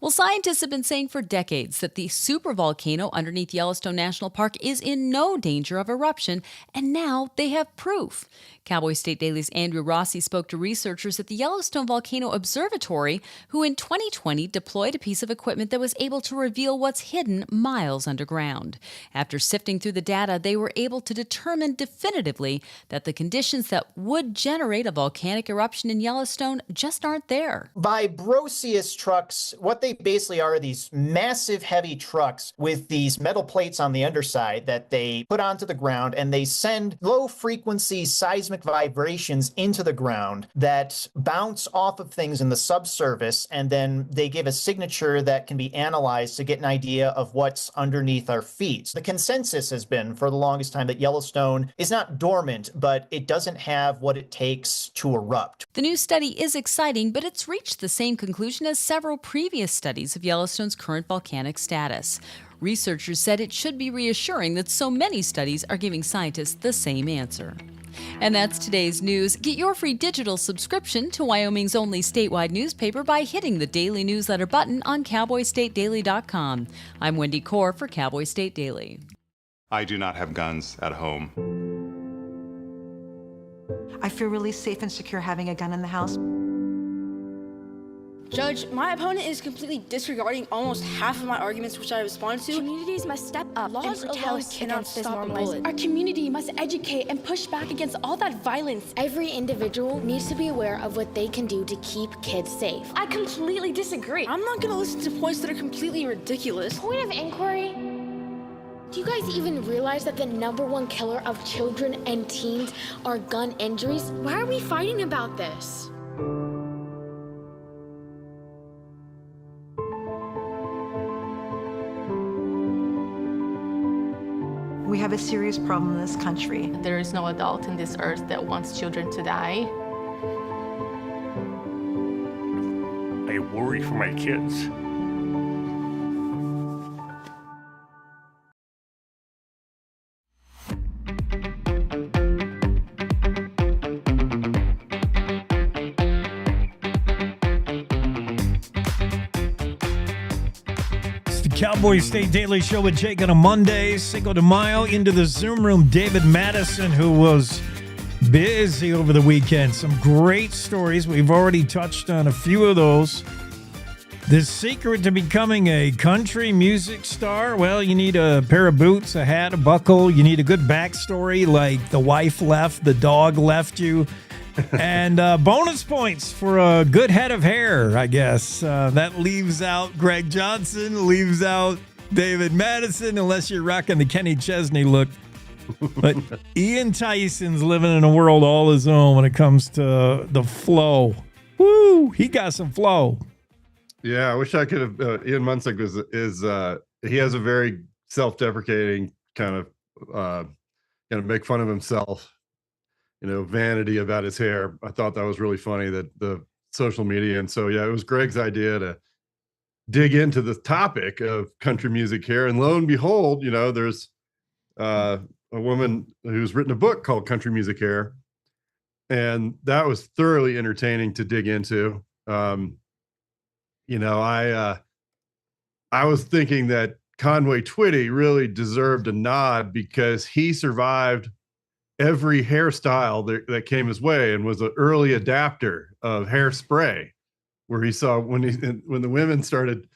Well, scientists have been saying for decades that the supervolcano underneath Yellowstone National Park is in no danger of eruption, and now they have proof. Cowboy State Daily's Andrew Rossi spoke to researchers at the Yellowstone Volcano Observatory, who in 2020 deployed a piece of equipment that was able to reveal what's hidden miles underground. After sifting through the data, they were able to determine definitively that the conditions that would generate a volcanic eruption in Yellowstone just aren't there.
Vibroseus trucks, what they basically are these massive heavy trucks with these metal plates on the underside that they put onto the ground, and they send low frequency seismic vibrations into the ground that bounce off of things in the subsurface, and then they give a signature that can be analyzed to get an idea of what's underneath our feet. The consensus has been for the longest time that Yellowstone is not dormant, but it doesn't have what it takes to erupt.
The new study is exciting, but it's reached the same conclusion as several previous studies of Yellowstone's current volcanic status. Researchers said it should be reassuring that so many studies are giving scientists the same answer. And that's today's news. Get your free digital subscription to Wyoming's only statewide newspaper by hitting the daily newsletter button on cowboystatedaily.com. I'm Wendy Core for Cowboy State Daily.
I do not have guns at home.
I feel really safe and secure having a gun in the house.
Judge, my opponent is completely disregarding almost half of my arguments which I respond to.
Communities must step up
Laws
and protest
cannot stop bullets.
Our community must educate and push back against all that violence.
Every individual needs to be aware of what they can do to keep kids safe.
I completely disagree.
I'm not gonna listen to points that are completely ridiculous.
Point of inquiry. Do you guys even realize that the #1 killer of children and teens are gun injuries? Why are we fighting about this?
We have a serious problem in this country.
There is no adult in this earth that wants children to die.
I worry for my kids.
Cowboy State Daily Show with Jake on a Monday, Cinco de Mayo. Into the Zoom room, David Madison, who was busy over the weekend. Some great stories. We've already touched on a few of those. The secret to becoming a country music star? Well, you need a pair of boots, a hat, a buckle. You need a good backstory, like the wife left, the dog left you. And bonus points for a good head of hair, I guess. That leaves out Greg Johnson, leaves out David Madison, unless you're rocking the Kenny Chesney look. But Ian Tyson's living in a world all his own when it comes to the flow. Woo! He got some flow.
Yeah, I wish I could have. Ian Munsick he has a very self-deprecating kind of make fun of himself. Vanity about his hair. I thought that was really funny, that the social media. And so, yeah, it was Greg's idea to dig into the topic of country music hair. And lo and behold, there's a woman who's written a book called Country Music Hair. And that was thoroughly entertaining to dig into. I was thinking that Conway Twitty really deserved a nod because he survived every hairstyle that came his way and was an early adapter of hairspray, where he saw when the women started,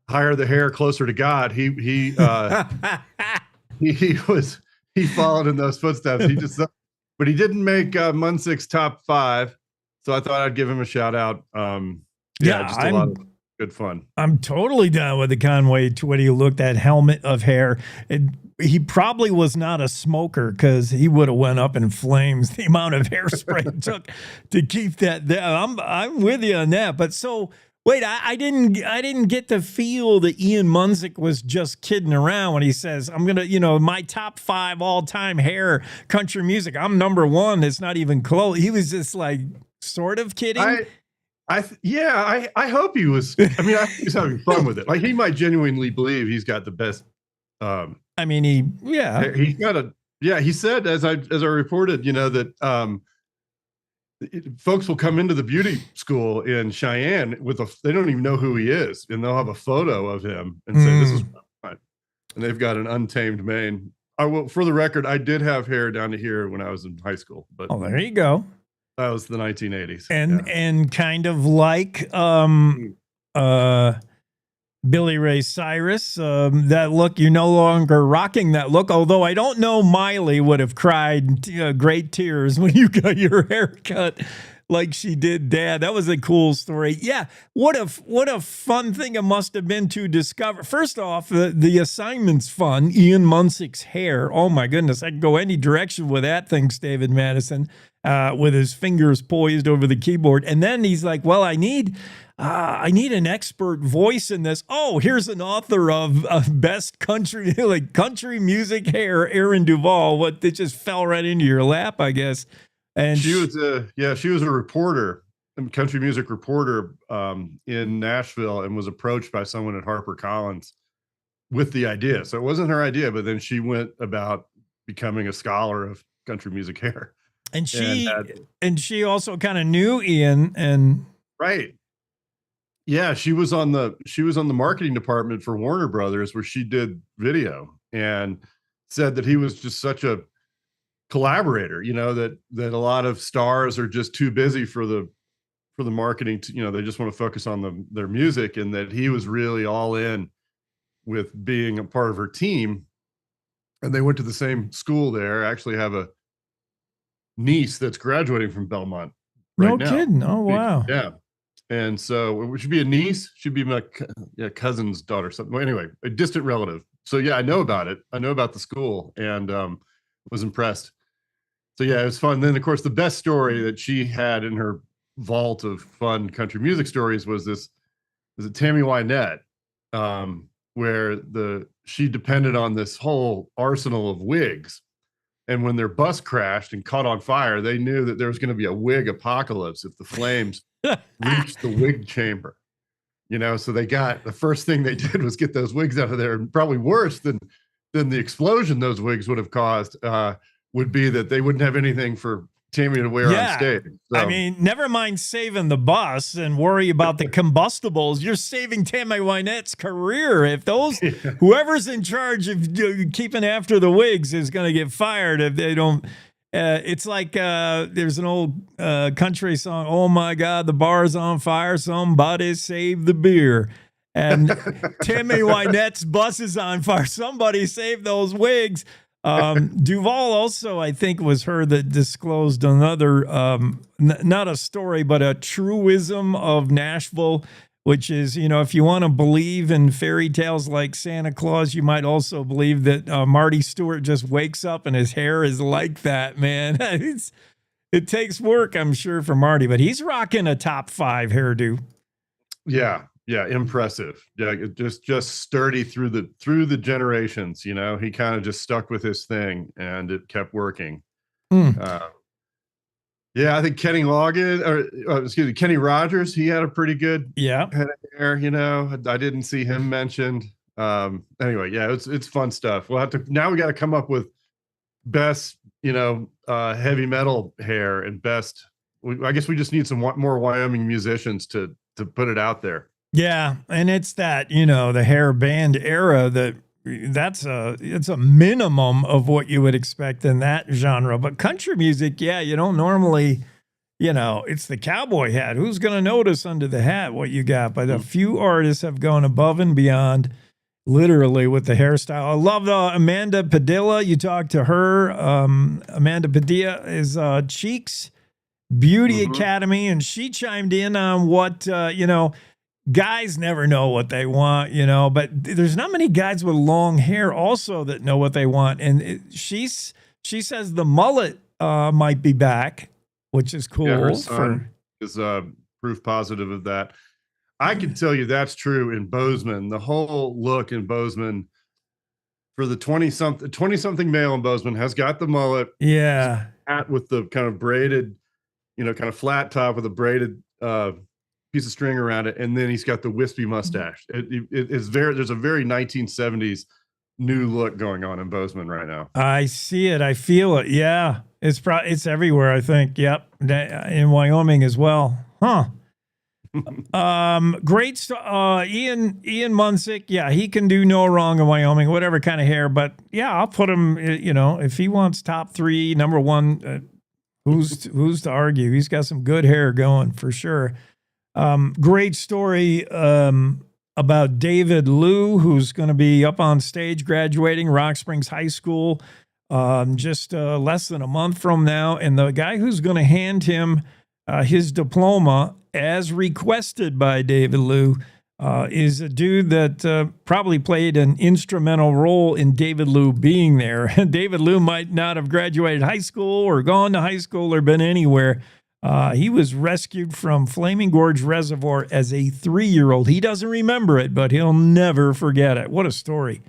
hire the hair closer to God. He followed in those footsteps. But he didn't make Munsick's top 5. So I thought I'd give him a shout out. Just a lot of good fun.
I'm totally down with the Conway Twitty look, that helmet of hair. He probably was not a smoker, because he would have went up in flames, the amount of hairspray it took to keep that down. I'm with you on that. But so Wait, I didn't get the feel that Ian Munsick was just kidding around when he says, I'm going to, my top 5 all-time hair country music. I'm number 1. It's not even close. He was just like sort of kidding.
I hope he was. I mean, I think he's having fun with it. Like, he might genuinely believe he's got the best.
I mean,
he's got a, he said, as I reported, that, folks will come into the beauty school in Cheyenne they don't even know who he is, and they'll have a photo of him and say, this is fine. And they've got an untamed mane. For the record, I did have hair down to here when I was in high school, but
there you go.
That was the 1980s.
And kind of like Billy Ray Cyrus, that look, you're no longer rocking that look, although I don't know Miley would have cried great tears when you got your hair cut like she did Dad. That was a cool story. Yeah, what a fun thing it must have been to discover. First off, the assignment's fun. Ian Munsick's hair. Oh my goodness, I can go any direction with that, thanks David Madison, with his fingers poised over the keyboard. And then he's like, well, I need an expert voice in this. Oh, here's an author of best country, like country music hair, Aaron Duvall. What, that just fell right into your lap, I guess. And
she was a reporter, a country music reporter in Nashville, and was approached by someone at HarperCollins with the idea. So it wasn't her idea, but then she went about becoming a scholar of country music hair.
And she also kind of knew Ian, and
right. Yeah, she was on the marketing department for Warner Brothers, where she did video, and said that he was just such a collaborator, that a lot of stars are just too busy for the marketing to, they just want to focus on their music, and that he was really all in with being a part of her team. And they went to the same school there. I actually have a niece that's graduating from Belmont right now.
No kidding. Oh, wow.
Yeah. And so it should be a niece, should be my cousin's daughter, something. Well, anyway, a distant relative. So yeah, I know about it. I know about the school, and was impressed. So yeah, it was fun. Then of course, the best story that she had in her vault of fun country music stories was Tammy Wynette, where she depended on this whole arsenal of wigs. And when their bus crashed and caught on fire, they knew that there was going to be a wig apocalypse if the flames reached the wig chamber. So the first thing they did was get those wigs out of there. And probably worse than the explosion those wigs would have caused would be that they wouldn't have anything for Tammy to wear on stage. So,
I mean, never mind saving the bus and worry about the combustibles. You're saving Tammy Wynette's career. If whoever's in charge of keeping after the wigs is going to get fired if they don't. It's like there's an old country song. Oh my God, the bar's on fire. Somebody save the beer. And Tammy Wynette's bus is on fire. Somebody save those wigs. Duvall also, I think, was her that disclosed another, not a story, but a truism of Nashville, which is, if you want to believe in fairy tales like Santa Claus, you might also believe that Marty Stewart just wakes up and his hair is like that, man. It takes work, I'm sure, for Marty, but he's rocking a top 5 hairdo.
Yeah. Yeah, impressive. Yeah, just sturdy through the generations. He kind of just stuck with his thing, and it kept working. Yeah, I think Kenny Rogers. He had a pretty good head of hair. I didn't see him mentioned. Anyway, yeah, it's fun stuff. We'll have to now. We got to come up with best, heavy metal hair and best. I guess we just need some more Wyoming musicians to put it out there.
Yeah, and it's that, the hair band era it's a minimum of what you would expect in that genre. But country music, yeah, you don't normally, it's the cowboy hat. Who's going to notice under the hat what you got? But a few artists have gone above and beyond, literally, with the hairstyle. I love Amanda Padilla. You talked to her. Amanda Padilla is Cheeks Beauty Academy, and she chimed in on what, guys never know what they want, but there's not many guys with long hair also that know what they want. And she says the mullet might be back, which is cool.
Yeah, her son is proof positive of that. I can tell you that's true in Bozeman. The whole look in Bozeman for the 20-something male in Bozeman has got the mullet.
Yeah.
Hat with the kind of braided, kind of flat top with a braided piece of string around it. And then he's got the wispy mustache. There's a very 1970s new look going on in Bozeman right now.
I see it. I feel it. Yeah. It's everywhere, I think. Yep. In Wyoming as well. Huh. Great. Ian Munsick. Yeah, he can do no wrong in Wyoming, whatever kind of hair. But yeah, I'll put him. If he wants top 3, number 1, who's to argue? He's got some good hair going for sure. Great story about David Liu, who's going to be up on stage graduating Rock Springs High School just less than a month from now, and the guy who's going to hand him his diploma, as requested by David Liu, is a dude that probably played an instrumental role in David Liu being there. David Liu might not have graduated high school or gone to high school or been anywhere. He was rescued from Flaming Gorge Reservoir as a 3-year-old. He doesn't remember it, but he'll never forget it. What a story.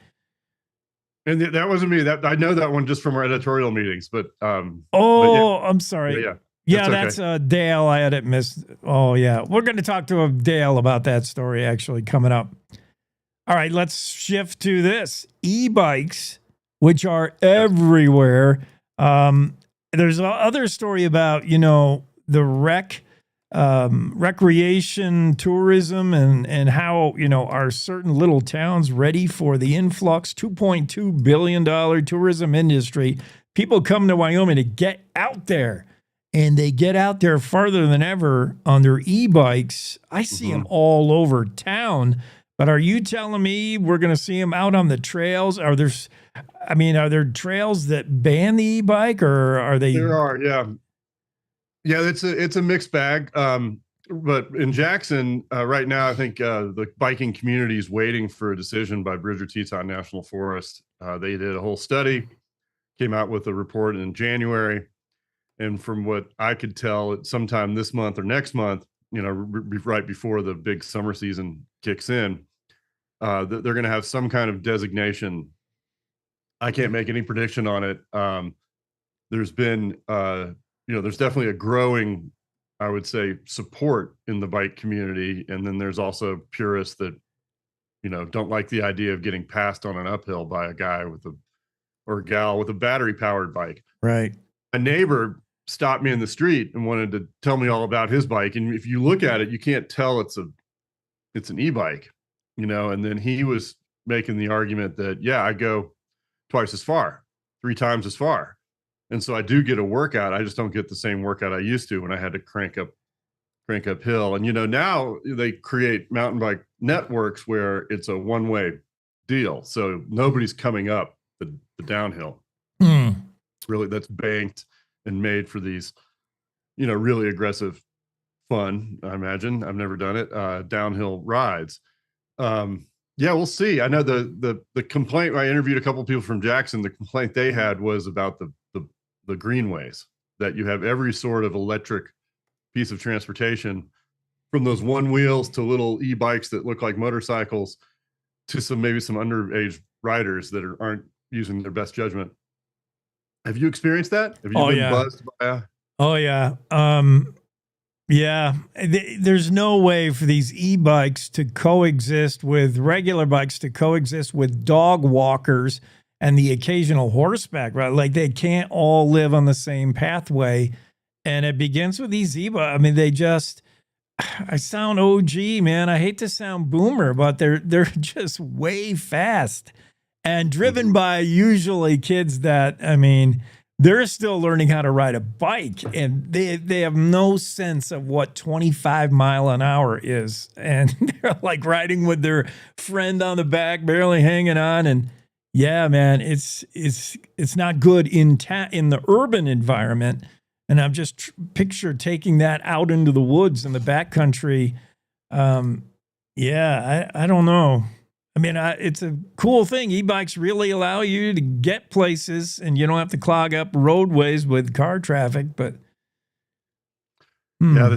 And that wasn't me. I know that one just from our editorial meetings, but
I'm sorry.
Yeah.
Yeah, that's Dale. I had it missed. Oh, yeah. We're going to talk to Dale about that story actually coming up. All right, let's shift to this. E-bikes, which are everywhere. There's other story about, the recreation tourism and how, are certain little towns ready for the influx, $2.2 billion tourism industry. People come to Wyoming to get out there. And they get out there farther than ever on their e-bikes. I see them all over town. But are you telling me we're going to see them out on the trails? Are there trails that ban the e-bike, or are they?
There are, yeah. Yeah, it's a mixed bag. But in Jackson right now, I think the biking community is waiting for a decision by Bridger-Teton National Forest. They did a whole study, came out with a report in January. And from what I could tell, sometime this month or next month, right before the big summer season kicks in, they're going to have some kind of designation. I can't make any prediction on it. There's been, there's definitely a growing, I would say, support in the bike community. And then there's also purists that, don't like the idea of getting passed on an uphill by a guy or a gal with a battery powered bike.
Right.
A neighbor stopped me in the street and wanted to tell me all about his bike. And if you look at it, you can't tell it's an e-bike, and then he was making the argument that, yeah, I go twice as far, 3 times as far. And so I do get a workout. I just don't get the same workout I used to when I had to crank up hill. And, now they create mountain bike networks where it's a one-way deal. So nobody's coming up the downhill. Really, that's banked and made for these, really aggressive fun, I imagine. I've never done it, downhill rides. Yeah, we'll see. I know the complaint, I interviewed a couple of people from Jackson. The complaint they had was about the greenways, that you have every sort of electric piece of transportation, from those one wheels to little e-bikes that look like motorcycles to maybe some underage riders that aren't using their best judgment. Have you experienced that? Have you been buzzed by
Yeah. There's no way for these e-bikes to coexist with regular bikes, to coexist with dog walkers and the occasional horseback, right? Like, they can't all live on the same pathway. And it begins with these e-bikes. I sound OG, man. I hate to sound boomer, but they're just way fast. And driven by usually kids that, they're still learning how to ride a bike, and they have no sense of what 25 mile an hour is. And they're like riding with their friend on the back, barely hanging on. And yeah, man, it's not good in the urban environment. And I'm just picture taking that out into the woods in the backcountry. I don't know. It's a cool thing. E-bikes really allow you to get places, and you don't have to clog up roadways with car traffic. But
yeah,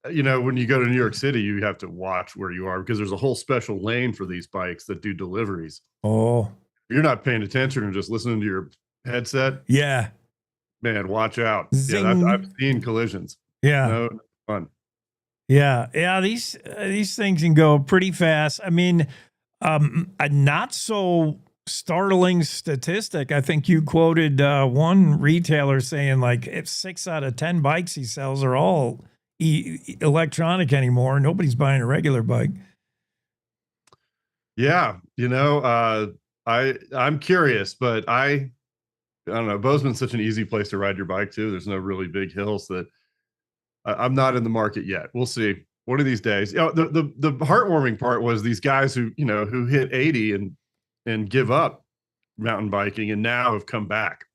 when you go to New York City, you have to watch where you are because there's a whole special lane for these bikes that do deliveries.
Oh,
If you're not paying attention and just listening to your headset,
yeah.
man, watch out. Yeah,
Zing.
I've seen collisions.
Yeah.
No fun.
Yeah. These things can go pretty fast. I mean, a not so startling statistic. I think you quoted one retailer saying like if 6 out of 10 bikes he sells are all electronic anymore. Nobody's buying a regular bike.
Yeah, I'm curious, but I don't know. Bozeman's such an easy place to ride your bike to. There's no really big hills that I'm not in the market yet. We'll see. One of these days. The heartwarming part was these guys who hit 80 and give up mountain biking and now have come back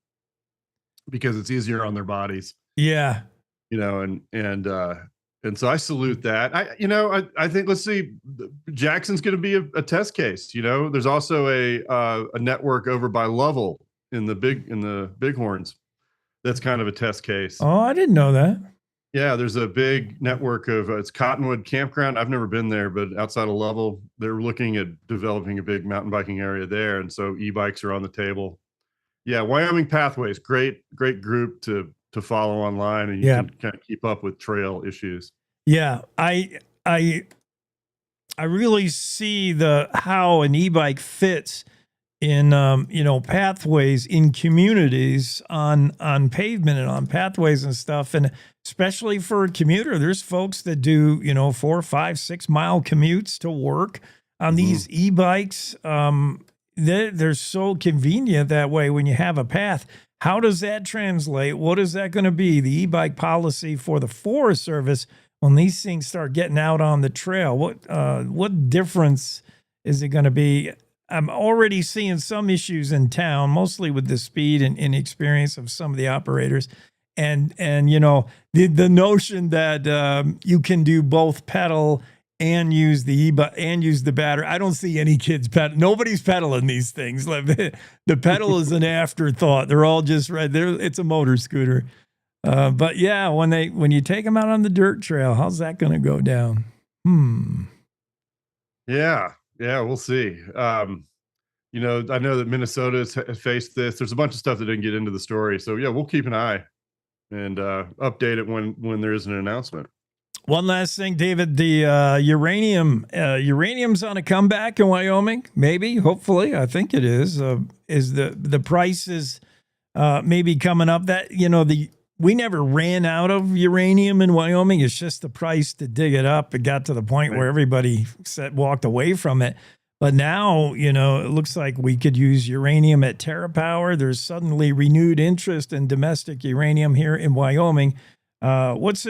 because it's easier on their bodies.
Yeah.
And so I salute that. I think let's see. Jackson's going to be a test case. There's also a network over by Lovell in the Bighorns. That's kind of a test case.
Oh, I didn't know that.
Yeah, there's a big network of it's Cottonwood Campground. I've never been there, but outside of Lovell, they're looking at developing a big mountain biking area there, and so e-bikes are on the table. Yeah, Wyoming Pathways, great group to follow online, and you can kind of keep up with trail issues.
Yeah, I really see how an e-bike fits in pathways in communities on pavement and on pathways and stuff, and especially for a commuter. There's folks that do 4, 5, 6 mile commutes to work on these e-bikes. They're so convenient that way when you have a path. How does that translate? What is that going to be? The e-bike policy for the Forest Service when these things start getting out on the trail? What difference is it going to be? I'm already seeing some issues in town, mostly with the speed and experience of some of the operators. And the notion that you can do both pedal and use the e-bike and use the battery. I don't see any kids pedal. Nobody's pedaling these things. The pedal is an afterthought. They're all just right there. It's a motor scooter. But yeah, when you take them out on the dirt trail, how's that going to go down?
Yeah, we'll see. I know that Minnesota has faced this. There's a bunch of stuff that didn't get into the story. So yeah, we'll keep an eye and update it when there is an announcement.
One last thing, David, the uranium's on a comeback in Wyoming, maybe, hopefully. I think it is. Is the price is maybe coming up that, we never ran out of uranium in Wyoming. It's just the price to dig it up. It got to the point where everybody walked away from it. But now, it looks like we could use uranium at TerraPower. There's suddenly renewed interest in domestic uranium here in Wyoming. What's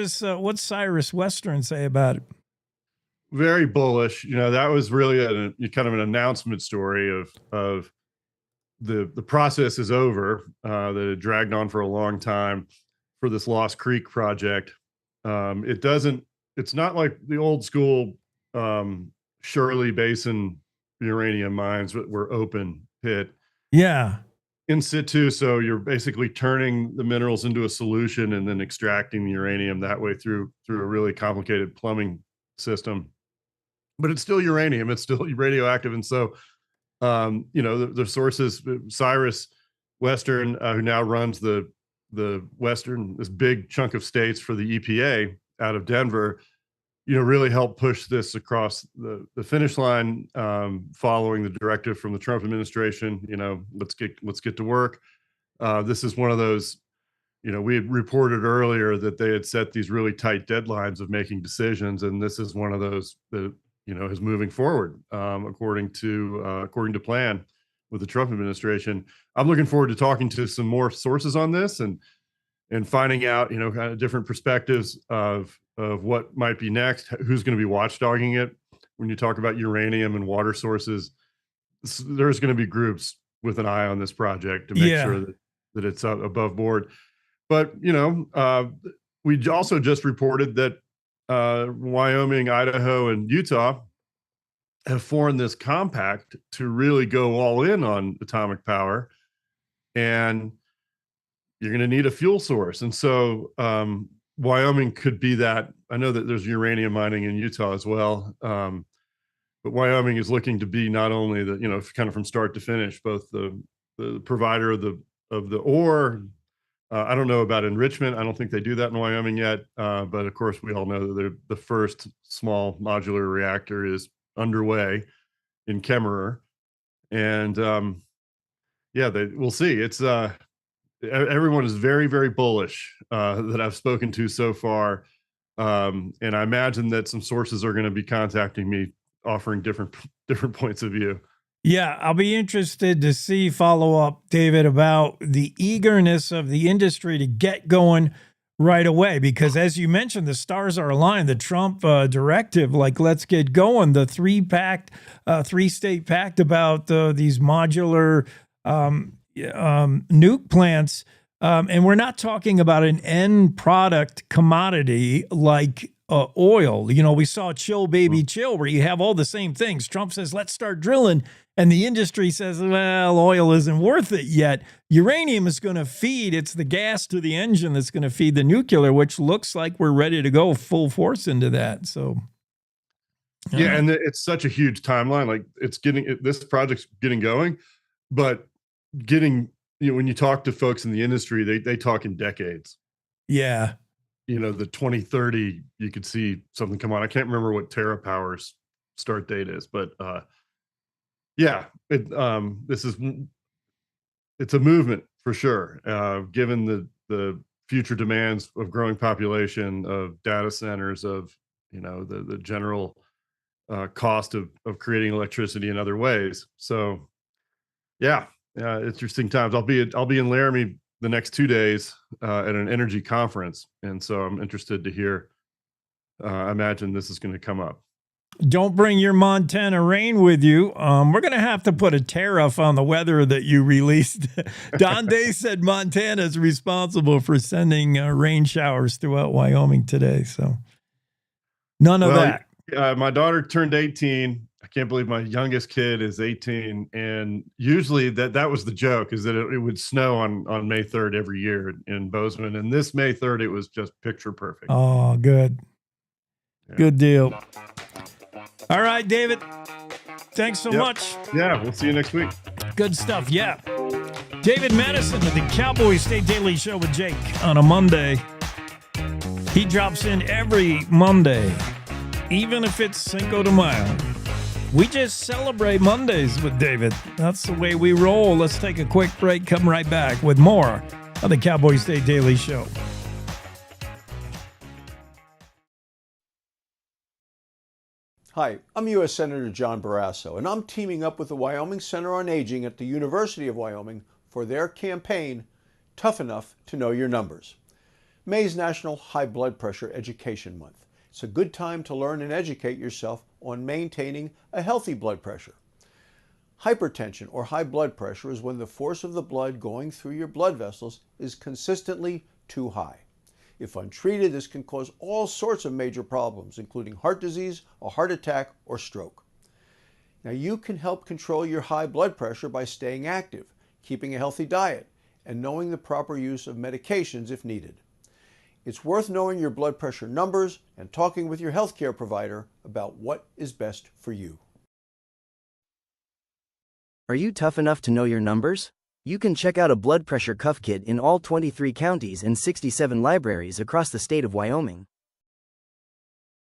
Cyrus Western say about it?
Very bullish. That was really kind of an announcement story of the process is over, that it dragged on for a long time for this Lost Creek project. It's not like the old school Shirley Basin uranium mines that were open pit.
Yeah.
In situ, so you're basically turning the minerals into a solution and then extracting the uranium that way through a really complicated plumbing system. But it's still uranium, it's still radioactive, and so the sources, Cyrus Western, who now runs the Western, this big chunk of states for the EPA out of Denver, really helped push this across the finish line, following the directive from the Trump administration. Let's get to work. This is one of those, we had reported earlier that they had set these really tight deadlines of making decisions, and this is one of those that is moving forward according to plan with the Trump administration. I'm looking forward to talking to some more sources on this and finding out, kind of different perspectives of what might be next, who's going to be watchdogging it. When you talk about uranium and water sources, there's going to be groups with an eye on this project to make sure that it's above board. But, we also just reported that Wyoming, Idaho, and Utah have formed this compact to really go all in on atomic power. And you're going to need a fuel source. And so Wyoming could be that. I know that there's uranium mining in Utah as well. But Wyoming is looking to be not only the, kind of from start to finish, both the provider of the ore. I don't know about enrichment. I don't think they do that in Wyoming yet. But of course, we all know that the first small modular reactor is underway in Kemmerer. And we'll see. It's everyone is very, very bullish that I've spoken to so far. And I imagine that some sources are going to be contacting me, offering different points of view.
Yeah, I'll be interested to see follow-up, David, about the eagerness of the industry to get going right away. Because as you mentioned, the stars are aligned. The Trump directive, like, let's get going. The three-state pact about these modular nuke plants. And we're not talking about an end product commodity like oil. We saw Chill Baby Chill, where you have all the same things. Trump says, let's start drilling. And the industry says, well, oil isn't worth it yet. Uranium is going to feed. It's the gas to the engine that's going to feed the nuclear, which looks like we're ready to go full force into that. So,
yeah, and it's such a huge timeline. Like, this project's getting going, but when you talk to folks in the industry, they talk in decades.
Yeah.
The 2030, you could see something come on. I can't remember what TerraPower's start date is, but it's a movement for sure. Given the future demands of growing population, of data centers, of the general cost of creating electricity in other ways. So, interesting times. I'll be in Laramie the next 2 days at an energy conference, and so I'm interested to hear. I imagine this is going to come up.
Don't bring your Montana rain with you. We're going to have to put a tariff on the weather that you released. Don Day said Montana is responsible for sending rain showers throughout Wyoming today. So none of that.
My daughter turned 18. I can't believe my youngest kid is 18. And usually that was the joke, is that it would snow on May 3rd every year in Bozeman. And this May 3rd, it was just picture perfect.
Oh, good. Yeah. Good deal. All right, David. Thanks so much.
Yeah, we'll see you next week.
Good stuff. Yeah. David Madison of the Cowboy State Daily Show with Jake on a Monday. He drops in every Monday, even if it's Cinco de Mayo. We just celebrate Mondays with David. That's the way we roll. Let's take a quick break. Come right back with more of the Cowboy State Daily Show.
Hi, I'm U.S. Senator John Barrasso, and I'm teaming up with the Wyoming Center on Aging at the University of Wyoming for their campaign, Tough Enough to Know Your Numbers. May is National High Blood Pressure Education Month. It's a good time to learn and educate yourself on maintaining a healthy blood pressure. Hypertension or high blood pressure is when the force of the blood going through your blood vessels is consistently too high. If untreated, this can cause all sorts of major problems, including heart disease, a heart attack, or stroke. Now, you can help control your high blood pressure by staying active, keeping a healthy diet, and knowing the proper use of medications if needed. It's worth knowing your blood pressure numbers and talking with your healthcare provider about what is best for you.
Are you tough enough to know your numbers? You can check out a blood pressure cuff kit in all 23 counties and 67 libraries across the state of Wyoming.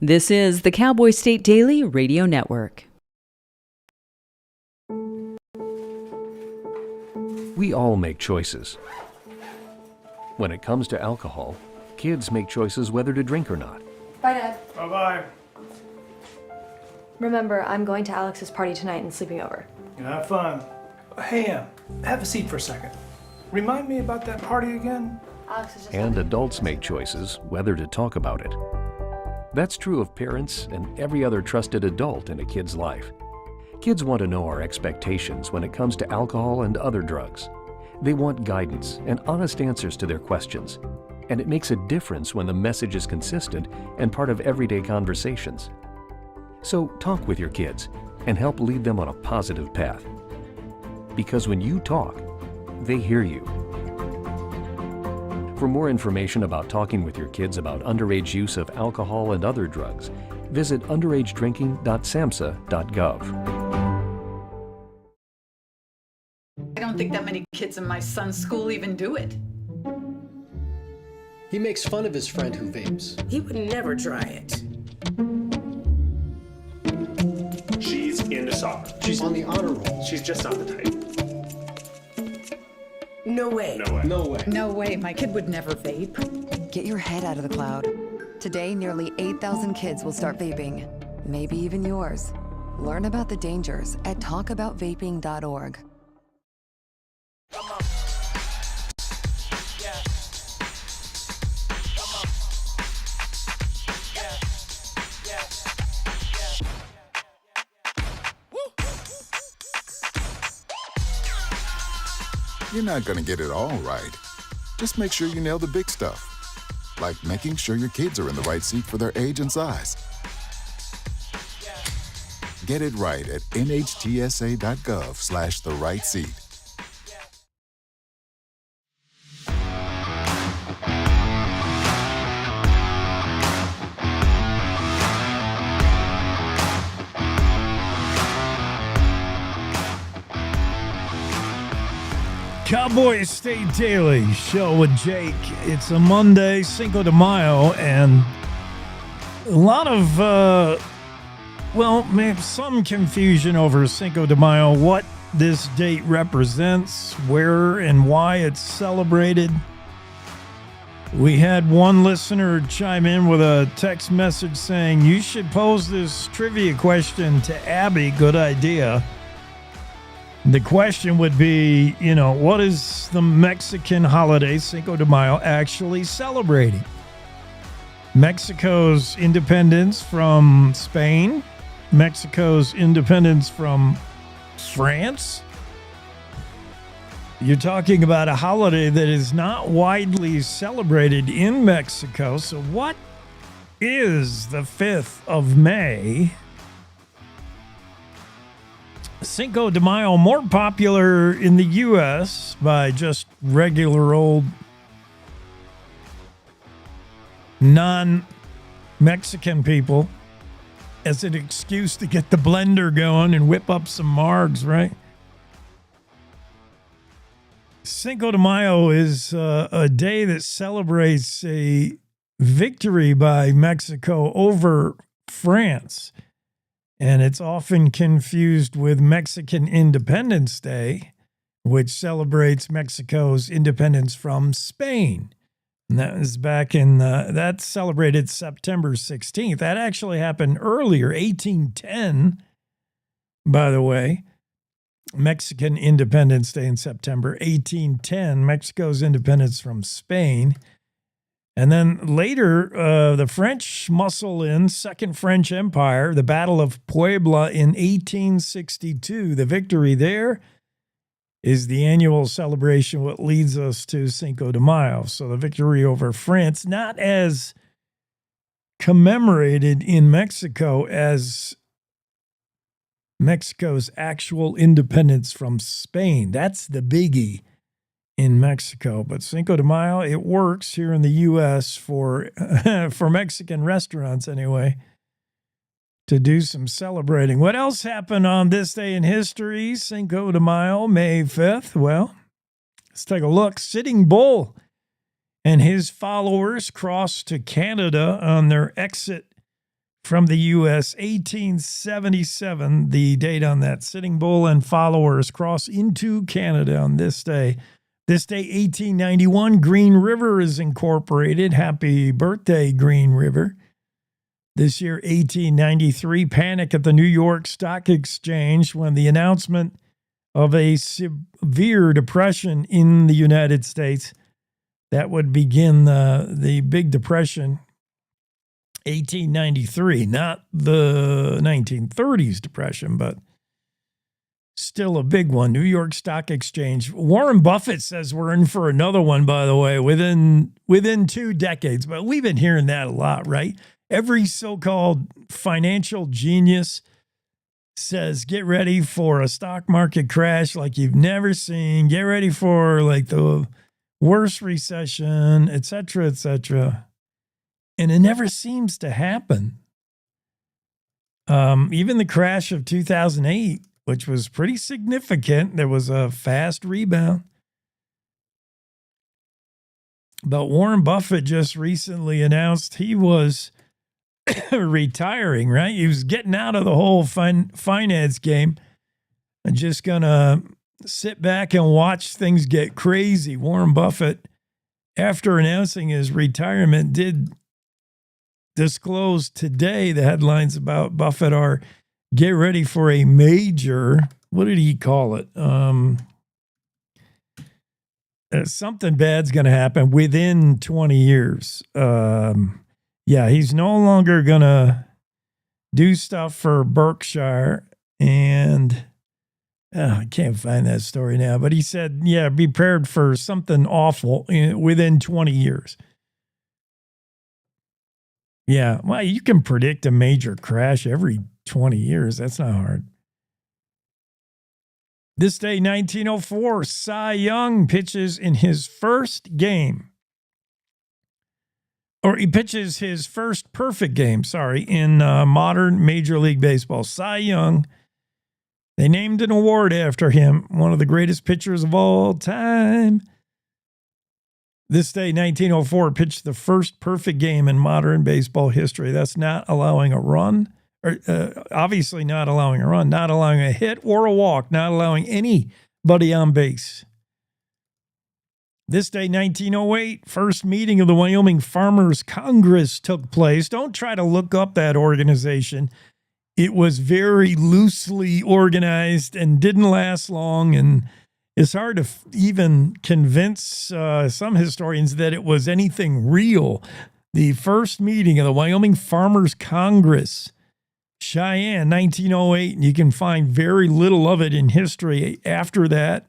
This is the Cowboy State Daily Radio Network.
We all make choices. When it comes to alcohol, kids make choices whether to drink or not.
Bye, Dad.
Bye-bye.
Remember, I'm going to Alex's party tonight and sleeping over.
Have fun. Hey, have a seat for a second. Remind me about that party again?
Alex is just
And adults make choices whether to talk about it. That's true of parents and every other trusted adult in a kid's life. Kids want to know our expectations when it comes to alcohol and other drugs. They want guidance and honest answers to their questions. And it makes a difference when the message is consistent and part of everyday conversations. So talk with your kids and help lead them on a positive path. Because when you talk, they hear you. For more information about talking with your kids about underage use of alcohol and other drugs, visit underagedrinking.samhsa.gov.
I don't think that many kids in my son's school even do it.
He makes fun of his friend who vapes.
He would never try it.
She's into soccer.
She's on the honor roll.
She's just not the type.
No way.
No way.
No way.
No way, my kid would never vape.
Get your head out of the cloud. Today, nearly 8,000 kids will start vaping. Maybe even yours. Learn about the dangers at talkaboutvaping.org.
You're not going to get it all right. Just make sure you nail the big stuff, like making sure your kids are in the right seat for their age and size. Get it right at nhtsa.gov/the-right-seat.
Cowboy State Daily Show with Jake. It's a Monday, Cinco de Mayo, and a lot of, maybe some confusion over Cinco de Mayo, what this date represents, where and why it's celebrated. We had one listener chime in with a text message saying, you should pose this trivia question to Abby. Good idea. The question would be, what is the Mexican holiday, Cinco de Mayo, actually celebrating? Mexico's independence from Spain? Mexico's independence from France? You're talking about a holiday that is not widely celebrated in Mexico. So what is the 5th of May? Cinco de Mayo, more popular in the U.S. by just regular old non-Mexican people as an excuse to get the blender going and whip up some margs, right? Cinco de Mayo is a day that celebrates a victory by Mexico over France. And it's often confused with Mexican Independence Day, which celebrates Mexico's independence from Spain. And that was back in, that celebrated September 16th. That actually happened earlier, 1810, by the way. Mexican Independence Day in September 1810, Mexico's independence from Spain. And then later, the French muscle in Second French Empire, the Battle of Puebla in 1862. The victory there is the annual celebration, what leads us to Cinco de Mayo. So the victory over France, not as commemorated in Mexico as Mexico's actual independence from Spain. That's the biggie in Mexico. But Cinco de Mayo, it works here in the U.S. for Mexican restaurants anyway, to do some celebrating. What else happened on this day in history, Cinco de Mayo, May 5th? Well, let's take a look. Sitting Bull and his followers crossed to Canada on their exit from the U.S. 1877, the date on that. Sitting Bull and followers cross into Canada on this day. This day, 1891, Green River is incorporated. Happy birthday, Green River. This year, 1893, panic at the New York Stock Exchange when the announcement of a severe depression in the United States that would begin the Big Depression, 1893. Not the 1930s depression, but still a big one. New York Stock Exchange. Warren Buffett says we're in for another one, by the way, within 2 decades. But we've been hearing that a lot, right? Every so-called financial genius says, get ready for a stock market crash like you've never seen. Get ready for like the worse recession, et cetera, and it never seems to happen. Even the crash of 2008, which was pretty significant, there was a fast rebound. But Warren Buffett just recently announced he was retiring, right? He was getting out of the whole finance game and just going to sit back and watch things get crazy. Warren Buffett, after announcing his retirement, did disclose today the headlines about Buffett are get ready for a major, what did he call it? Something bad's going to happen within 20 years. Yeah, he's no longer going to do stuff for Berkshire. And I can't find that story now. But he said, yeah, be prepared for something awful within 20 years. Yeah, well, you can predict a major crash every 20 years. That's not hard. This day, 1904, Cy Young pitches in his first game. Or he pitches his first perfect game, in modern Major League Baseball. Cy Young, they named an award after him, one of the greatest pitchers of all time. This day, 1904, pitched the first perfect game in modern baseball history. That's not allowing a run. Obviously not allowing a run, not allowing a hit or a walk, not allowing anybody on base. This day, 1908, first meeting of the Wyoming Farmers Congress took place. Don't try to look up that organization. It was very loosely organized and didn't last long, and it's hard to even convince some historians that it was anything real. The first meeting of the Wyoming Farmers Congress, Cheyenne, 1908, and you can find very little of it in history after that.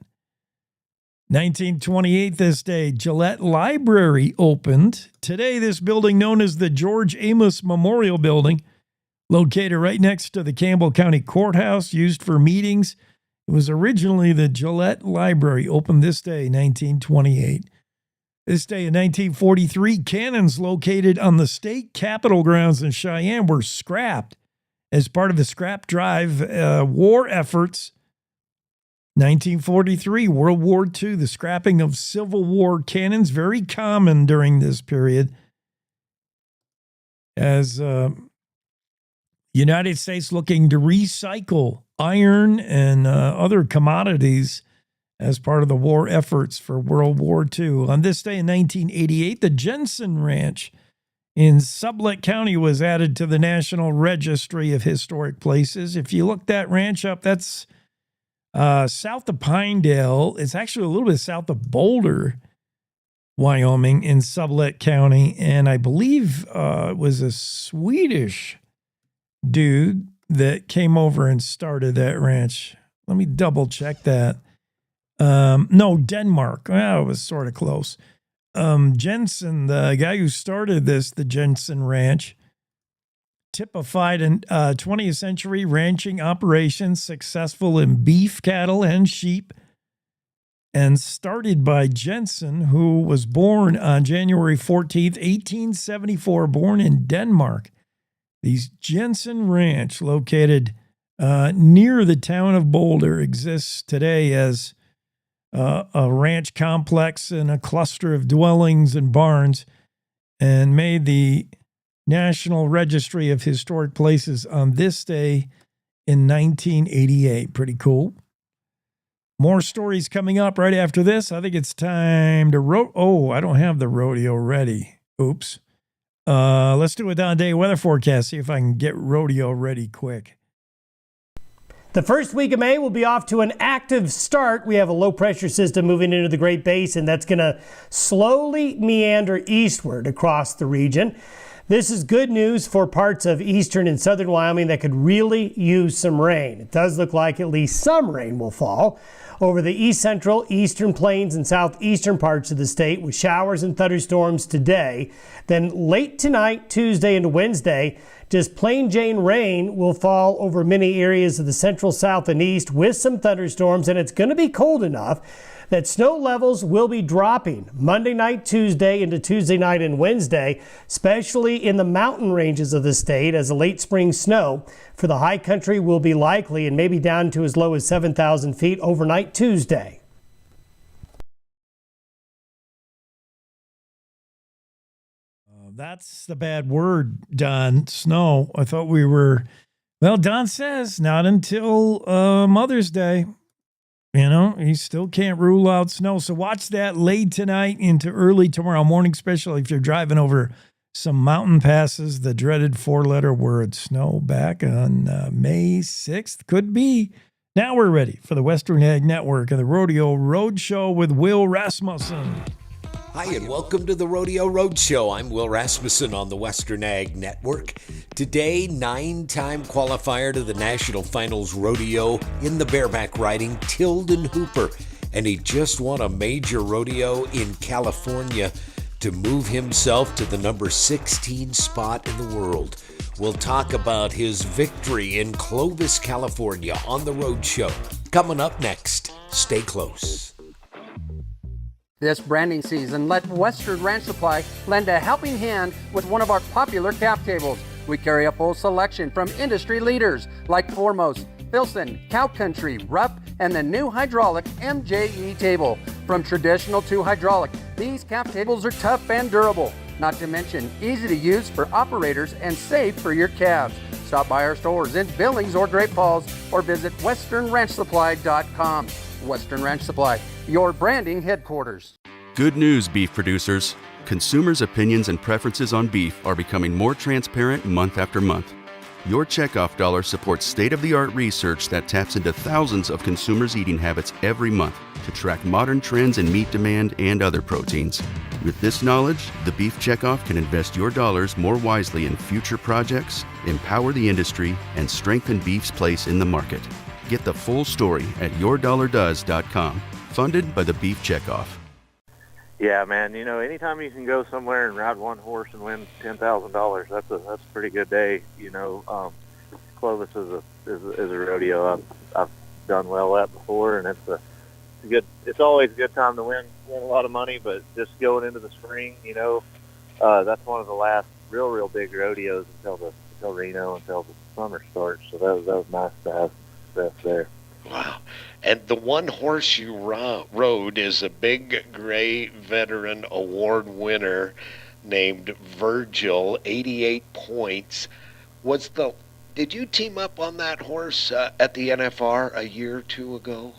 1928, this day, Gillette Library opened. Today, this building, known as the George Amos Memorial Building, located right next to the Campbell County Courthouse, used for meetings. It was originally the Gillette Library, opened this day, 1928. This day in 1943, cannons located on the state capitol grounds in Cheyenne were scrapped as part of the scrap drive war efforts. 1943, World War II, the scrapping of Civil War cannons, very common during this period. As United States looking to recycle iron and other commodities as part of the war efforts for World War II. On this day in 1988, the Jensen Ranch in Sublette County was added to the National Registry of Historic Places. If you look that ranch up, that's south of Pinedale. It's actually a little bit south of Boulder, Wyoming, in Sublette County. And I believe it was a Swedish dude that came over and started that ranch. Let me double check that. No, Denmark. Well, it was sort of close. Jensen, the guy who started the Jensen Ranch, typified in 20th century ranching operations, successful in beef, cattle, and sheep, and started by Jensen, who was born on January 14th, 1874, born in Denmark. The Jensen Ranch, located near the town of Boulder, exists today as a ranch complex and a cluster of dwellings and barns, and made the National Registry of Historic Places on this day in 1988. Pretty cool. More stories coming up right after this. I think it's time to I don't have the rodeo ready. Oops. Let's do a down-day weather forecast, see if I can get rodeo ready quick.
The first week of May will be off to an active start. We have a low-pressure system moving into the Great Basin that's going to slowly meander eastward across the region. This is good news for parts of eastern and southern Wyoming that could really use some rain. It does look like at least some rain will fall over the east central, eastern plains, and southeastern parts of the state, with showers and thunderstorms today. Then late tonight, Tuesday into Wednesday, just plain Jane rain will fall over many areas of the central, south, and east with some thunderstorms, and it's going to be cold enough that snow levels will be dropping Monday night, Tuesday into Tuesday night and Wednesday, especially in the mountain ranges of the state, as the late spring snow for the high country will be likely and maybe down to as low as 7,000 feet overnight Tuesday.
That's the bad word, Don. Snow. I thought we were, well, Don says not until Mother's Day. You know, he still can't rule out snow. So watch that late tonight into early tomorrow morning, especially if you're driving over some mountain passes. The dreaded four-letter word, snow, back on May 6th. Could be. Now we're ready for the Western Ag Network and the Rodeo Roadshow with Will Rasmussen.
Hi, and welcome to the Rodeo Roadshow. I'm Will Rasmussen on the Western Ag Network. Today, 9-time qualifier to the National Finals Rodeo in the bareback riding, Tilden Hooper. And he just won a major rodeo in California to move himself to the number 16 spot in the world. We'll talk about his victory in Clovis, California on the Roadshow. Coming up next, stay close.
This branding season, let Western Ranch Supply lend a helping hand with one of our popular cap tables. We carry a full selection from industry leaders like Foremost, Filson, Cow Country, Rupp, and the new hydraulic MJE table. From traditional to hydraulic, these cap tables are tough and durable, not to mention easy to use for operators and safe for your calves. Stop by our stores in Billings or Great Falls or visit westernranchsupply.com. Western Ranch Supply, your branding headquarters.
Good news, beef producers. Consumers' opinions and preferences on beef are becoming more transparent month after month. Your checkoff dollar supports state-of-the-art research that taps into thousands of consumers' eating habits every month to track modern trends in meat demand and other proteins. With this knowledge, the Beef Checkoff can invest your dollars more wisely in future projects, empower the industry, and strengthen beef's place in the market. Get the full story at yourdollardoes.com. Funded by the Beef Checkoff.
Yeah, man. You know, anytime you can go somewhere and ride one horse and win $10,000, that's a pretty good day. You know, Clovis is a rodeo I've done well at before, and it's a good. It's always a good time to win a lot of money. But just going into the spring, you know, that's one of the last real big rodeos until Reno, until the summer starts. So that was nice to have success there.
Wow. And the one horse you rode is a big gray veteran award winner named Virgil, 88 points. Did you team up on that horse at the NFR a year or two ago?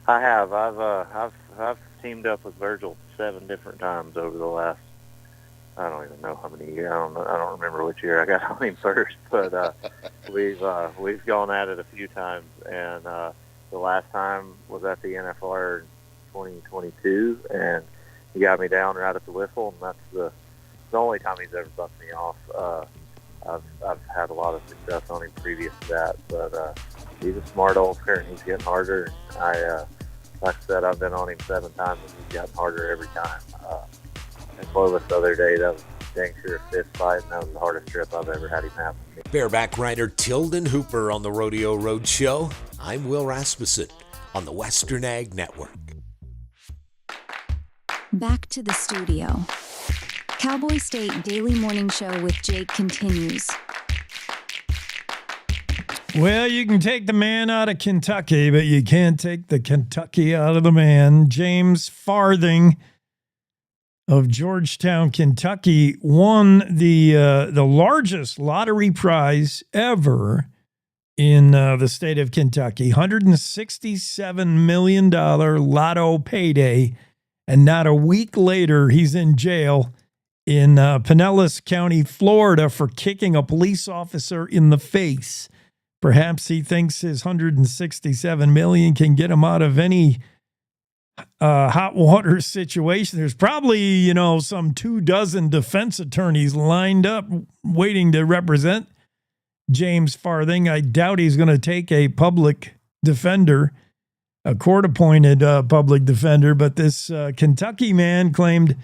I have. I've teamed up with Virgil 7 different times over the last, I don't even know how many years. I don't remember which year I got on him first, but we've gone at it a few times, and the last time was at the NFR in 2022, and he got me down right at the whistle, and that's the only time he's ever bucked me off. I've had a lot of success on him previous to that, but he's a smart oldster, and he's getting harder. And like I said, I've been on him 7 times, and he's gotten harder every time. And Clovis the other day, that was dang sure a fist fight, and that was the hardest trip I've ever had him have with me.
Bareback rider Tilden Hooper on the Rodeo Roadshow. I'm Will Rasmussen on the Western Ag Network.
Back to the studio. Cowboy State Daily Morning Show with Jake continues.
Well, you can take the man out of Kentucky, but you can't take the Kentucky out of the man. James Farthing of Georgetown, Kentucky, won the largest lottery prize ever in the state of Kentucky, $167 million lotto payday, and not a week later, he's in jail in Pinellas County, Florida, for kicking a police officer in the face. Perhaps he thinks his $167 million can get him out of any hot water situation. There's probably, some 24 defense attorneys lined up waiting to represent James Farthing. I doubt he's going to take a public defender, a court-appointed public defender, but this Kentucky man claimed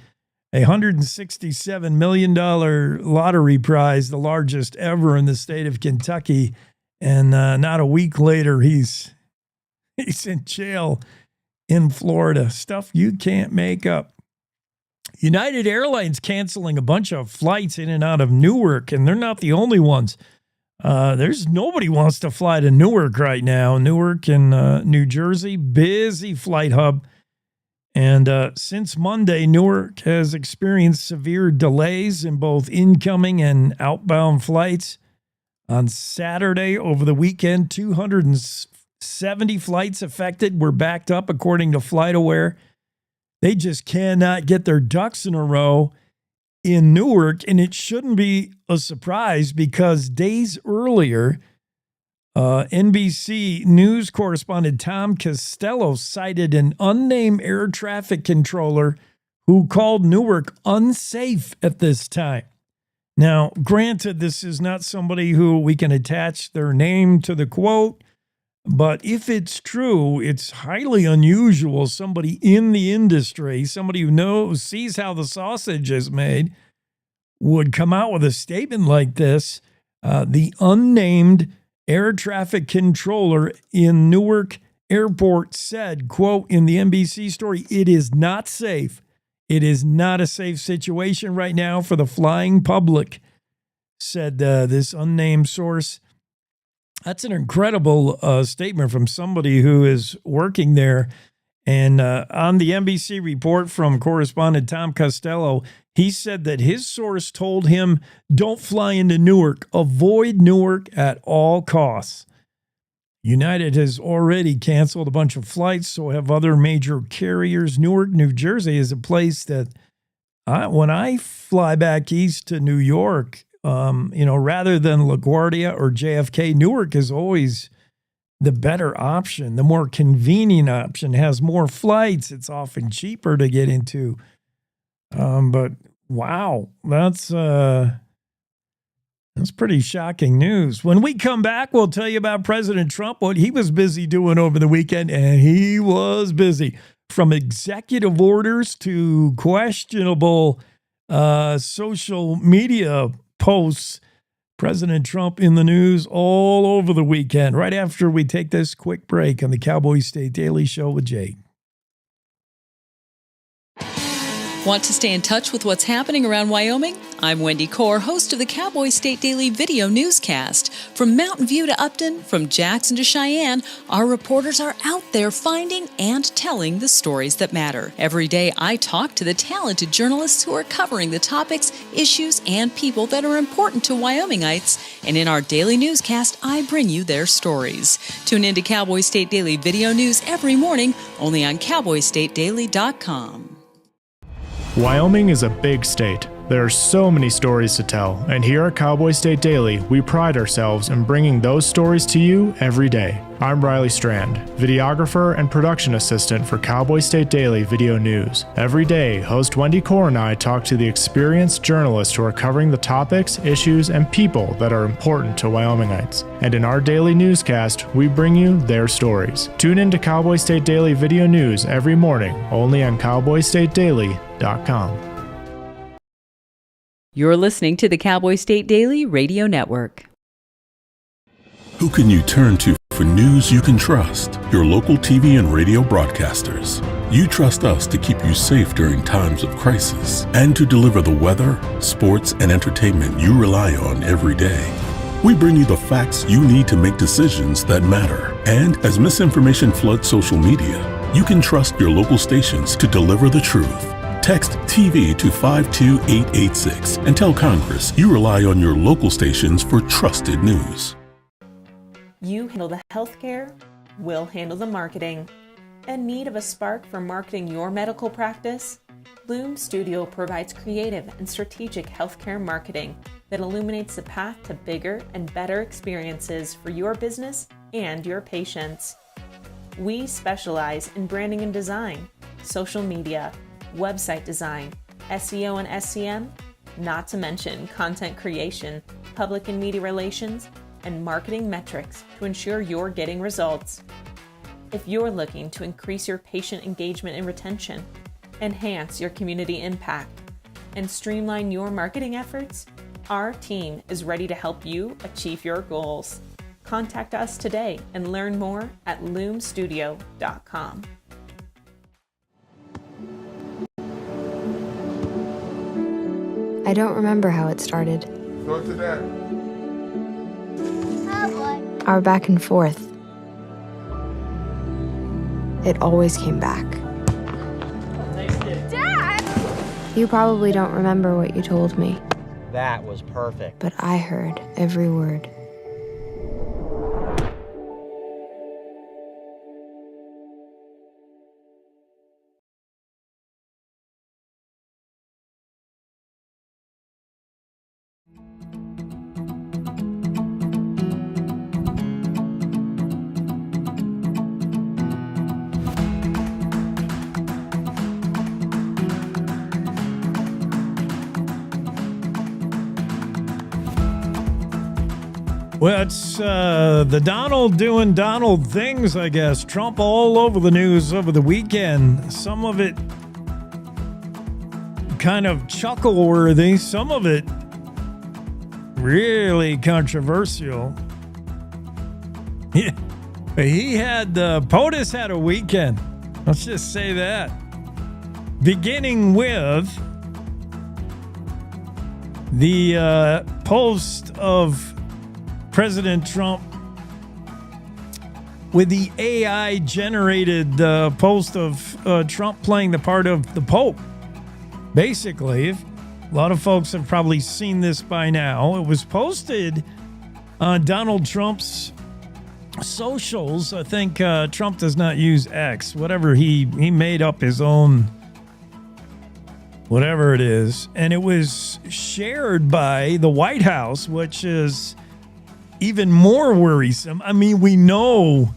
a $167 million lottery prize, the largest ever in the state of Kentucky, and not a week later, he's in jail in Florida. Stuff you can't make up. United Airlines canceling a bunch of flights in and out of Newark, and they're not the only ones. There's nobody wants to fly to Newark right now. Newark in New Jersey, busy flight hub. And since Monday, Newark has experienced severe delays in both incoming and outbound flights. On Saturday, over the weekend, 270 flights affected were backed up, according to FlightAware. They just cannot get their ducks in a row in Newark, and it shouldn't be a surprise because days earlier, NBC News correspondent Tom Costello cited an unnamed air traffic controller who called Newark unsafe at this time. Now, granted, this is not somebody who we can attach their name to the quote, but if it's true, it's highly unusual. Somebody in the industry, somebody who sees how the sausage is made, would come out with a statement like this. The unnamed air traffic controller in Newark Airport said, quote, in the NBC story, "It is not safe. It is not a safe situation right now for the flying public," said this unnamed source. That's an incredible statement from somebody who is working there. And on the NBC report from correspondent Tom Costello, he said that his source told him, don't fly into Newark. Avoid Newark at all costs. United has already canceled a bunch of flights, so have other major carriers. Newark, New Jersey is a place that when I fly back east to New York, rather than LaGuardia or JFK, Newark is always the better option, the more convenient option, has more flights. It's often cheaper to get into. But wow, that's pretty shocking news. When we come back, we'll tell you about President Trump, what he was busy doing over the weekend, and he was busy. From executive orders to questionable social media posts, President Trump in the news all over the weekend, right after we take this quick break on the Cowboy State Daily Show with Jake.
Want to stay in touch with what's happening around Wyoming? I'm Wendy Core, host of the Cowboy State Daily video newscast. From Mountain View to Upton, from Jackson to Cheyenne, our reporters are out there finding and telling the stories that matter. Every day, I talk to the talented journalists who are covering the topics, issues, and people that are important to Wyomingites. And in our daily newscast, I bring you their stories. Tune in to Cowboy State Daily video news every morning, only on CowboyStateDaily.com.
Wyoming is a big state. There are so many stories to tell, and here at Cowboy State Daily, we pride ourselves in bringing those stories to you every day. I'm Riley Strand, videographer and production assistant for Cowboy State Daily Video News. Every day, host Wendy Core and I talk to the experienced journalists who are covering the topics, issues, and people that are important to Wyomingites. And in our daily newscast, we bring you their stories. Tune in to Cowboy State Daily Video News every morning, only on CowboyStateDaily.com.
You're listening to the Cowboy State Daily Radio Network.
Who can you turn to for news you can trust? Your local TV and radio broadcasters. You trust us to keep you safe during times of crisis and to deliver the weather, sports, and entertainment you rely on every day. We bring you the facts you need to make decisions that matter. And as misinformation floods social media, you can trust your local stations to deliver the truth. Text TV to 52886 and tell Congress you rely on your local stations for trusted news.
You handle the healthcare, we'll handle the marketing. In need of a spark for marketing your medical practice? Loom Studio provides creative and strategic healthcare marketing that illuminates the path to bigger and better experiences for your business and your patients. We specialize in branding and design, social media, website design, SEO and SEM, not to mention content creation, public and media relations, and marketing metrics to ensure you're getting results. If you're looking to increase your patient engagement and retention, enhance your community impact, and streamline your marketing efforts, our team is ready to help you achieve your goals. Contact us today and learn more at loomstudio.com.
I don't remember how it started.
Go to that.
Cowboy. Our back and forth. It always came back. Dad! You probably don't remember what you told me,
That was perfect.
but I heard every word.
Well, it's the Donald doing Donald things, I guess. Trump all over the news over the weekend. Some of it kind of chuckle-worthy. Some of it really controversial. He had, POTUS had a weekend. Let's just say that. Beginning with the post of President Trump with the AI-generated post of Trump playing the part of the Pope. Basically, a lot of folks have probably seen this by now. It was posted on Donald Trump's socials. I think Trump does not use X. Whatever, he made up his own, whatever it is. And it was shared by the White House, which is even more worrisome. I mean, we know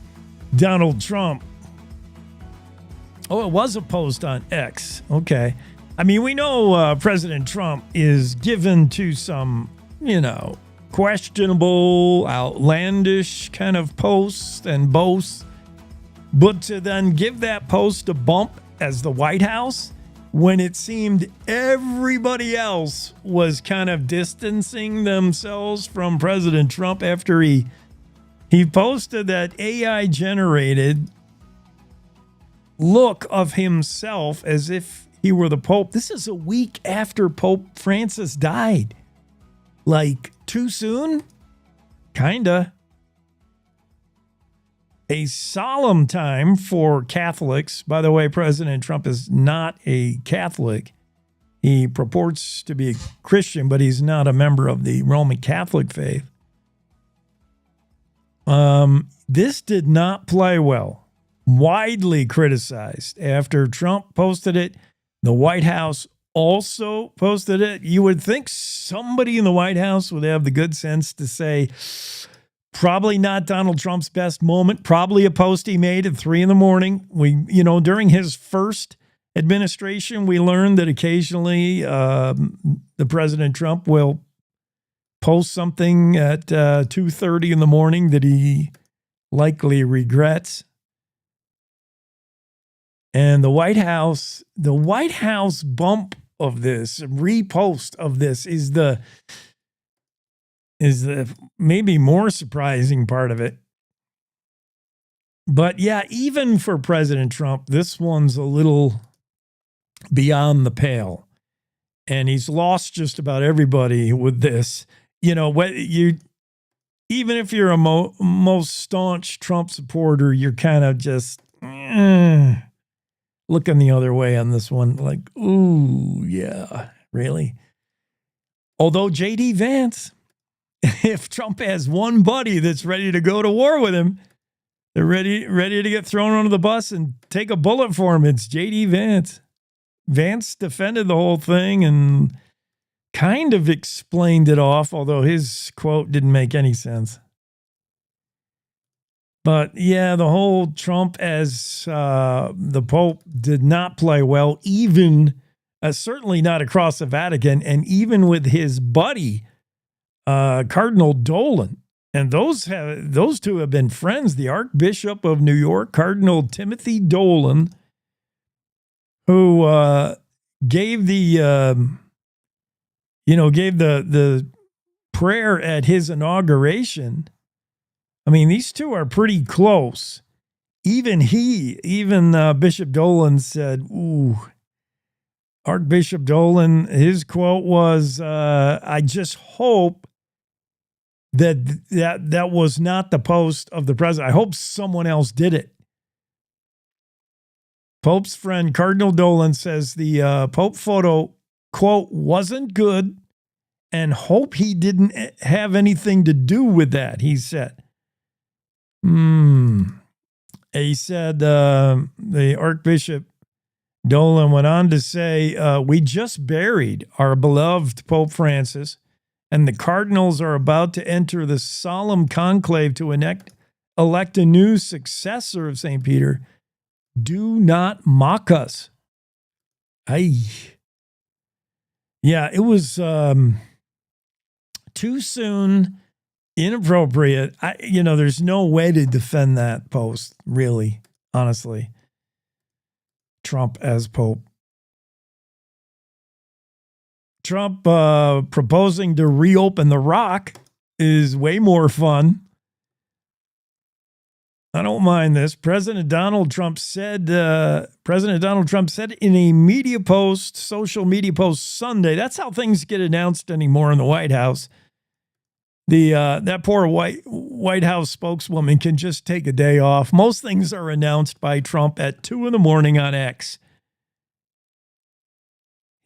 Donald Trump. Oh, it was a post on X. Okay. I mean, we know President Trump is given to some, questionable, outlandish kind of posts and boasts. But to then give that post a bump as the White House, when it seemed everybody else was kind of distancing themselves from President Trump after he posted that AI-generated look of himself as if he were the Pope. This is a week after Pope Francis died. Like, too soon? Kinda. A solemn time for Catholics. By the way, President Trump is not a Catholic. He purports to be a Christian, but he's not a member of the Roman Catholic faith. This did not play well. Widely criticized. After Trump posted it, the White House also posted it. You would think somebody in the White House would have the good sense to say, probably not Donald Trump's best moment. Probably a post he made at 3 a.m. During his first administration, we learned that occasionally the President Trump will post something at 2:30 in the morning that he likely regrets. And the White House bump of this, repost of this is the maybe more surprising part of it. But yeah, even for President Trump, this one's a little beyond the pale. And he's lost just about everybody with this. Even if you're a most staunch Trump supporter, you're kind of just looking the other way on this one. Like, ooh, yeah, really? Although J.D. Vance, if Trump has one buddy that's ready to go to war with him, they're ready to get thrown under the bus and take a bullet for him. It's J.D. Vance. Vance defended the whole thing and kind of explained it off, although his quote didn't make any sense. But yeah, the whole Trump as the Pope did not play well, even certainly not across the Vatican, and even with his buddy, Cardinal Dolan. And those two have been friends. The Archbishop of New York, Cardinal Timothy Dolan, who gave the prayer at his inauguration. I mean, these two are pretty close. Even Bishop Dolan said, ooh, Archbishop Dolan, his quote was, I just hope that was not the post of the president. I hope someone else did it. Pope's friend Cardinal Dolan says the Pope photo, quote, wasn't good and hope he didn't have anything to do with that, he said. He said, the Archbishop Dolan went on to say, we just buried our beloved Pope Francis, and the cardinals are about to enter the solemn conclave to elect a new successor of St. Peter. Do not mock us. Yeah, it was too soon, inappropriate. There's no way to defend that post, really, honestly. Trump as Pope. Trump proposing to reopen the Rock is way more fun. I don't mind this. President Donald Trump said in a social media post Sunday, that's how things get announced anymore in the White House. That poor White House spokeswoman can just take a day off. Most things are announced by Trump at 2 a.m. on X.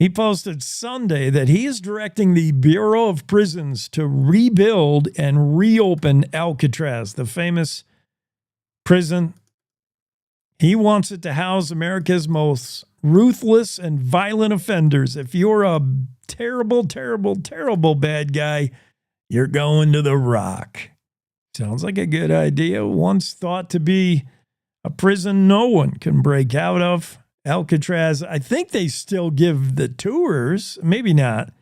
He posted Sunday that he is directing the Bureau of Prisons to rebuild and reopen Alcatraz, the famous prison. He wants it to house America's most ruthless and violent offenders. If you're a terrible, terrible, terrible bad guy, you're going to the Rock. Sounds like a good idea. Once thought to be a prison no one can break out of. Alcatraz, I think they still give the tours, maybe not.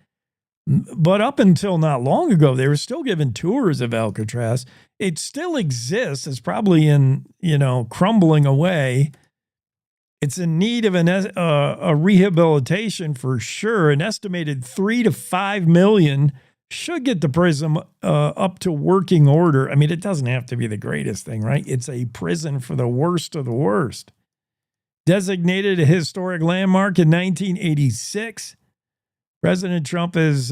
But up until not long ago, they were still giving tours of Alcatraz. It still exists. It's probably in, crumbling away. It's in need of a rehabilitation for sure. An estimated 3 to 5 million should get the prison up to working order. I mean, it doesn't have to be the greatest thing, right? It's a prison for the worst of the worst. Designated a historic landmark in 1986, President Trump has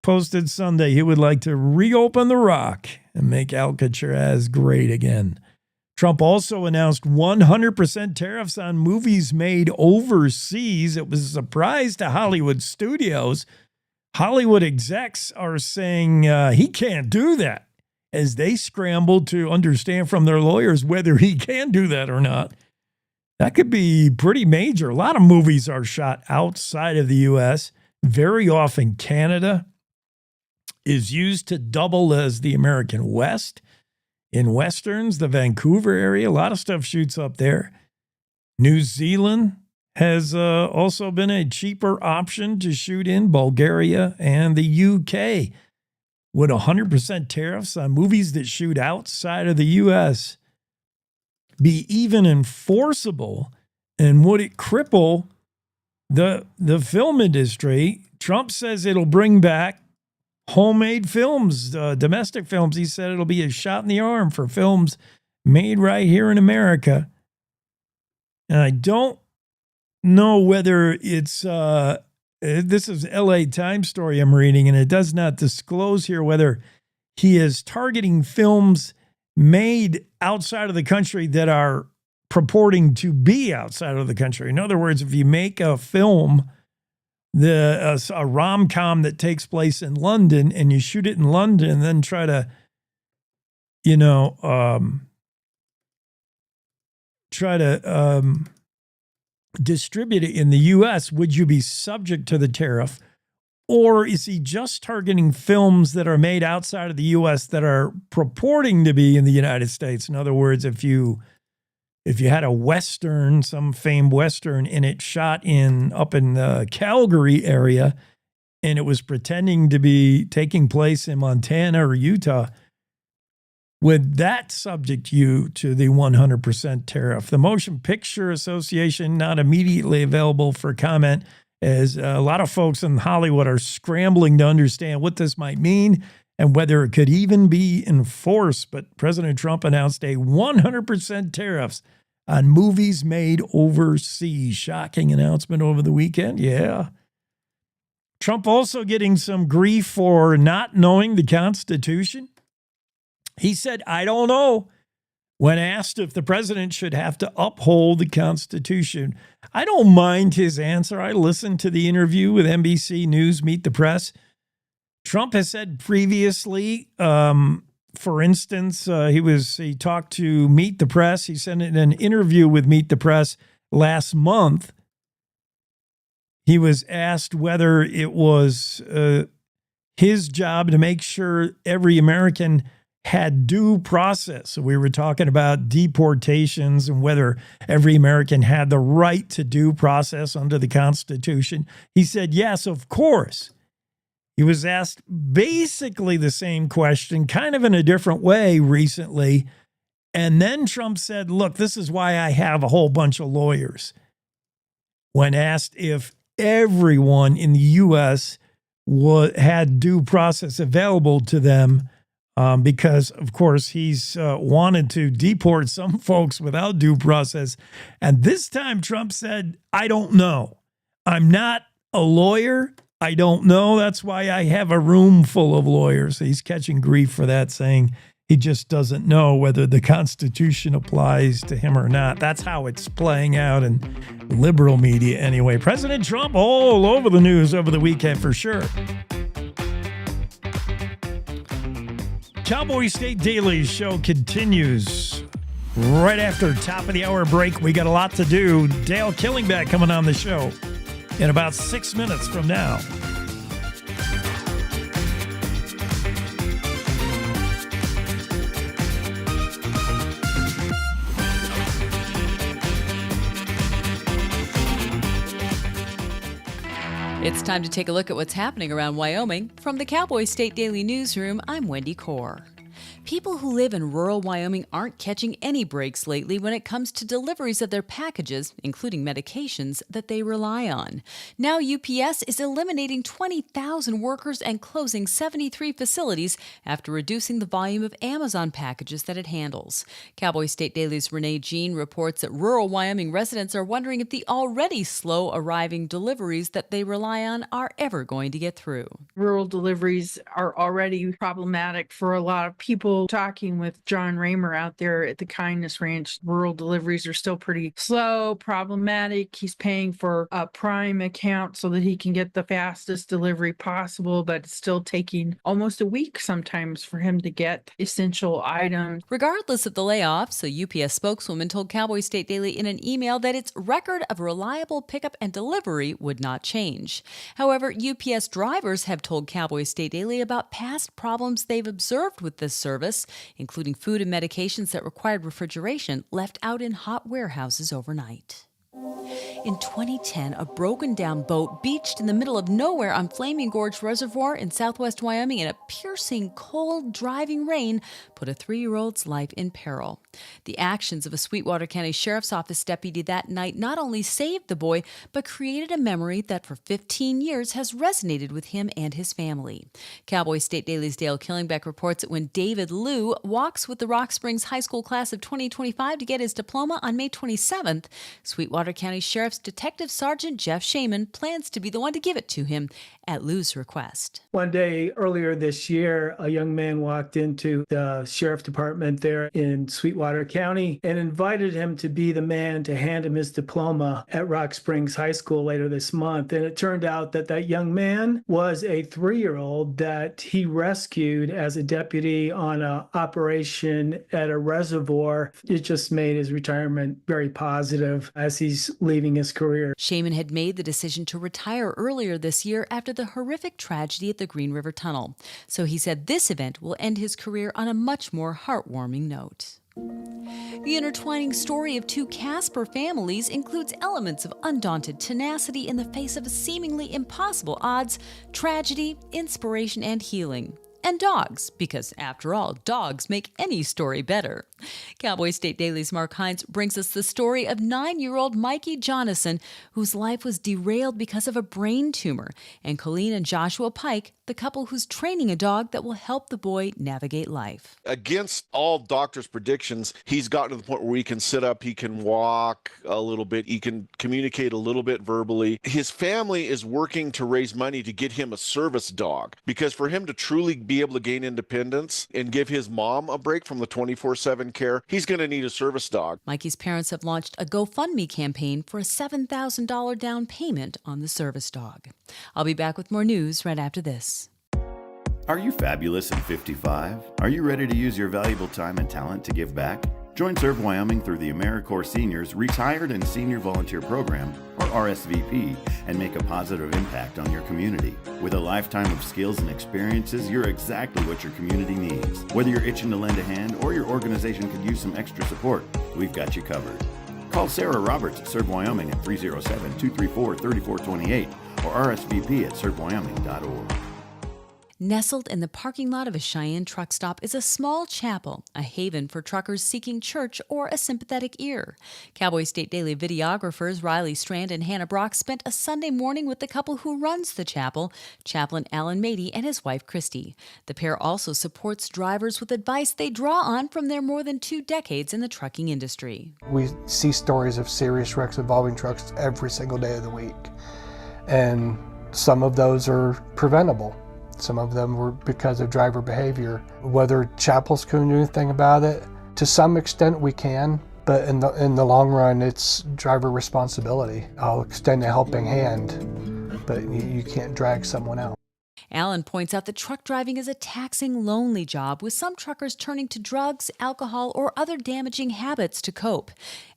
posted Sunday he would like to reopen the Rock and make Alcatraz great again. Trump also announced 100% tariffs on movies made overseas. It was a surprise to Hollywood studios. Hollywood execs are saying he can't do that as they scramble to understand from their lawyers whether he can do that or not. That could be pretty major. A lot of movies are shot outside of the U.S. Very often Canada is used to double as the American West. In Westerns, the Vancouver area, a lot of stuff shoots up there. New Zealand has also been a cheaper option to shoot in. Bulgaria and the UK. Would 100% tariffs on movies that shoot outside of the U.S. be even enforceable, and would it cripple the film industry? Trump says it'll bring back homemade films, domestic films. He said it'll be a shot in the arm for films made right here in America. And I don't know whether it's this is LA Times story I'm reading, and it does not disclose here whether he is targeting films made outside of the country that are purporting to be outside of the country. In other words, if you make a film, a rom-com that takes place in London, and you shoot it in London and then try to, distribute it in the U.S., would you be subject to the tariff? Or is he just targeting films that are made outside of the U.S. that are purporting to be in the United States? In other words, if you had a Western, some famed Western, and it shot up in the Calgary area, and it was pretending to be taking place in Montana or Utah, would that subject you to the 100% tariff? The Motion Picture Association, not immediately available for comment, as a lot of folks in Hollywood are scrambling to understand what this might mean and whether it could even be enforced. But President Trump announced a 100% tariffs on movies made overseas. Shocking announcement over the weekend. Yeah. Trump also getting some grief for not knowing the Constitution. He said, I don't know, when asked if the president should have to uphold the Constitution. I don't mind his answer. I listened to the interview with NBC News, Meet the Press. Trump has said previously, for instance, he talked to Meet the Press. He said in an interview with Meet the Press last month, he was asked whether it was his job to make sure every American had due process. So we were talking about deportations and whether every American had the right to due process under the Constitution. He said, yes, of course. He was asked basically the same question, kind of in a different way recently. And then Trump said, look, this is why I have a whole bunch of lawyers. When asked if everyone in the U.S. had due process available to them, because, of course, he's wanted to deport some folks without due process. And this time Trump said, I don't know. I'm not a lawyer. I don't know. That's why I have a room full of lawyers. He's catching grief for that, saying he just doesn't know whether the Constitution applies to him or not. That's how it's playing out in liberal media anyway. President Trump all over the news over the weekend for sure. Cowboy State Daily show continues right after top of the hour break. We got a lot to do. Dale Killingback coming on the show in about 6 minutes from now.
It's time to take a look at what's happening around Wyoming. From the Cowboy State Daily Newsroom, I'm Wendy Core. People who live in rural Wyoming aren't catching any breaks lately when it comes to deliveries of their packages, including medications that they rely on. Now UPS is eliminating 20,000 workers and closing 73 facilities after reducing the volume of Amazon packages that it handles. Cowboy State Daily's Renee Jean reports that rural Wyoming residents are wondering if the already slow arriving deliveries that they rely on are ever going to get through.
Rural deliveries are already problematic for a lot of people. Talking with John Raymer out there at the Kindness Ranch, rural deliveries are still pretty slow, problematic. He's paying for a Prime account so that he can get the fastest delivery possible, but it's still taking almost a week sometimes for him to get essential items.
Regardless of the layoffs, a UPS spokeswoman told Cowboy State Daily in an email that its record of reliable pickup and delivery would not change. However, UPS drivers have told Cowboy State Daily about past problems they've observed with this service, including food and medications that required refrigeration left out in hot warehouses overnight. In 2010, a broken-down boat beached in the middle of nowhere on Flaming Gorge Reservoir in southwest Wyoming in a piercing, cold, driving rain put a 3-year-old's life in peril. The actions of a Sweetwater County Sheriff's Office deputy that night not only saved the boy, but created a memory that for 15 years has resonated with him and his family. Cowboy State Daily's Dale Killingback reports that when David Liu walks with the Rock Springs High School class of 2025 to get his diploma on May 27th, Sweetwater County Sheriff's Detective Sergeant Jeff Shaman plans to be the one to give it to him at Liu's request.
One day earlier this year, a young man walked into the sheriff department there in Sweetwater County and invited him to be the man to hand him his diploma at Rock Springs High School later this month. And it turned out that that young man was a 3-year-old that he rescued as a deputy on an operation at a reservoir. It just made his retirement very positive as he's leaving his career.
Shaman had made the decision to retire earlier this year after the horrific tragedy at the Green River Tunnel. So he said this event will end his career on a much more heartwarming note. The intertwining story of 2 Casper families includes elements of undaunted tenacity in the face of seemingly impossible odds, tragedy, inspiration, and healing. and dogs, because after all, dogs make any story better. Cowboy State Daily's Mark Hines brings us the story of 9-year-old Mikey Jonathan, whose life was derailed because of a brain tumor, and Colleen and Joshua Pike, the couple who's training a dog that will help the boy navigate life.
Against all doctors' predictions, he's gotten to the point where he can sit up, he can walk a little bit, he can communicate a little bit verbally. His family is working to raise money to get him a service dog, because for him to truly be able to gain independence and give his mom a break from the 24/7 care, he's going to need a service dog.
Mikey's parents have launched a GoFundMe campaign for a $7,000 down payment on the service dog. I'll be back with more news right after this.
Are you fabulous and 55? Are you ready to use your valuable time and talent to give back? Join Serve Wyoming through the AmeriCorps Seniors Retired and Senior Volunteer Program, or RSVP, and make a positive impact on your community. With a lifetime of skills and experiences, you're exactly what your community needs. Whether you're itching to lend a hand or your organization could use some extra support, we've got you covered. Call Sarah Roberts at Serve Wyoming at 307-234-3428 or RSVP at servewyoming.org.
Nestled in the parking lot of a Cheyenne truck stop is a small chapel, a haven for truckers seeking church or a sympathetic ear. Cowboy State Daily videographers Riley Strand and Hannah Brock spent a Sunday morning with the couple who runs the chapel, Chaplain Alan Mady and his wife Christy. The pair also supports drivers with advice they draw on from their more than 2 decades in the trucking industry.
We see stories of serious wrecks involving trucks every single day of the week, and some of those are preventable. Some of them were because of driver behavior. Whether chapels can do anything about it, to some extent we can, but in the long run, it's driver responsibility. I'll extend a helping hand, but you can't drag someone out.
Alan points out that truck driving is a taxing, lonely job, with some truckers turning to drugs, alcohol, or other damaging habits to cope.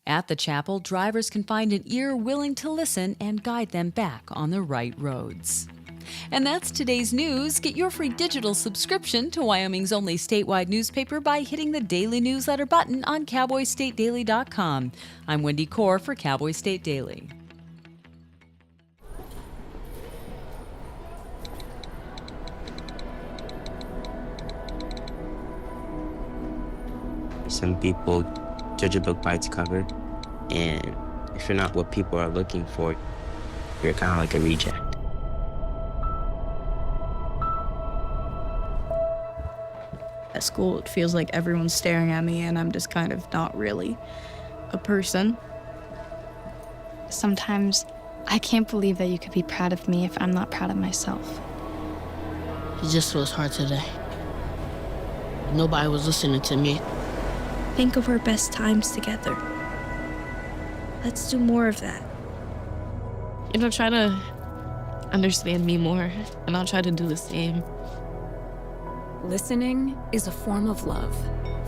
At the chapel, drivers can find an ear willing to listen and guide them back on the right roads. And that's today's news. Get your free digital subscription to Wyoming's only statewide newspaper by hitting the daily newsletter button on cowboystatedaily.com. I'm Wendy Core for Cowboy State Daily.
Some people judge a book by its cover, and if you're not what people are looking for, you're kind of like a reject.
At school, it feels like everyone's staring at me and I'm just kind of not really a person.
Sometimes I can't believe that you could be proud of me if I'm not proud of myself.
It just feels hard today. Nobody was listening to me.
Think of our best times together. Let's do more of that.
Try to understand me more, and I'll try to do the same.
Listening is a form of love.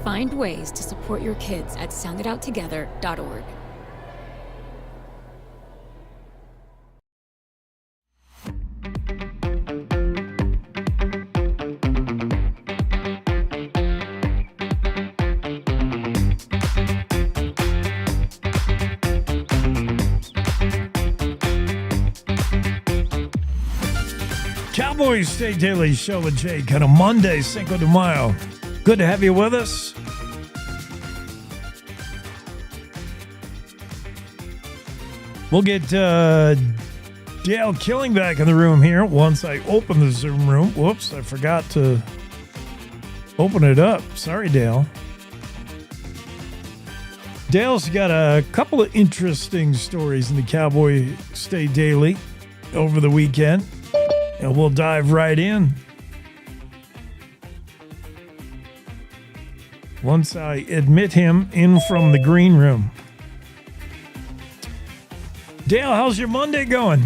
Find ways to support your kids at soundidouttogether.org.
Cowboy State Daily Show with Jake on a Monday, Cinco de Mayo. Good to have you with us. We'll get Dale Killing back in the room here once I open the Zoom room. Whoops, I forgot to open it up. Sorry, Dale. Dale's got a couple of interesting stories in the Cowboy State Daily over the weekend. And we'll dive right in. Once I admit him in from the green room. Dale, how's your Monday going?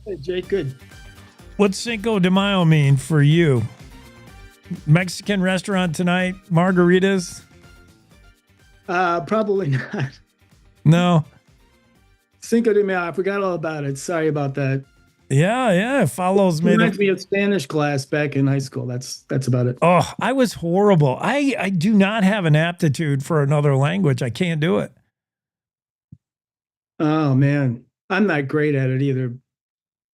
Hey, Jake, good.
What's Cinco de Mayo mean for you? Mexican restaurant tonight? Margaritas?
Probably not.
No.
Cinco de Mayo, I forgot all about it. Sorry about that.
Yeah, follows me.
Reminds me of Spanish class back in high school. That's about it.
Oh, I was horrible. I do not have an aptitude for another language. I can't do it.
Oh, man. I'm not great at it either,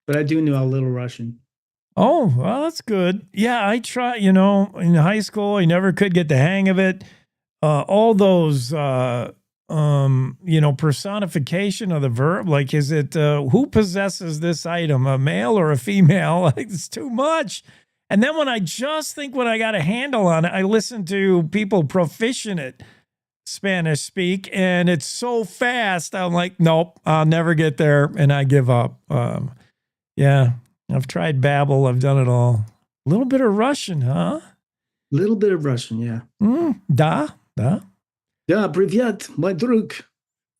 but I do know a little Russian.
Oh, well, that's good. Yeah, I try, in high school, I never could get the hang of it. All those, personification of the verb, like, is it, who possesses this item, a male or a female? Like, it's too much. And then when I got a handle on it, I listen to people proficient at Spanish speak, and it's so fast. I'm like, nope, I'll never get there. And I give up. Yeah. I've tried Babbel. I've done it all. A little bit of Russian, huh?
A little bit of Russian, yeah.
Da.
Yeah, привет, my drug.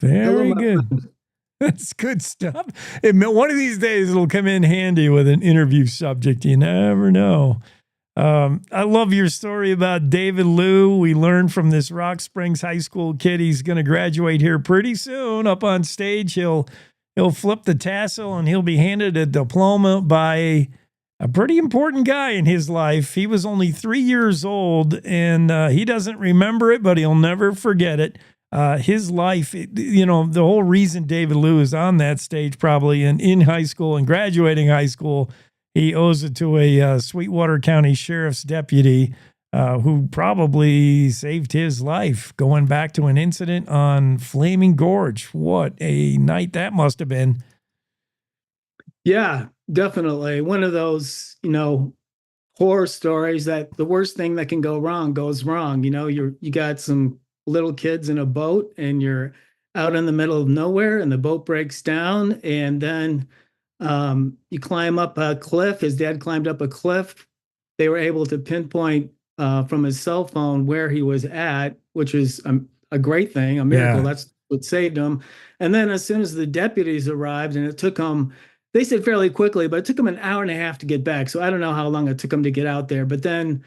Very good. That's good stuff. One of these days, it'll come in handy with an interview subject. You never know. I love your story about David Liu. We learned from this Rock Springs High School kid. He's going to graduate here pretty soon. Up on stage, he'll flip the tassel and he'll be handed a diploma by a pretty important guy in his life. He was only 3 years old, and he doesn't remember it, but he'll never forget it. His life, the whole reason David Liu is on that stage probably in high school and graduating high school, he owes it to a Sweetwater County Sheriff's deputy who probably saved his life going back to an incident on Flaming Gorge. What a night that must have been.
Yeah, definitely. One of those, horror stories that the worst thing that can go wrong goes wrong. You got some little kids in a boat and you're out in the middle of nowhere and the boat breaks down, and then you climb up a cliff. His dad climbed up a cliff. They were able to pinpoint from his cell phone where he was at, which is a great thing, a miracle.
Yeah.
That's what saved him. And then as soon as the deputies arrived, and it took them, they said fairly quickly, but it took them an hour and a half to get back. So I don't know how long it took them to get out there. But then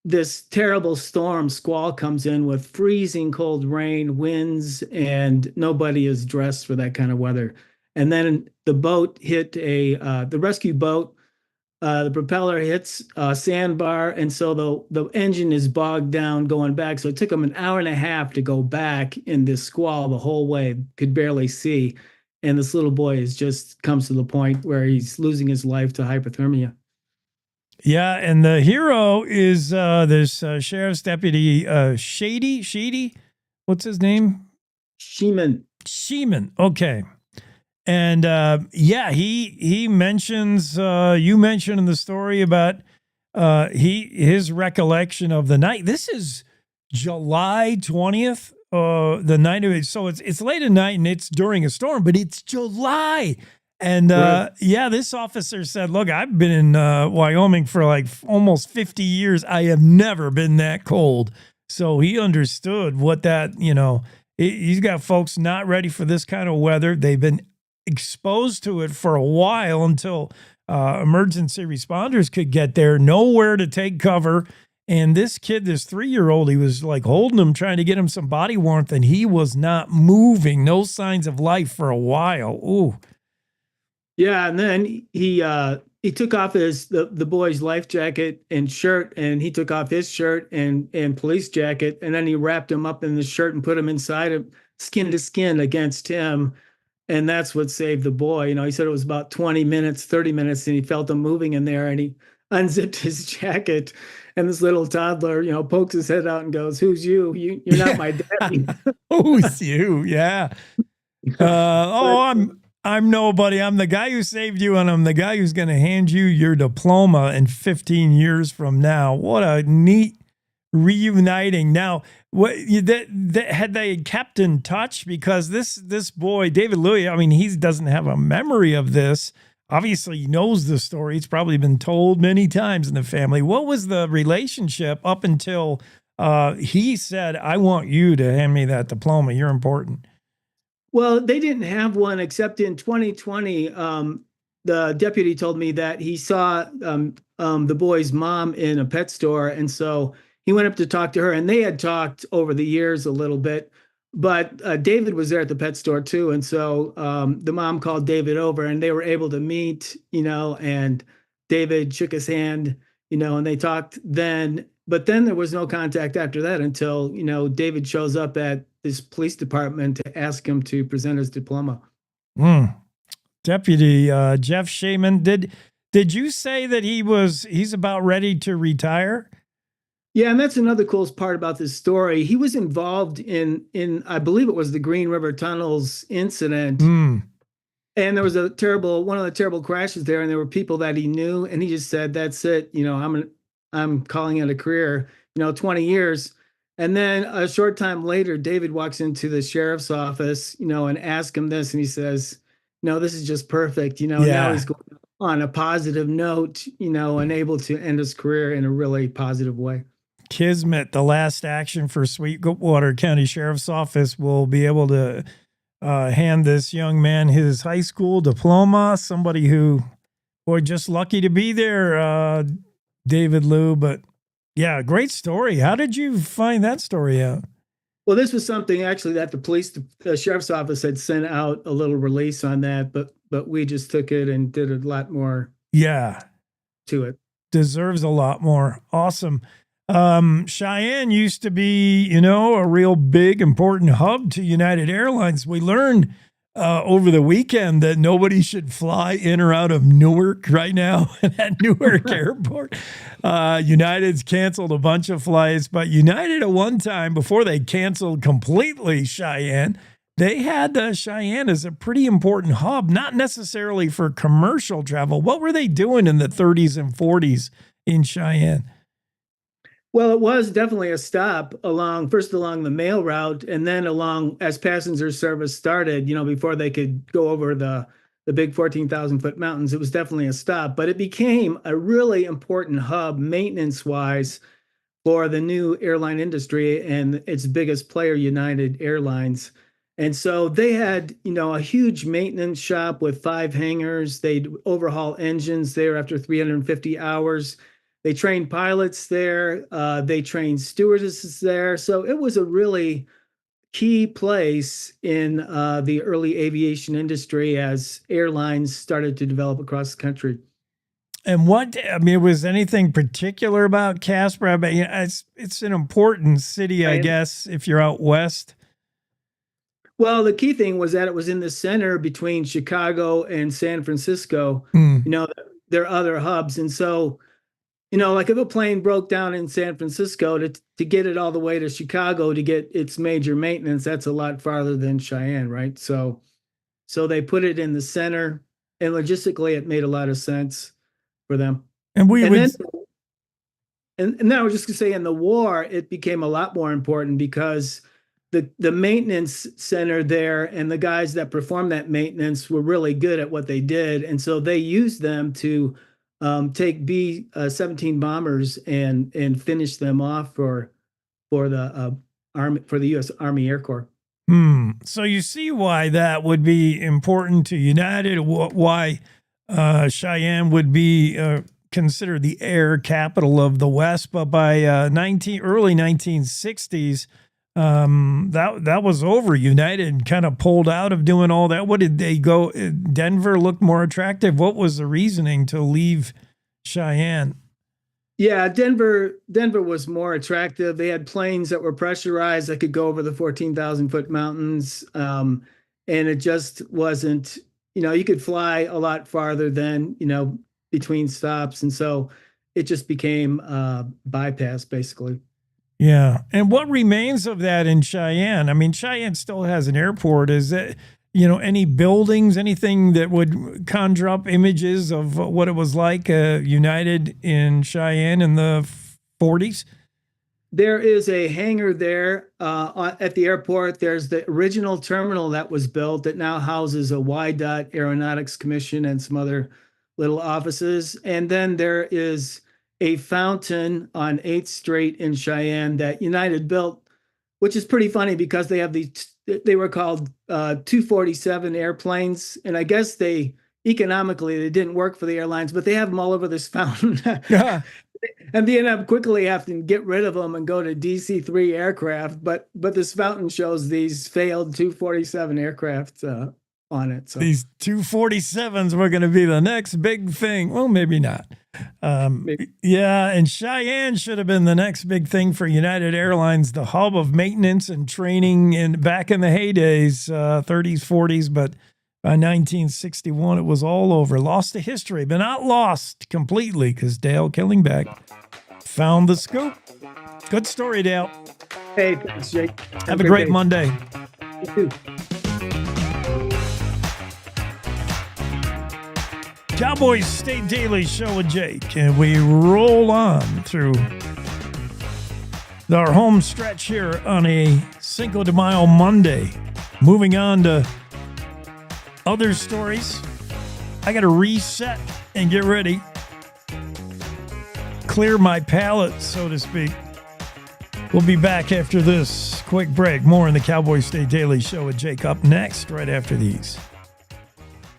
this terrible storm squall comes in with freezing cold rain, winds, and nobody is dressed for that kind of weather. And then the boat hit the rescue boat. The propeller hits a sandbar, and so the engine is bogged down going back. So it took them an hour and a half to go back in this squall the whole way. Could barely see, and this little boy comes to the point where he's losing his life to hypothermia.
Yeah, and the hero is this sheriff's deputy, Shady. What's his name? Sheeman. Okay. And he mentions you mentioned in the story about his recollection of the night. This is July 20th, the night of it. So it's late at night and it's during a storm, but it's July. And this officer said, "Look, I've been in Wyoming for like almost 50 years. I have never been that cold." So he understood what that, he's got folks not ready for this kind of weather. They've been exposed to it for a while until emergency responders could get there, nowhere to take cover. And this kid, this 3-year-old, he was like holding him, trying to get him some body warmth, and he was not moving, no signs of life for a while. Ooh.
Yeah, and then he took off the boy's life jacket and shirt, and he took off his shirt and police jacket, and then he wrapped him up in the shirt and put him inside of skin to skin against him. And that's what saved the boy. He said it was about 20 minutes, 30 minutes, and he felt him moving in there, and he unzipped his jacket, and this little toddler, pokes his head out and goes, "Who's you? You're not my daddy."
Who's you? Yeah. I'm nobody. I'm the guy who saved you, and I'm the guy who's going to hand you your diploma in 15 years from now. What a neat reuniting. Now, had they kept in touch? Because this boy, David Liu, he doesn't have a memory of this. Obviously, he knows the story. It's probably been told many times in the family. What was the relationship up until he said, "I want you to hand me that diploma. You're important"?
Well, they didn't have one, except in 2020. The deputy told me that he saw the boy's mom in a pet store, and so he went up to talk to her, and they had talked over the years a little bit. But David was there at the pet store too, and so the mom called David over, and they were able to meet, and David shook his hand, and they talked then. But then there was no contact after that until, David shows up at this police department to ask him to present his diploma.
Deputy Jeff Shaman, did Did you say that he's about ready to retire?
Yeah, and that's another cool part about this story. He was involved in I believe it was the Green River Tunnels incident. And there was one of the terrible crashes there, and there were people that he knew, and he just said, "That's it. I'm calling it a career. 20 years." And then a short time later, David walks into the sheriff's office, and asks him this, and he says, "No, this is just perfect. Now he's going on a positive note, and able to end his career in a really positive way."
Kismet, the last action for Sweetwater County Sheriff's Office, will be able to hand this young man his high school diploma. Somebody who, boy, just lucky to be there, David Lou. But yeah, great story. How did you find that story out?
Well, this was something actually that the sheriff's office had sent out a little release on that, but we just took it and did a lot more. To it.
Deserves a lot more. Awesome. Cheyenne used to be, a real big, important hub to United Airlines. We learned over the weekend that nobody should fly in or out of Newark right now at Newark Airport. United's canceled a bunch of flights, but United at one time, before they canceled completely Cheyenne, they had Cheyenne as a pretty important hub, not necessarily for commercial travel. What were they doing in the 30s and 40s in Cheyenne?
Well, it was definitely a stop first along the mail route, and then along as passenger service started, before they could go over the big 14,000-foot mountains. It was definitely a stop, but it became a really important hub maintenance-wise for the new airline industry and its biggest player, United Airlines. And so they had, a huge maintenance shop with 5 hangars. They'd overhaul engines there after 350 hours. They trained pilots there. They trained stewardesses there. So it was a really key place in the early aviation industry as airlines started to develop across the country.
And was anything particular about Casper? I mean, it's an important city, I guess, if you're out west.
Well, the key thing was that it was in the center between Chicago and San Francisco. There are other hubs. And so, like if a plane broke down in San Francisco to get it all the way to Chicago to get its major maintenance, that's a lot farther than Cheyenne, right? So they put it in the center, and logistically it made a lot of sense for them. And then I was just gonna say, in the war, it became a lot more important because the maintenance center there and the guys that performed that maintenance were really good at what they did, and so they used them to take B-17 bombers and finish them off for the U.S. Army Air Corps.
So you see why that would be important to United. Why Cheyenne would be considered the air capital of the West. But by early 1960s, that was over. United kind of pulled out of doing all that. What did they go? Denver looked more attractive. What was the reasoning to leave Cheyenne?
Yeah, Denver was more attractive. They had planes that were pressurized that could go over the 14,000-foot mountains. And it just wasn't, you could fly a lot farther than, between stops. And so it just became bypass, basically.
Yeah. And what remains of that in Cheyenne? I mean, Cheyenne still has an airport. Is that, any buildings, anything that would conjure up images of what it was like United in Cheyenne in the 40s?
There is a hangar there at the airport. There's the original terminal that was built that now houses a Y-Dot Aeronautics Commission and some other little offices. And then there is a fountain on 8th Street in Cheyenne that United built, which is pretty funny because they were called 247 airplanes. And I guess they didn't work for the airlines, but they have them all over this fountain.
Yeah.
And they end up quickly having to get rid of them and go to DC-3 aircraft. But this fountain shows these failed 247 aircraft on it. So
these 247s were going to be the next big thing. Well, maybe not. Yeah, and Cheyenne should have been the next big thing for United Airlines, the hub of maintenance and training back in the heydays, 30s, 40s. But By 1961, it was all over. Lost to history, but not lost completely because Dale Killingbeck found the scoop. Good story, Dale.
Hey, thanks, Jake.
Have a great
day.
Monday.
You too.
Cowboy State Daily Show with Jake, and we roll on through our home stretch here on a Cinco de Mayo Monday. Moving on to other stories. I got to reset and get ready. Clear my palate, so to speak. We'll be back after this quick break. More in the Cowboy State Daily Show with Jake up next, right after these.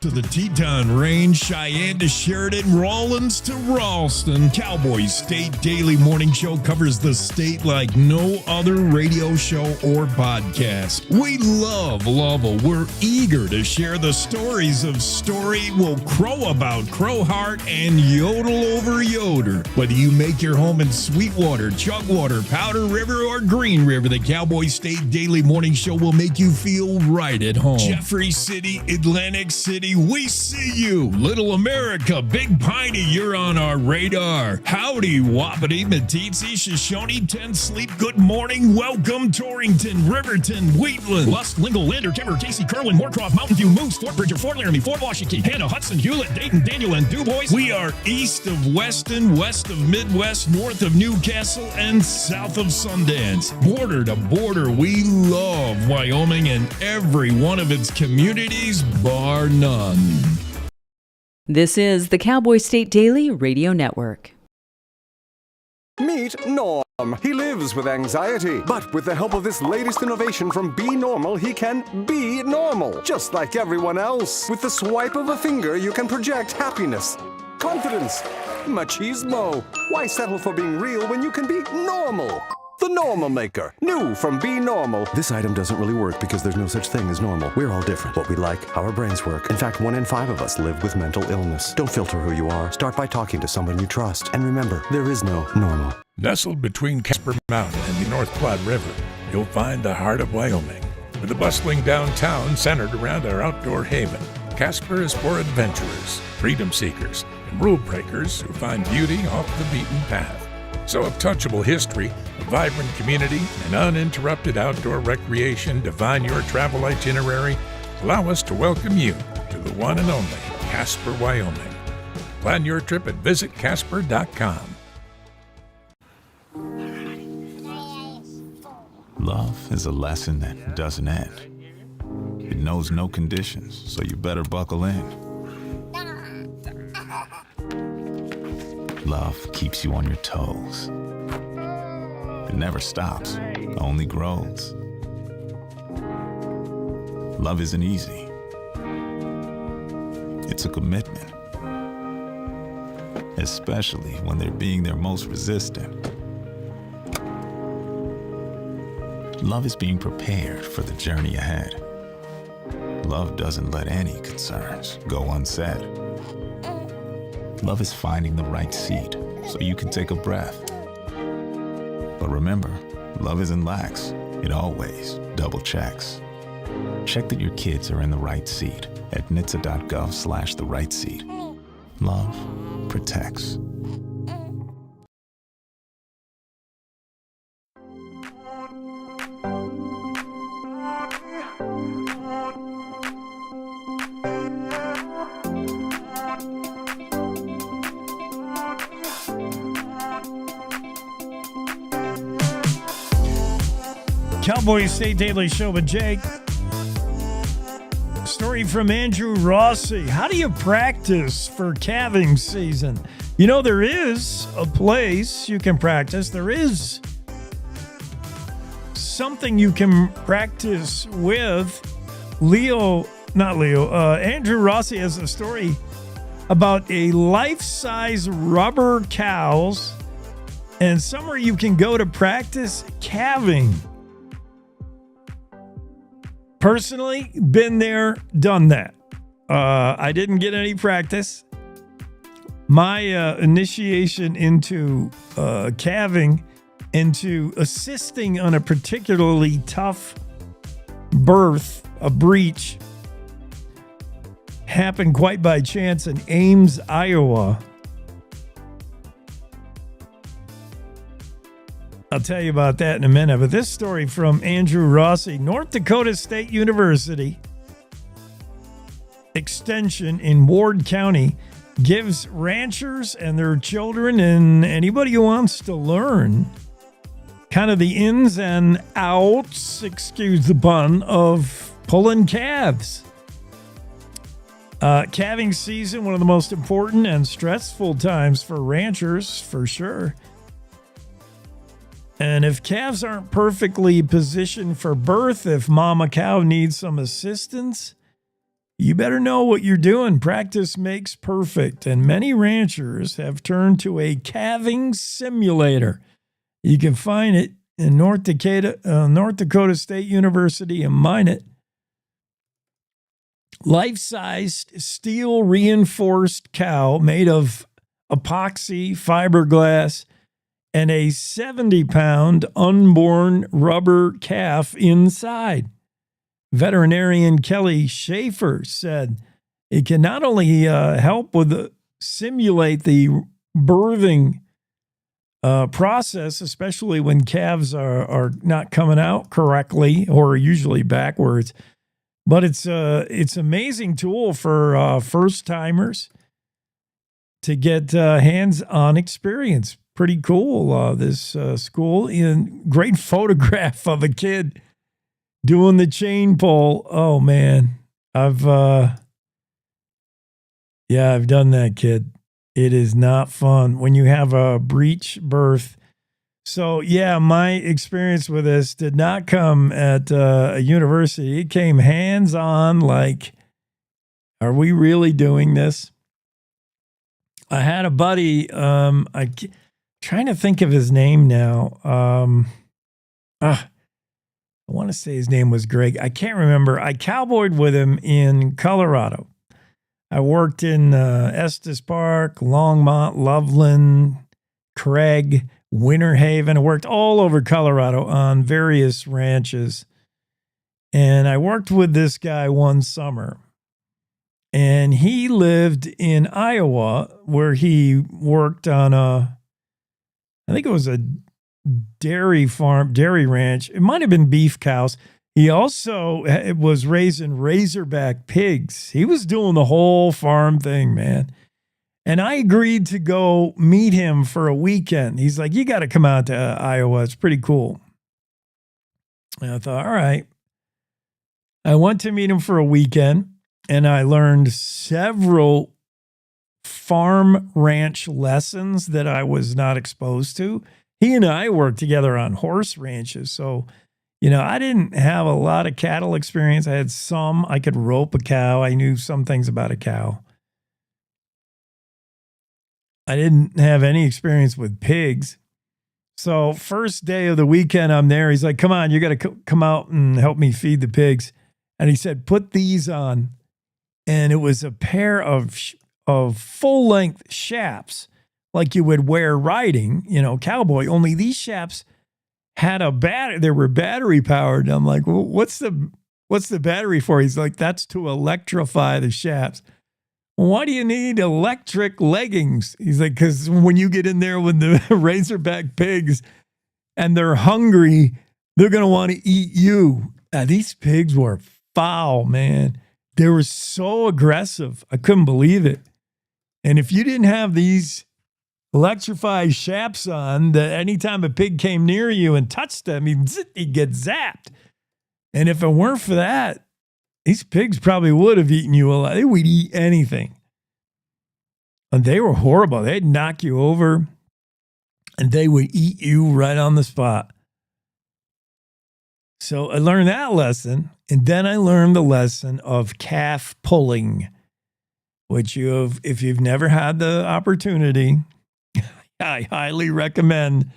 To the Teton Range, Cheyenne to Sheridan, Rawlins to Ralston, Cowboy State Daily Morning Show covers the state like no other radio show or podcast. We love Lovell. We're eager to share the stories of Story, Will Crow About Crowheart, and Yodel Over Yoder. Whether you make your home in Sweetwater, Chugwater, Powder River, or Green River, the Cowboy State Daily Morning Show will make you feel right at home. Jeffrey City, Atlantic City, we see you. Little America, Big Piney, you're on our radar. Howdy, Wapiti, Meeteetse, Shoshone, Ten Sleep, good morning. Welcome, Torrington, Riverton, Wheatland, Lusk, Lingle, Lander, Timber, Casey, Kerwin, Moorcroft, Mountain View, Moose, Fort Bridger, Fort Laramie, Fort Washington, Hannah, Hudson, Hewlett, Dayton, Daniel, and DuBois. We are east of Weston, west of Midwest, north of Newcastle, and south of Sundance. Border to border, we love Wyoming and every one of its communities, bar none.
This is the Cowboy State Daily Radio Network.
Meet Norm. He lives with anxiety, but with the help of this latest innovation from Be Normal, he can be normal, just like everyone else. With the swipe of a finger, you can project happiness, confidence, machismo. Why settle for being real when you can be normal? The Normal Maker. New from Be Normal. This item doesn't really work because there's no such thing as normal. We're all different. What we like, how our brains work. In fact, 1 in 5 of us live with mental illness. Don't filter who you are. Start by talking to someone you trust. And remember, there is no normal.
Nestled between Casper Mountain and the North Platte River, you'll find the heart of Wyoming. With a bustling downtown centered around our outdoor haven, Casper is for adventurers, freedom seekers, and rule breakers who find beauty off the beaten path. So if touchable history, a vibrant community, and uninterrupted outdoor recreation define your travel itinerary, allow us to welcome you to the one and only Casper, Wyoming. Plan your trip at visitcasper.com.
Love is a lesson that doesn't end. It knows no conditions, so you better buckle in. Love keeps you on your toes. It never stops, only grows. Love isn't easy. It's a commitment, especially when they're being their most resistant. Love is being prepared for the journey ahead. Love doesn't let any concerns go unsaid. Love is finding the right seat so you can take a breath. But remember, love isn't lax. It always double checks. Check that your kids are in the right seat at nhtsa.gov/the right seat. Love protects.
Cowboy State Daily Show with Jake. Story from Andrew Rossi. How do you practice for calving season? You know, there is a place you can practice. There is something you can practice with. Andrew Rossi has a story about a life-size rubber cows and somewhere you can go to practice calving. Personally, been there, done that. I didn't get any practice. My initiation into calving, into assisting on a particularly tough birth, a breech, happened quite by chance in Ames, Iowa. I'll tell you about that in a minute. But this story from Andrew Rossi, North Dakota State University Extension in Ward County gives ranchers and their children and anybody who wants to learn kind of the ins and outs, excuse the pun, of pulling calves. Calving season, one of the most important and stressful times for ranchers, for sure. And if calves aren't perfectly positioned for birth, if mama cow needs some assistance, you better know what you're doing. Practice makes perfect. And many ranchers have turned to a calving simulator. You can find it in North Dakota State University in Minot. Life-sized steel reinforced cow made of epoxy fiberglass and a 70-pound unborn rubber calf inside. Veterinarian Kelly Schaefer said it can not only help with simulate the birthing process, especially when calves are not coming out correctly or usually backwards, but it's amazing tool for first timers to get hands-on experience. Pretty cool, this school. And great photograph of a kid doing the chain pull. Oh, man. I've done that, kid. It is not fun when you have a breech birth. So, yeah, my experience with this did not come at a university. It came hands-on, like, are we really doing this? I had a buddy, trying to think of his name now. I want to say his name was Greg. I can't remember. I cowboyed with him in Colorado. I worked in Estes Park, Longmont, Loveland, Craig, Winter Haven. I worked all over Colorado on various ranches. And I worked with this guy one summer. And he lived in Iowa, where he worked on I think it was a dairy farm, dairy ranch. It might have been beef cows. He also was raising Razorback pigs. He was doing the whole farm thing, man. And I agreed to go meet him for a weekend. He's like, you got to come out to Iowa. It's pretty cool. And I thought, all right. I went to meet him for a weekend, and I learned several farm ranch lessons that I was not exposed to. He and I worked together on horse ranches. So, I didn't have a lot of cattle experience. I had some. I could rope a cow. I knew some things about a cow. I didn't have any experience with pigs. So first day of the weekend I'm there, he's like, come on, you got to come out and help me feed the pigs. And he said, put these on. And it was a pair of full-length chaps like you would wear riding, cowboy. Only these chaps had a battery. They were battery powered. I'm like, well, what's the battery for? He's like, that's to electrify the chaps. Why do you need electric leggings? He's like, because when you get in there with the Razorback pigs and they're hungry, they're going to want to eat you. Now, these pigs were foul, man. They were so aggressive. I couldn't believe it. And if you didn't have these electrified chaps on, that anytime a pig came near you and touched them, he'd get zapped. And if it weren't for that, these pigs probably would have eaten you alive. They would eat anything. And they were horrible. They'd knock you over and they would eat you right on the spot. So I learned that lesson. And then I learned the lesson of calf pulling, which if you've never had the opportunity, I highly recommend.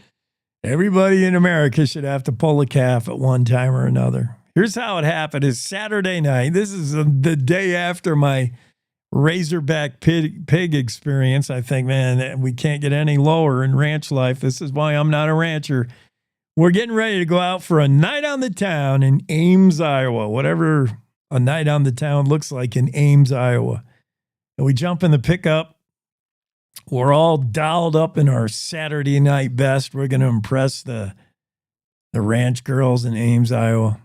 Everybody in America should have to pull a calf at one time or another. Here's how it happened. It's Saturday night. This is the day after my Razorback pig experience. I think, man, we can't get any lower in ranch life. This is why I'm not a rancher. We're getting ready to go out for a night on the town in Ames, Iowa. Whatever a night on the town looks like in Ames, Iowa. And we jump in the pickup. We're all dialed up in our Saturday night best. We're going to impress the ranch girls in Ames, Iowa.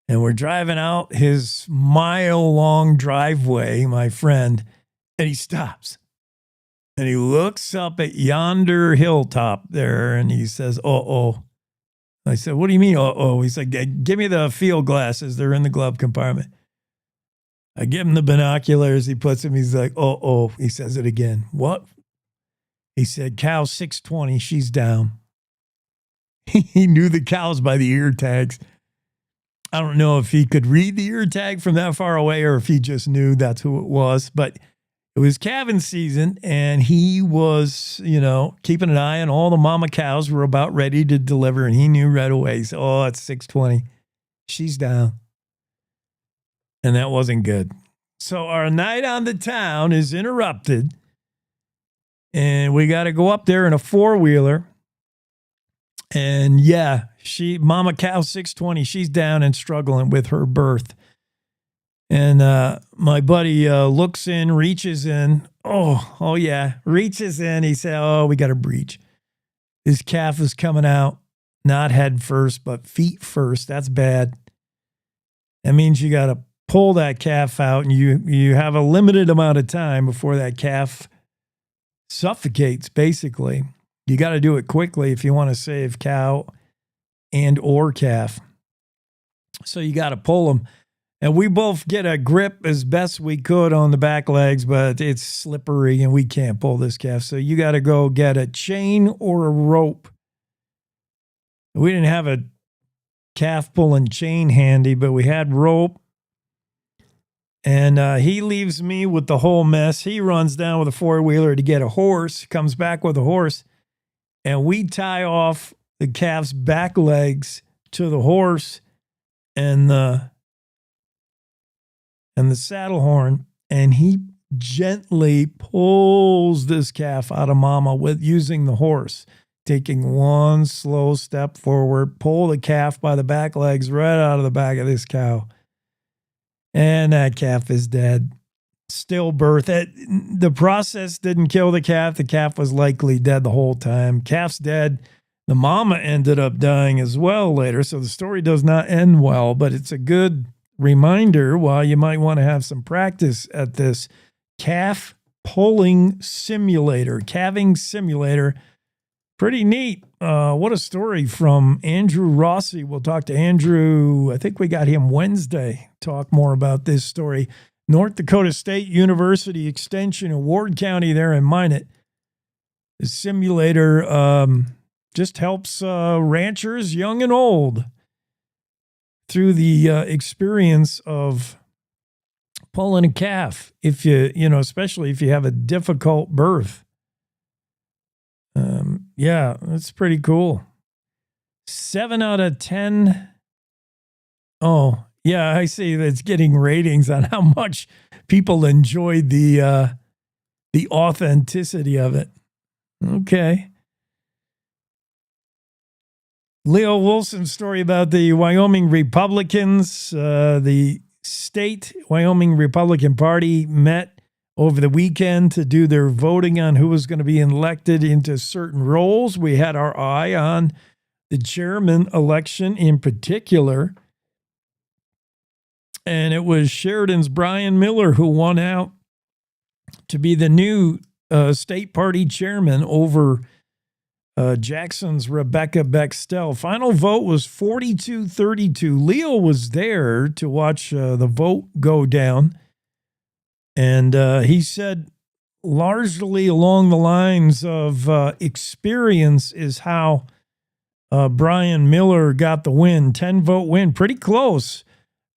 And we're driving out his mile-long driveway, my friend, and he stops. And he looks up at yonder hilltop there, and he says, uh-oh. I said, what do you mean, uh-oh? He's like, give me the field glasses. They're in the glove compartment. I give him the binoculars. He puts them. He's like, uh-oh. He says it again. What? He said, cow 620, she's down. He knew the cows by the ear tags. I don't know if he could read the ear tag from that far away or if he just knew that's who it was. But it was calving season, and he was, keeping an eye on all the mama cows were about ready to deliver, and he knew right away. He said, oh, it's 620. She's down. And that wasn't good. So our night on the town is interrupted, and we got to go up there in a four-wheeler. And yeah, Mama Cow 620, she's down and struggling with her birth. And my buddy looks in, reaches in. Oh yeah, reaches in. He said, oh, we got a breech. His calf is coming out, not head first, but feet first. That's bad. That means you got to pull that calf out, and you have a limited amount of time before that calf suffocates, basically. You got to do it quickly if you want to save cow and or calf. So you got to pull them. And we both get a grip as best we could on the back legs, but it's slippery and we can't pull this calf. So you got to go get a chain or a rope. We didn't have a calf pulling chain handy, but we had rope. And he leaves me with the whole mess. He runs down with a four-wheeler to get a horse, comes back with a horse. And we tie off the calf's back legs to the horse and the saddle horn, and he gently pulls this calf out of mama with using the horse, taking one slow step forward, pull the calf by the back legs right out of the back of this cow. And that calf is dead. Stillbirth. The process didn't kill the calf. The calf was likely dead the whole time. Calf's dead. The mama ended up dying as well later. So the story does not end well, but it's a good reminder why you might want to have some practice at this calf pulling simulator, calving simulator. Pretty neat. What a story from Andrew Rossi. We'll talk to Andrew. I think we got him Wednesday. Talk more about this story. North Dakota State University Extension in Ward County there in Minot. The simulator just helps ranchers, young and old, through the experience of pulling a calf. If especially if you have a difficult birth. Yeah, that's pretty cool. 7 out of 10. Oh, yeah, I see that's getting ratings on how much people enjoyed the authenticity of it. Okay. Leo Wilson's story about the Wyoming Republicans. The state Wyoming Republican Party met over the weekend to do their voting on who was going to be elected into certain roles. We had our eye on the chairman election in particular. And it was Sheridan's Brian Miller who won out to be the new state party chairman over Jackson's Rebecca Bextel. Final vote was 42-32. Leo was there to watch the vote go down. And he said largely along the lines of experience is how Brian Miller got the win. 10-vote win, pretty close.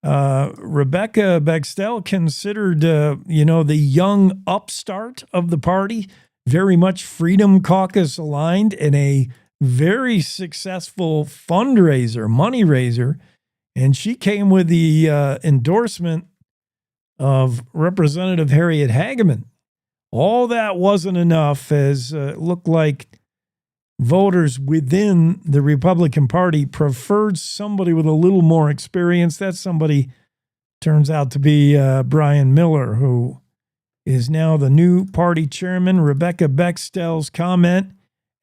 Rebecca Bextel considered, the young upstart of the party, very much Freedom Caucus aligned, and a very successful fundraiser, money raiser. And she came with the endorsement of Representative Harriet Hageman. All that wasn't enough, as it looked like voters within the Republican Party preferred somebody with a little more experience. That somebody turns out to be Brian Miller, who is now the new party chairman. Rebecca Bextel's comment,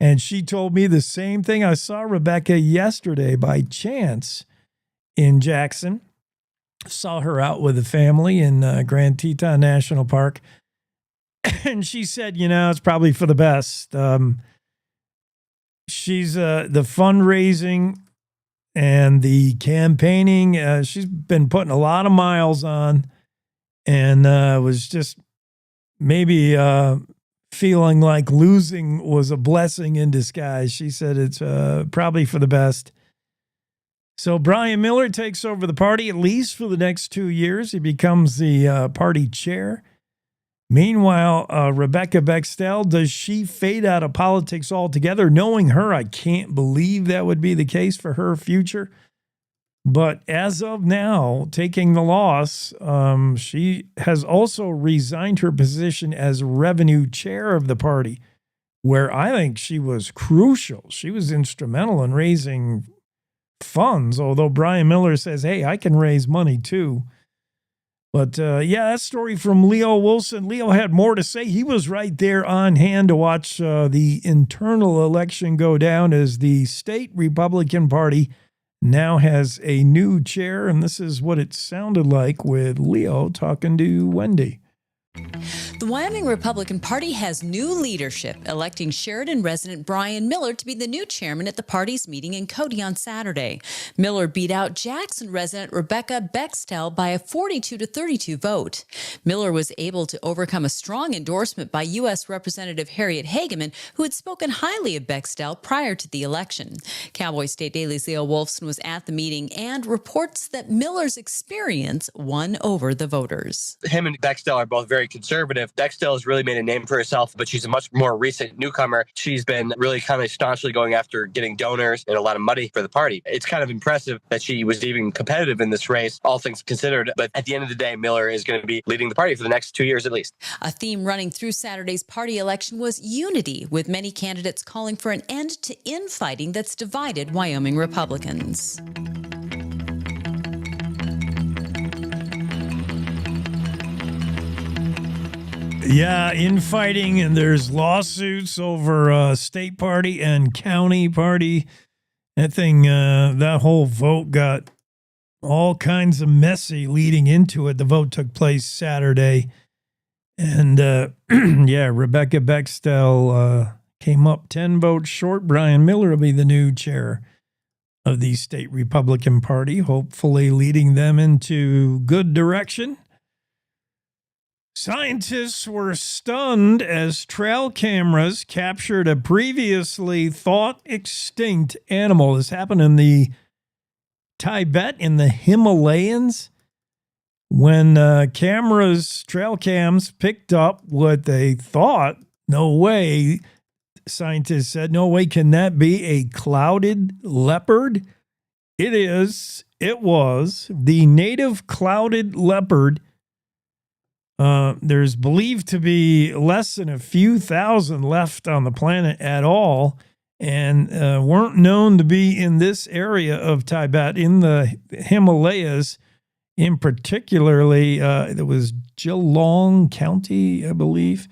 and she told me the same thing. I saw Rebecca yesterday by chance in Jackson. Saw her out with the family in Grand Teton National Park. And she said, it's probably for the best. She's the fundraising and the campaigning. She's been putting a lot of miles on and was just maybe feeling like losing was a blessing in disguise. She said it's probably for the best. So Brian Miller takes over the party, at least for the next 2 years. He becomes the party chair. Meanwhile, Rebecca Bextel, does she fade out of politics altogether? Knowing her, I can't believe that would be the case for her future. But as of now, taking the loss, she has also resigned her position as revenue chair of the party, where I think she was crucial. She was instrumental in raising funds, although Brian Miller says, hey, I can raise money too. But that story from Leo Wilson. Leo had more to say. He was right there on hand to watch the internal election go down as the state Republican Party now has a new chair. And this is what it sounded like with Leo talking to Wendy.
The Wyoming Republican Party has new leadership, electing Sheridan resident Brian Miller to be the new chairman at the party's meeting in Cody on Saturday. Miller beat out Jackson resident Rebecca Bextel by a 42-32 vote. Miller was able to overcome a strong endorsement by U.S. Representative Harriet Hageman, who had spoken highly of Bextel prior to the election. Cowboy State Daily's Leo Wolfson was at the meeting and reports that Miller's experience won over the voters.
Him and Bextel are both very conservative. Bextel has really made a name for herself, but she's a much more recent newcomer. She's been really kind of staunchly going after getting donors and a lot of money for the party. It's kind of impressive that she was even competitive in this race, all things considered. But at the end of the day, Miller is going to be leading the party for the next 2 years at least.
A theme running through Saturday's party election was unity, with many candidates calling for an end to infighting that's divided Wyoming Republicans.
Yeah, infighting, and there's lawsuits over state party and county party. That thing, that whole vote got all kinds of messy leading into it. The vote took place Saturday. And, Rebecca Bextel came up 10 votes short. Brian Miller will be the new chair of the state Republican Party, hopefully leading them into good direction. Scientists were stunned as trail cameras captured a previously thought extinct animal. This happened in the Tibet, in the Himalayas, when trail cams picked up what they thought, no way, scientists said, no way can that be a clouded leopard. It was the native clouded leopard. There's believed to be less than a few thousand left on the planet at all, and weren't known to be in this area of Tibet, in the Himalayas, in particularly, it was Geelong County, I believe.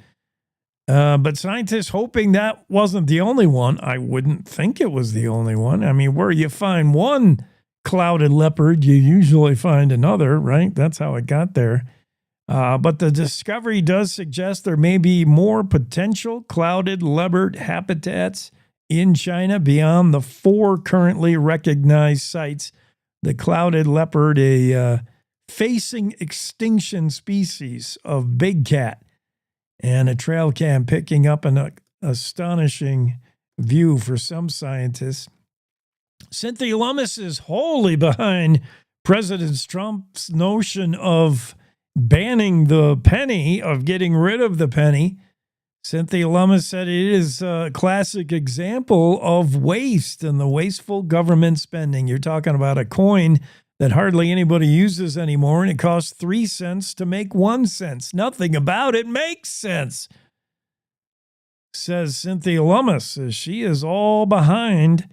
But scientists hoping that wasn't the only one. I wouldn't think it was the only one. I mean, where you find one clouded leopard, you usually find another, right? That's how it got there. But the discovery does suggest there may be more potential clouded leopard habitats in China beyond the 4 currently recognized sites. The clouded leopard, a facing extinction species of big cat, and a trail cam picking up an astonishing view for some scientists. Cynthia Lummis is wholly behind President Trump's notion of banning the penny, of getting rid of the penny. Cynthia Lummis said it is a classic example of waste and the wasteful government spending. You're talking about a coin that hardly anybody uses anymore, and it costs 3 cents to make 1 cent. Nothing about it makes sense, says Cynthia Lummis. She is all behind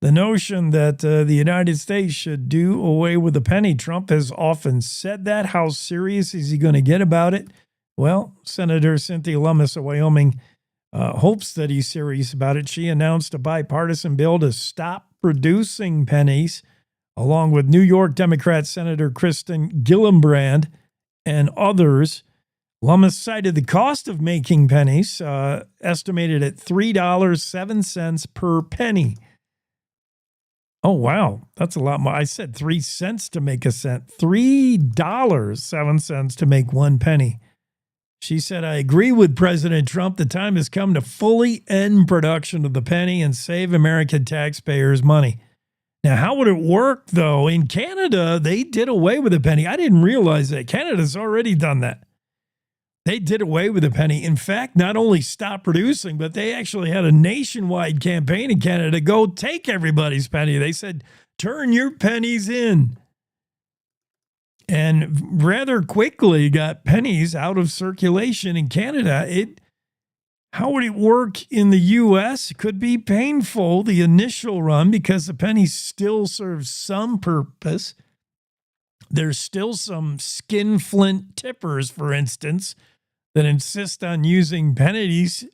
the notion that the United States should do away with the penny. Trump has often said that. How serious is he going to get about it? Well, Senator Cynthia Lummis of Wyoming hopes that he's serious about it. She announced a bipartisan bill to stop producing pennies, along with New York Democrat Senator Kristen Gillibrand and others. Lummis cited the cost of making pennies, estimated at $3.07 per penny. Oh, wow. That's a lot more. I said 3 cents to make a cent. $3.07 to make 1 penny. She said, I agree with President Trump. The time has come to fully end production of the penny and save American taxpayers money. Now, how would it work, though? In Canada, they did away with the penny. I didn't realize that. Canada's already done that. They did away with the penny. In fact, not only stopped producing, but they actually had a nationwide campaign in Canada to go take everybody's penny. They said, turn your pennies in. And rather quickly got pennies out of circulation in Canada. How would it work in the U.S.? It could be painful, the initial run, because the penny still serves some purpose. There's still some skinflint tippers, for instance, that insist on using pennies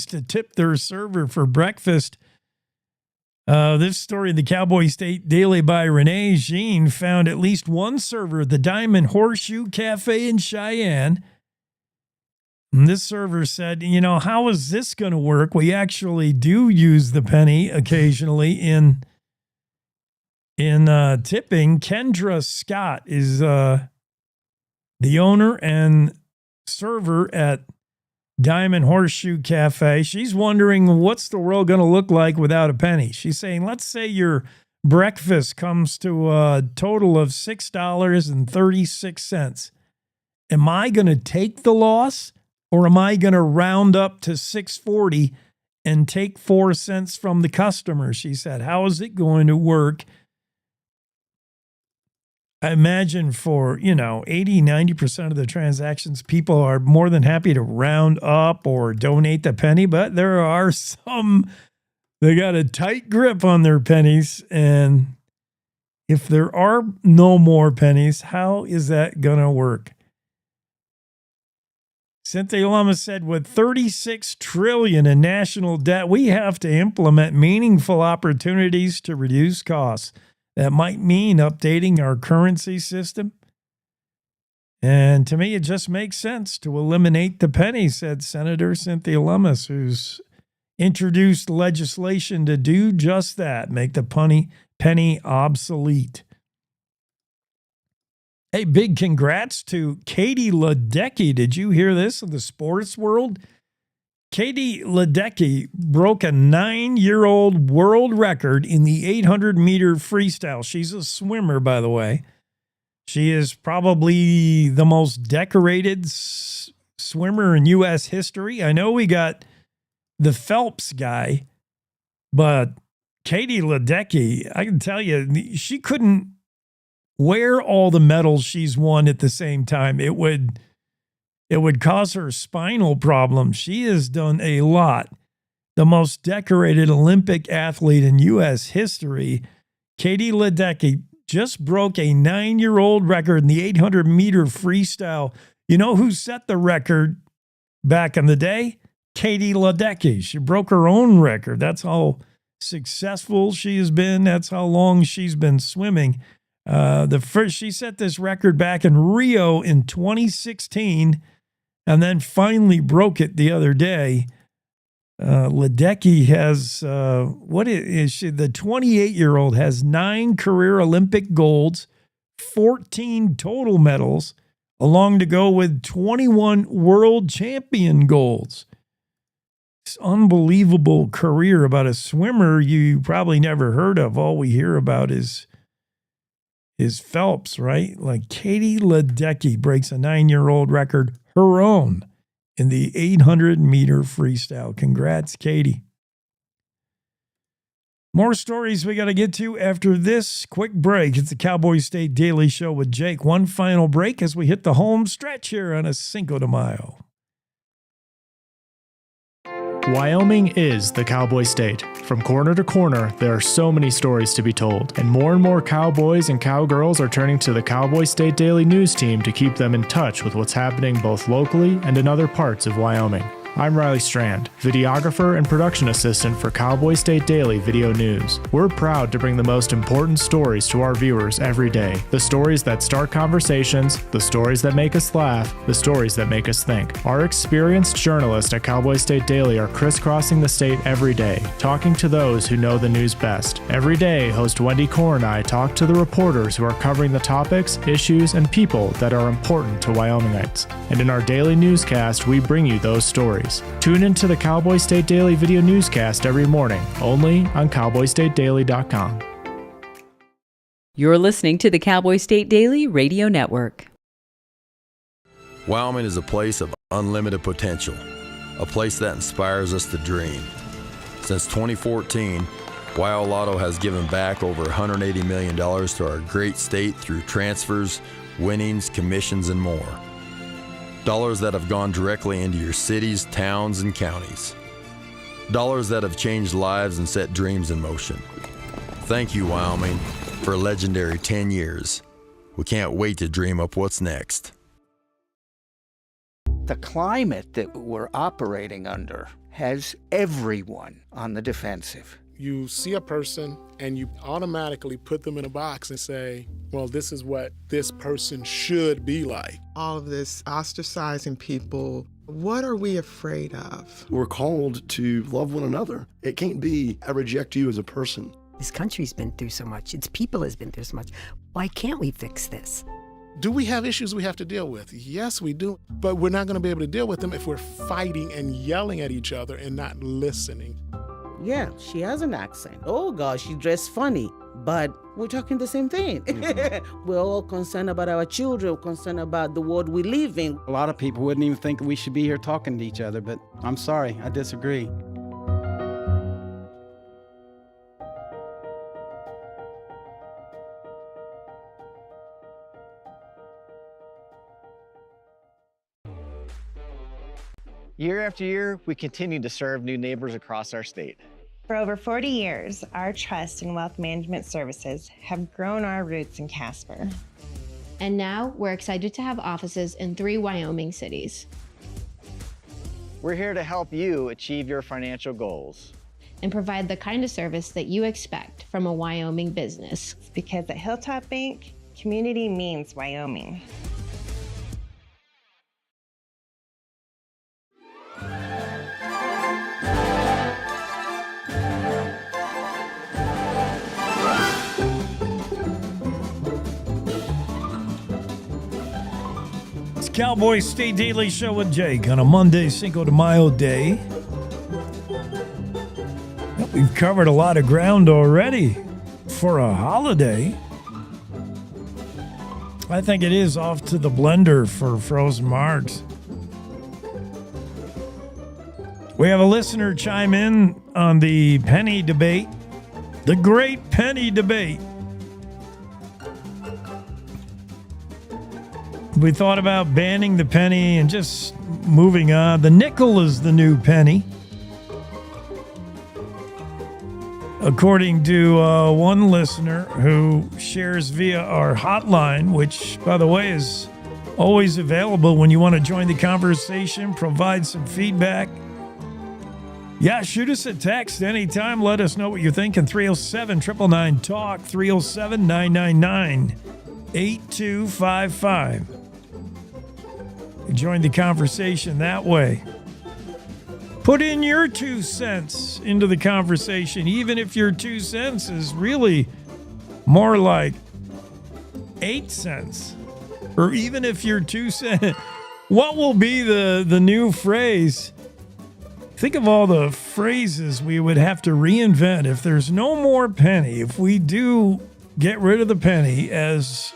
to tip their server for breakfast. This story in the Cowboy State Daily by Renee Jean found at least one server at the Diamond Horseshoe Cafe in Cheyenne. And this server said, how is this going to work? We actually do use the penny occasionally in tipping. Kendra Scott is the owner and server at Diamond Horseshoe Cafe. She's wondering what's the world going to look like without a penny. She's saying, let's say your breakfast comes to a total of $6.36. Am I going to take the loss, or am I going to round up to $6.40 and take 4 cents from the customer? She said, how is it going to work? I imagine for, 80-90% of the transactions, people are more than happy to round up or donate the penny, but there are some, they got a tight grip on their pennies. And if there are no more pennies, how is that going to work? Cynthia Lummis said, with $36 trillion in national debt, we have to implement meaningful opportunities to reduce costs. That might mean updating our currency system. And to me, it just makes sense to eliminate the penny, said Senator Cynthia Lummis, who's introduced legislation to do just that, make the penny obsolete. Hey, big congrats to Katie Ledecky. Did you hear this in the sports world? Katie Ledecky broke a 9-year-old world record in the 800-meter freestyle. She's a swimmer, by the way. She is probably the most decorated swimmer in U.S. history. I know we got the Phelps guy, but Katie Ledecky, I can tell you, she couldn't wear all the medals she's won at the same time. It would cause her spinal problems. She has done a lot. The most decorated Olympic athlete in U.S. history, Katie Ledecky, just broke a 9-year-old record in the 800-meter freestyle. You know who set the record back in the day? Katie Ledecky. She broke her own record. That's how successful she has been. That's how long she's been swimming. She set this record back in Rio in 2016. And then finally broke it the other day. Ledecky has, what is she? The 28-year-old has 9 career Olympic golds, 14 total medals, along to go with 21 world champion golds. It's unbelievable career about a swimmer you probably never heard of. All we hear about is Phelps, right? Like Katie Ledecky breaks a 9-year-old record, her own, in the 800-meter freestyle. Congrats, Katie. More stories we got to get to after this quick break. It's the Cowboy State Daily Show with Jake. One final break as we hit the home stretch here on a Cinco de Mayo.
Wyoming is the cowboy state. From corner to corner, there are so many stories to be told, and more cowboys and cowgirls are turning to the Cowboy State Daily News team to keep them in touch with what's happening both locally and in other parts of Wyoming. I'm Riley Strand, videographer and production assistant for Cowboy State Daily Video News. We're proud to bring the most important stories to our viewers every day. The stories that start conversations, the stories that make us laugh, the stories that make us think. Our experienced journalists at Cowboy State Daily are crisscrossing the state every day, talking to those who know the news best. Every day, host Wendy Core and I talk to the reporters who are covering the topics, issues, and people that are important to Wyomingites. And in our daily newscast, we bring you those stories. Tune into the Cowboy State Daily Video Newscast every morning, only on CowboyStateDaily.com.
You're listening to the Cowboy State Daily Radio Network.
Wyoming is a place of unlimited potential, a place that inspires us to dream. Since 2014, Wyo Lotto has given back over $180 million to our great state through transfers, winnings, commissions, and more. Dollars that have gone directly into your cities, towns, and counties. Dollars that have changed lives and set dreams in motion. Thank you, Wyoming, for a legendary 10 years. We can't wait to dream up what's next.
The climate that we're operating under has everyone on the defensive.
You see a person and you automatically put them in a box and say, well, this is what this person should be like.
All of this ostracizing people, what are we afraid of?
We're called to love one another. It can't be, I reject you as a person.
This country's been through so much. Its people has been through so much. Why can't we fix this?
Do we have issues we have to deal with? Yes, we do. But we're not going to be able to deal with them if we're fighting and yelling at each other and not listening.
Yeah, she has an accent. Oh gosh, she dressed funny, but we're talking the same thing. Mm-hmm. We're all concerned about our children, concerned about the world we live in.
A lot of people wouldn't even think we should be here talking to each other, but I'm sorry, I disagree.
Year after year, we continue to serve new neighbors across our state.
For over 40 years, our trust in wealth management services have grown our roots in Casper.
And now we're excited to have offices in 3 Wyoming cities.
We're here to help you achieve your financial goals
and provide the kind of service that you expect from a Wyoming business.
Because at Hilltop Bank, community means Wyoming.
Cowboy State Daily Show with Jake on a Monday, Cinco de Mayo day. Well, we've covered a lot of ground already for a holiday. I think it is off to the blender for frozen margs. We have a listener chime in on the penny debate, the great penny debate. We thought about banning the penny and just moving on. The nickel is the new penny. According to one listener who shares via our hotline, which, by the way, is always available when you want to join the conversation, provide some feedback. Yeah, shoot us a text anytime. Let us know what you're thinking. 307-999-TALK, 307-999-8255. Join the conversation that way. Put in your 2 cents into the conversation, even if your 2 cents is really more like 8 cents. Or even if your 2 cents, what will be the new phrase? Think of all the phrases we would have to reinvent if there's no more penny. If we do get rid of the penny, as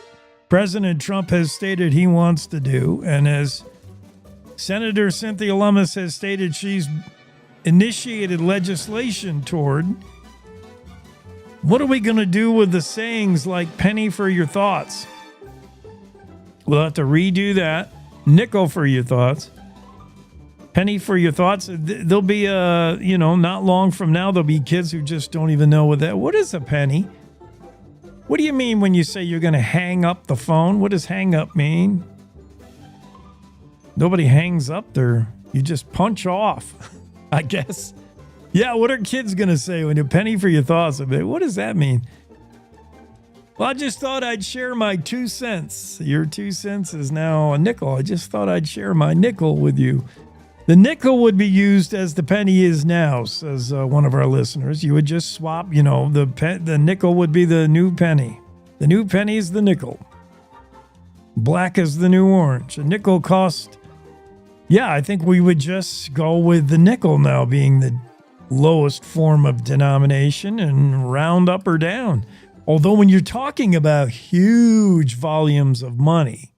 President Trump has stated he wants to do, and as Senator Cynthia Lummis has stated she's initiated legislation toward, what are we going to do with the sayings like penny for your thoughts? We'll have to redo that. Nickel for your thoughts. Penny for your thoughts. There'll be not long from now, there'll be kids who just don't even know what is a penny? What do you mean when you say you're going to hang up the phone? What does hang up mean? Nobody hangs up there. You just punch off, I guess. Yeah, what are kids going to say when you penny for your thoughts? What does that mean? Well, I just thought I'd share my 2 cents. Your 2 cents is now a nickel. I just thought I'd share my nickel with you. The nickel would be used as the penny is now, says one of our listeners. You would just swap, the nickel would be the new penny. The new penny is the nickel. Black is the new orange. A nickel cost, I think we would just go with the nickel now being the lowest form of denomination and round up or down. Although when you're talking about huge volumes of money,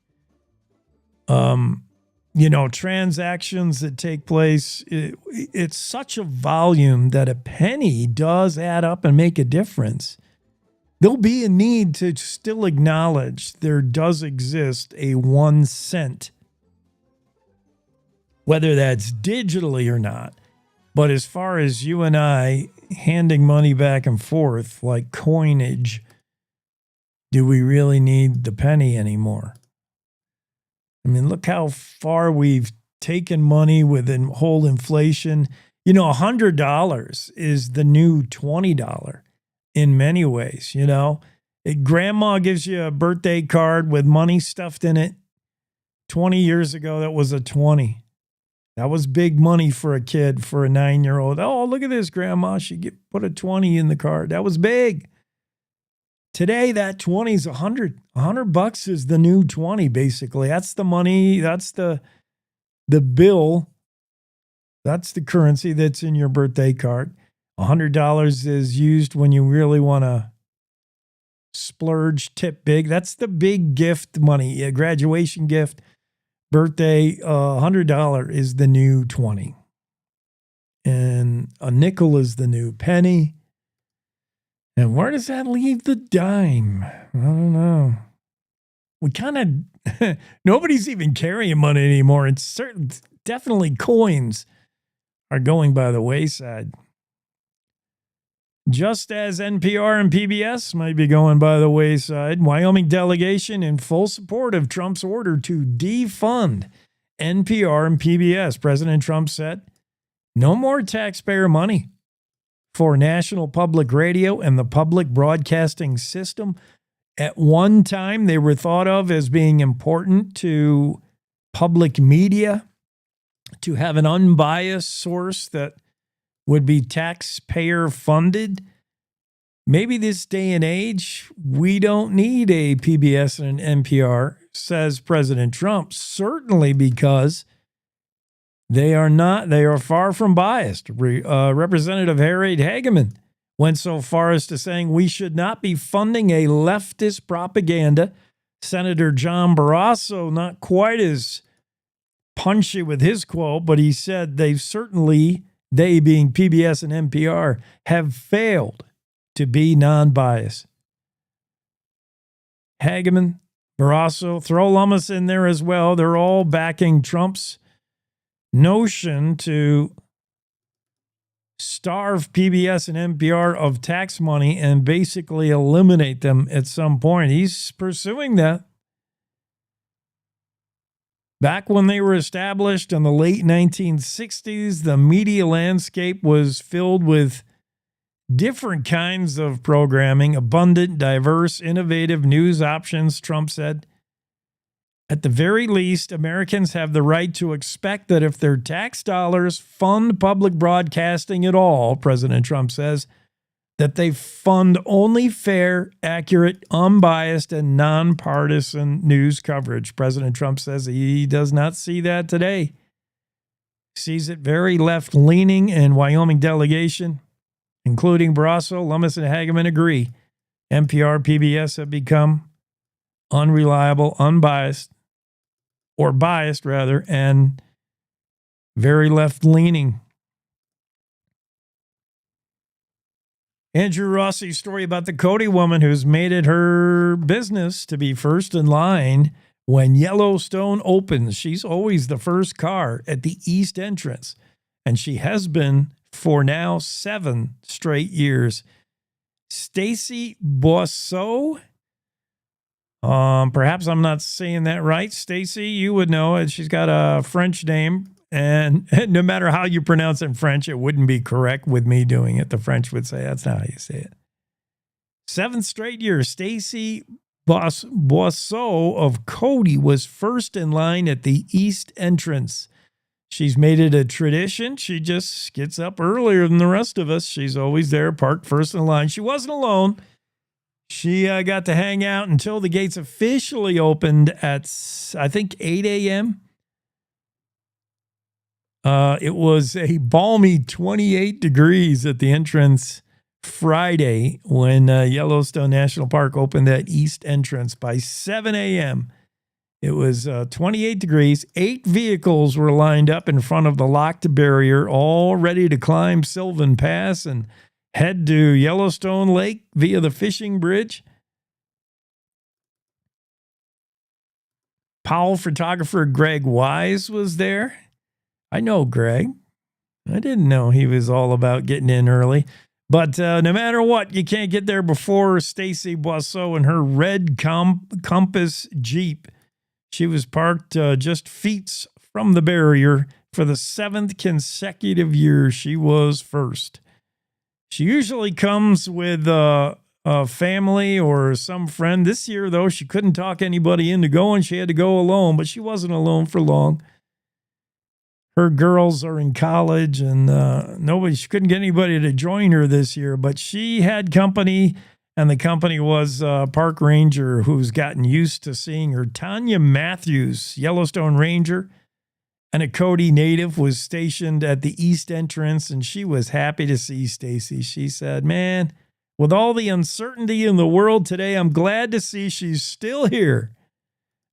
transactions that take place, it's such a volume that a penny does add up and make a difference. There'll be a need to still acknowledge there does exist a 1 cent, whether that's digitally or not. But as far as you and I handing money back and forth like coinage, do we really need the penny anymore? I mean, look how far we've taken money with the whole inflation. $100 is the new $20 in many ways, Grandma gives you a birthday card with money stuffed in it. 20 years ago, that was a 20. That was big money for a kid, for a 9-year-old. Oh, look at this, Grandma. She put a 20 in the card. That was big. Today, that 20 is 100. $100 is the new 20, basically. That's the money. That's the bill. That's the currency that's in your birthday card. $100 is used when you really want to splurge, tip big. That's the big gift money, a graduation gift. Birthday, $100 is the new 20. And a nickel is the new penny. And where does that leave the dime? I don't know. We kind of, nobody's even carrying money anymore. It's definitely coins are going by the wayside. Just as NPR and PBS might be going by the wayside, Wyoming delegation in full support of Trump's order to defund NPR and PBS. President Trump said, no more taxpayer money for National Public Radio and the public broadcasting system. At one time, they were thought of as being important to public media, to have an unbiased source that would be taxpayer funded. Maybe this day and age, we don't need a PBS and an NPR, says President Trump, certainly because they are far from biased. Representative Harriet Hageman went so far as to saying we should not be funding a leftist propaganda. Senator John Barrasso, not quite as punchy with his quote, but he said they being PBS and NPR, have failed to be non-biased. Hageman, Barrasso, throw Lummis in there as well. They're all backing Trump's notion to starve PBS and NPR of tax money and basically eliminate them at some point. He's pursuing that. Back when they were established in the late 1960s, the media landscape was filled with different kinds of programming, abundant, diverse, innovative news options, Trump said. At the very least, Americans have the right to expect that if their tax dollars fund public broadcasting at all, President Trump says, that they fund only fair, accurate, unbiased, and nonpartisan news coverage. President Trump says he does not see that today. He sees it very left-leaning, and Wyoming delegation, including Barrasso, Lummis, and Hageman, agree. NPR, PBS have become unreliable, unbiased, or biased, rather, and very left-leaning. Andrew Rossi's story about the Cody woman who's made it her business to be first in line When Yellowstone opens, she's always the first car at the east entrance, and she has been for now 7 straight years. Stacy Boisseau. Perhaps I'm not saying that right. Stacy, you would know it. She's got a French name, and no matter how you pronounce it in French, it wouldn't be correct with me doing it. The French would say that's not how you say it. 7th straight year, Stacy Boisseau of Cody was first in line at the east entrance. She's made it a tradition. She just gets up earlier than the rest of us. She's always there, parked first in line. She wasn't alone. She got to hang out until the gates officially opened at, I think, 8 a.m. It was a balmy 28 degrees at the entrance Friday when Yellowstone National Park opened that east entrance. By 7 a.m., it was 28 degrees. 8 vehicles were lined up in front of the locked barrier, all ready to climb Sylvan Pass and head to Yellowstone Lake via the fishing bridge. Powell photographer Greg Wise was there. I know Greg. I didn't know he was all about getting in early. But no matter what, you can't get there before Stacy Boisseau and her red Compass Jeep. She was parked just feet from the barrier for the 7th consecutive year. She was first. She usually comes with a family or some friend. This year, though, she couldn't talk anybody into going. She had to go alone, but she wasn't alone for long. Her girls are in college, and she couldn't get anybody to join her this year, but she had company, and the company was a park ranger who's gotten used to seeing her. Tanya Matthews, Yellowstone Ranger, and a Cody native, was stationed at the east entrance, and she was happy to see Stacy. She said, man, with all the uncertainty in the world today, I'm glad to see she's still here.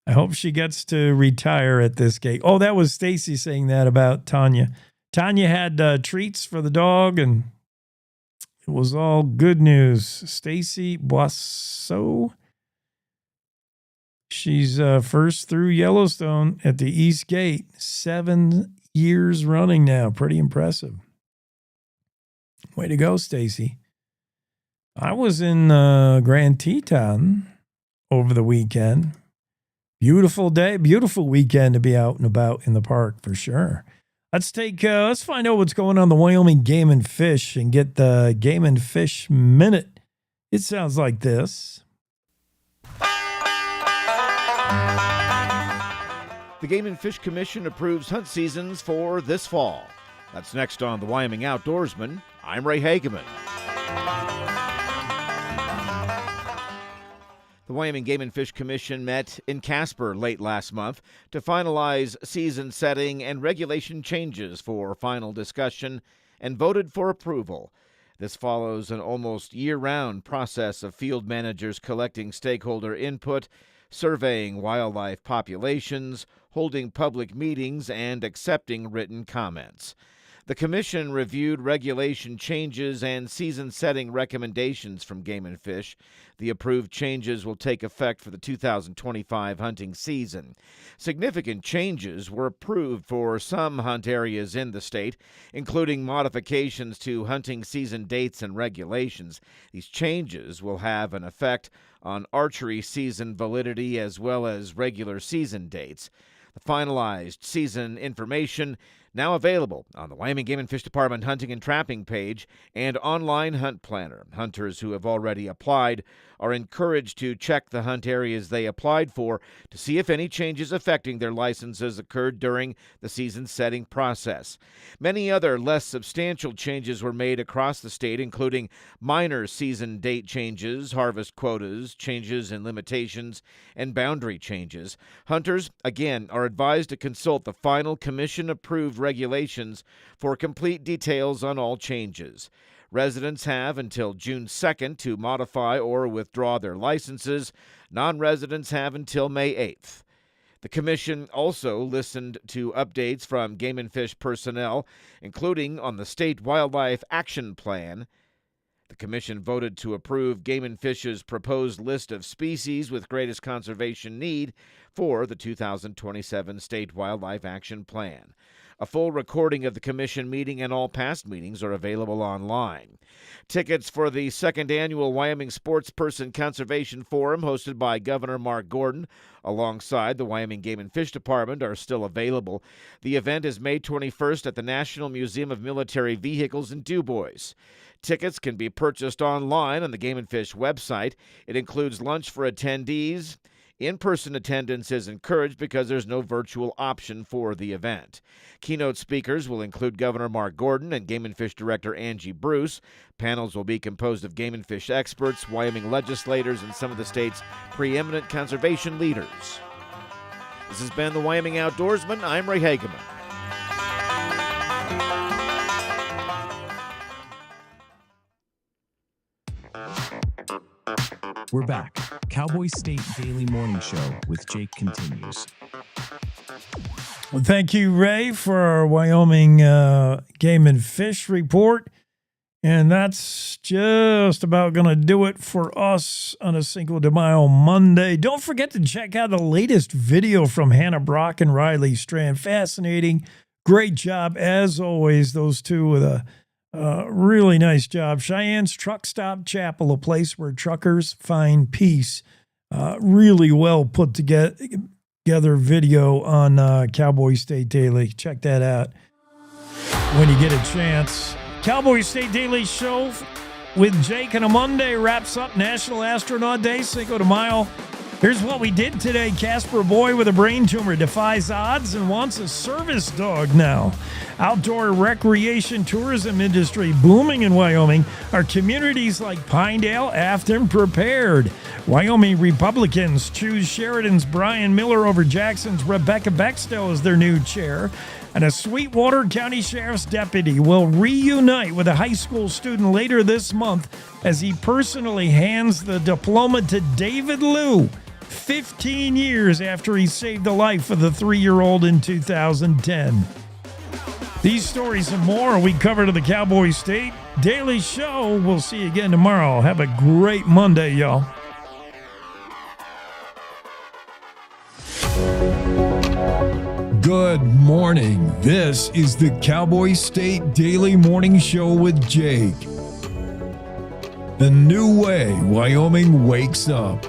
I hope she gets to retire at this gate. Oh, that was Stacy saying that about Tanya. Tanya had treats for the dog, and it was all good news. Stacy Boisseau. She's first through Yellowstone at the East Gate. 7 years running now. Pretty impressive. Way to go, Stacy. I was in Grand Teton over the weekend. Beautiful day, beautiful weekend to be out and about in the park for sure. Let's find out what's going on in the Wyoming Game and Fish and get the Game and Fish Minute. It sounds like this.
The Game and Fish Commission approves hunt seasons for this fall. That's next on the Wyoming Outdoorsman. I'm Ray Hageman. The Wyoming Game and Fish Commission met in Casper late last month to finalize season setting and regulation changes for final discussion and voted for approval. This follows an almost year-round process of field managers collecting stakeholder input, surveying wildlife populations, holding public meetings, and accepting written comments. The Commission reviewed regulation changes and season-setting recommendations from Game and Fish. The approved changes will take effect for the 2025 hunting season. Significant changes were approved for some hunt areas in the state, including modifications to hunting season dates and regulations. These changes will have an effect on archery season validity as well as regular season dates. The finalized season information now available on the Wyoming Game and Fish Department Hunting and Trapping page and online hunt planner. Hunters who have already applied are encouraged to check the hunt areas they applied for to see if any changes affecting their licenses occurred during the season setting process. Many other less substantial changes were made across the state, including minor season date changes, harvest quotas, changes in limitations, and boundary changes. Hunters, again, are advised to consult the final commission-approved regulations for complete details on all changes. Residents have until June 2nd to modify or withdraw their licenses. Non-residents have until May 8th. The Commission also listened to updates from Game and Fish personnel, including on the State Wildlife Action Plan. The commission voted to approve Game & Fish's proposed list of species with greatest conservation need for the 2027 State Wildlife Action Plan. A full recording of the commission meeting and all past meetings are available online. Tickets for the second annual Wyoming Sportsperson Conservation Forum, hosted by Governor Mark Gordon, alongside the Wyoming Game and Fish Department, are still available. The event is May 21st at the National Museum of Military Vehicles in DuBois. Tickets can be purchased online on the Game and Fish website. It includes lunch for attendees. In-person attendance is encouraged because there's no virtual option for the event. Keynote speakers will include Governor Mark Gordon and Game and Fish Director Angie Bruce. Panels will be composed of Game and Fish experts, Wyoming legislators, and some of the state's preeminent conservation leaders. This has been the Wyoming Outdoorsman. I'm Ray Hageman.
We're back. Cowboy State Daily Morning Show with Jake continues.
Well, thank you, Ray, for our Wyoming Game and Fish report. And that's just about going to do it for us on a Cinco de Mayo Monday. Don't forget to check out the latest video from Hannah Brock and Riley Strand. Fascinating. Great job, as always, those two with a really nice job. Cheyenne's Truck Stop Chapel, a place where truckers find peace. Really well put together video on Cowboy State Daily. Check that out when you get a chance. Cowboy State Daily Show with Jake on a Monday wraps up National Astronaut Day, Cinco de Mayo. Here's what we did today. Casper Boy with a brain tumor defies odds and wants a service dog now. Outdoor recreation tourism industry booming in Wyoming. Are communities like Pinedale, Afton prepared? Wyoming Republicans choose Sheridan's Brian Miller over Jackson's Rebecca Bextel as their new chair. And a Sweetwater County Sheriff's deputy will reunite with a high school student later this month as he personally hands the diploma to David Liu, 15 years after he saved the life of the 3-year-old in 2010. These stories and more we covered on the Cowboy State Daily Show. We'll see you again tomorrow. Have a great Monday, y'all.
Good morning. This is the Cowboy State Daily Morning Show with Jake. The new way Wyoming wakes up.